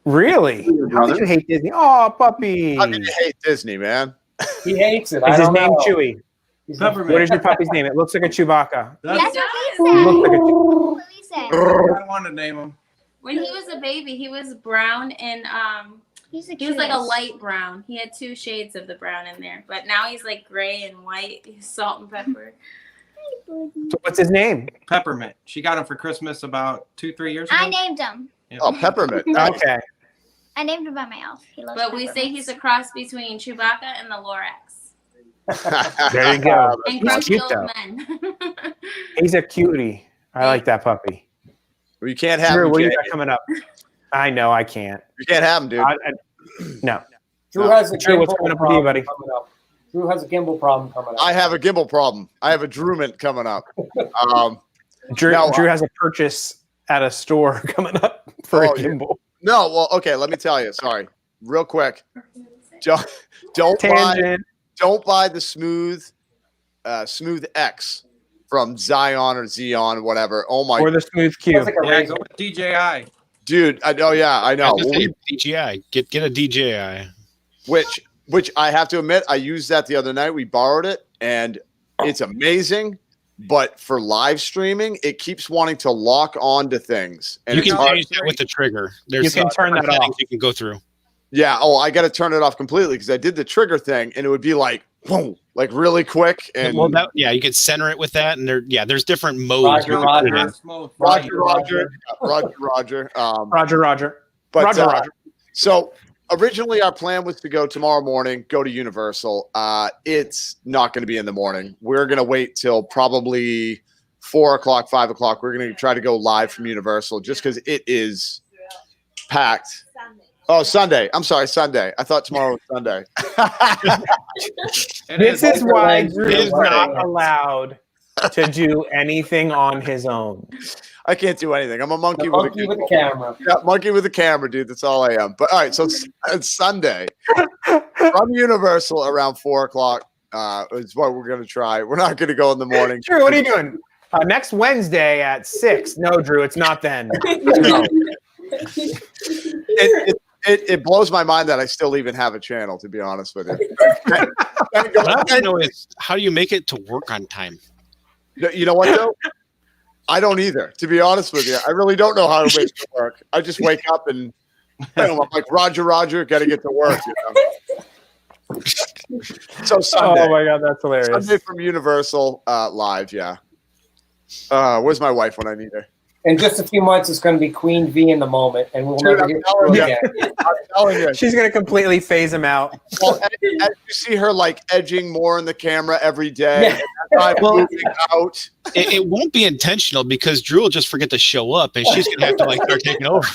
Really? How could you hate Disney? Oh, puppy. How can you hate Disney, man? He hates it. Is his name Chewy? Peppermint. What is your puppy's name? It looks like a Chewbacca. That's Looks like a I want to name him. When he was a baby, he was brown and he was like a light brown. He had 2 shades of the brown in there, but now he's like gray and white. He's salt and pepper. So what's his name? Peppermint. She got him for Christmas about 2-3 years ago. I named him. Yeah. Oh, Peppermint. Okay. I named him by my elf. He loves But we say he's a cross between Chewbacca and the Lorax. There you go. And He's grumpy cute, old though. men. He's a cutie. I like that puppy. Well, you can't have Drew, him. what do you Jay. got coming up? I know I can't. You can't have him, dude. No. Drew has a Drew, what's gimbal coming up with you, problem buddy? coming up. Drew has a gimbal problem coming up. I have a gimbal problem. I have a Drewment coming up. Drew, No, Drew has a purchase at a store coming up for a gimbal. No, well, okay. Let me tell you. Sorry, real quick. Don't buy the smooth X from Zion or Xeon, whatever. Oh my! Or the smooth Q. Like Yeah, go with DJI. Dude, I know. DJI. Get a DJI. Which I have to admit, I used that the other night. We borrowed it, and it's amazing. But for live streaming, it keeps wanting to lock on to things. And You can change that with the trigger. There's You can turn that settings off. You can go through. Yeah. Oh, I got to turn it off completely because I did the trigger thing, and it would be like, whoa, like really quick. And Well, you can center it with that, and there's different modes. Roger. Roger. So originally our plan was to go tomorrow morning, go to Universal. It's not going to be in the morning. We're going to wait till probably 4 o'clock, 5 o'clock. We're going to try to go live from Universal just because it is packed. Oh, Sunday. I'm sorry, Sunday. I thought tomorrow was Sunday. This is why Drew is not allowed to do anything on his own. I can't do anything. I'm a monkey, with a camera. Yeah, monkey with a camera, dude. That's all I am. But all right, so it's Sunday from Universal around 4 o'clock is what we're gonna try. We're not gonna go in the morning. Drew, what are you doing? Next Wednesday at 6. No, Drew, it's not then. No. It blows my mind that I still even have a channel, to be honest with you. What I want to know is how do you make it to work on time? You know what though? I don't either, to be honest with you. I really don't know how to make it work. I just wake up and I'm like, Roger, got to get to work. You know? So Sunday. Oh my God, that's hilarious. Sunday from Universal live, yeah. Where's my wife when I need her? In just a few months, it's going to be Queen V in the moment, and we'll never get through again. I'm telling you. She's going to completely phase him out. Well, as you see her like edging more in the camera every day, and moving out. It won't be intentional because Drew will just forget to show up, and she's gonna have to like start taking over.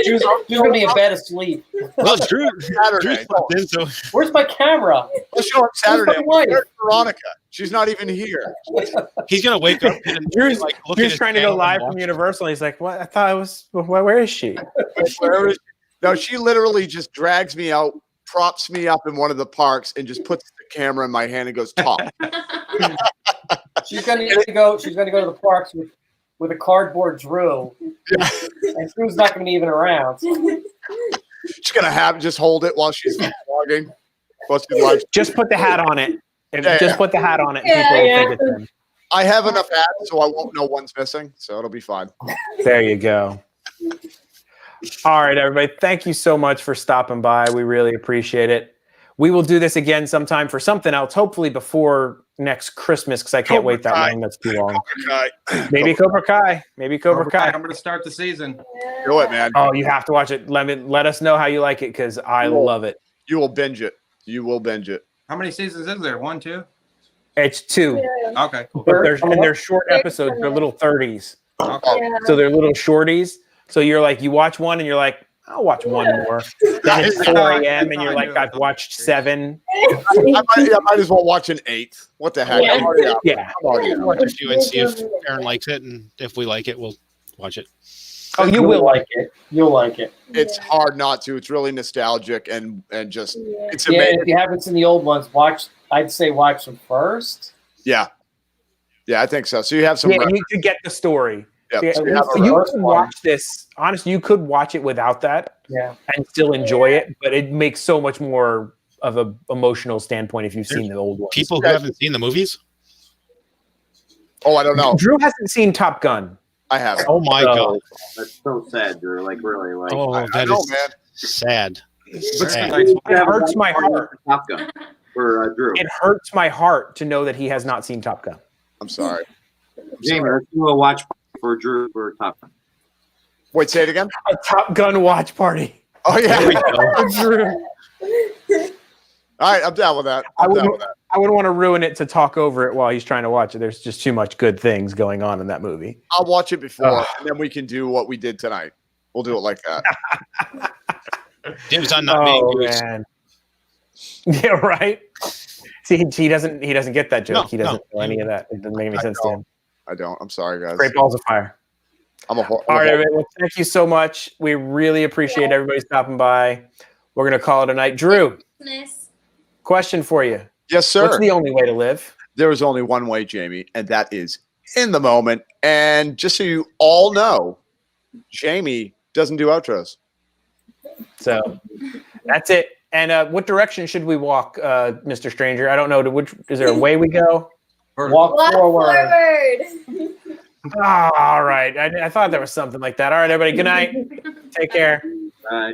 Drew's going to be in bed asleep. Well, Drew, Saturday. so Where's my camera? Let's show up Saturday. Where's my wife? Where's Veronica? She's not even here. he's gonna wake up and Drew's, like look Drew's at trying to go live from Universal. He's like, "What? I thought I was. Where is she?" Where is she? No, she literally just drags me out, props me up in one of the parks, and just puts the camera in my hand and goes, "Talk." She's going to go. She's going to go to the parks with a cardboard Drew, and Drew's not going to be even around. She's gonna just hold it while she's vlogging. Just put the hat on it. Just put the hat on it. Yeah. People will think it's him. I have enough hats, so I won't know one's missing, so it'll be fine. There you go. All right, everybody. Thank you so much for stopping by. We really appreciate it. We will do this again sometime for something else, hopefully before next Christmas, because I can't wait that long. That's too long. Maybe Cobra Kai. Maybe Cobra Kai. I'm going to start the season. Do it, man. Oh, you have to watch it. Let us know how you like it, because I love it. You will binge it. You will binge it. How many seasons is there? 1, 2? It's 2. Okay, cool. But they're short episodes. They're little 30s. Okay. So they're little shorties. So you're like, you watch one and you're like, I'll watch one more. Then it's 4 a.m. and you're like, I've watched 7. I might as well watch an 8th. What the heck? I'm already out. Yeah. I'm already out. watch a few and see if Aaron likes it, and if we like it, we'll watch it. Oh, you will like it. You'll like it. It's hard not to. It's really nostalgic and just it's Yeah, amazing. if you haven't seen the old ones, watch I'd say watch them first. Yeah, I think so. So you have some. Yeah, you could get the story. Yep. Yeah, So you could watch this. Honestly, you could watch it without that. Yeah. And still enjoy it, but it makes so much more of an emotional standpoint if you've seen the old ones. People who haven't seen the movies. Oh, I don't know. Drew hasn't seen Top Gun. I haven't. Oh my god, That's so sad, Drew. Like really, like oh I that know, is man. sad. Sad. It hurts my heart. Top Gun for Drew. It hurts my heart to know that he has not seen Top Gun. I'm sorry. Jamie, let's do a watch for Drew for Top Gun. Wait, say it again. A Top Gun watch party. Oh yeah. There we go. Drew. All right, I'm down with that. I wouldn't want to ruin it to talk over it while he's trying to watch it. There's just too much good things going on in that movie. I'll watch it before, and then we can do what we did tonight. We'll do it like that. Dibs on not being goose. Man. Yeah, right. See, he doesn't get that joke. No, he doesn't know any of that. It doesn't make any sense to him. I don't. I'm sorry, guys. Great balls of fire. I'm a All right, everybody. Well, thank you so much. We really appreciate everybody stopping by. We're gonna call it a night. Drew, question for you. Yes, sir. What's the only way to live? There is only one way, Jamie, and that is in the moment. And just so you all know, Jamie doesn't do outros. So that's it. And what direction should we walk, Mr. Stranger? I don't know. Is there a way we go? Walk forward. All right. I thought there was something like that. All right, everybody. Good night. Take care. Bye.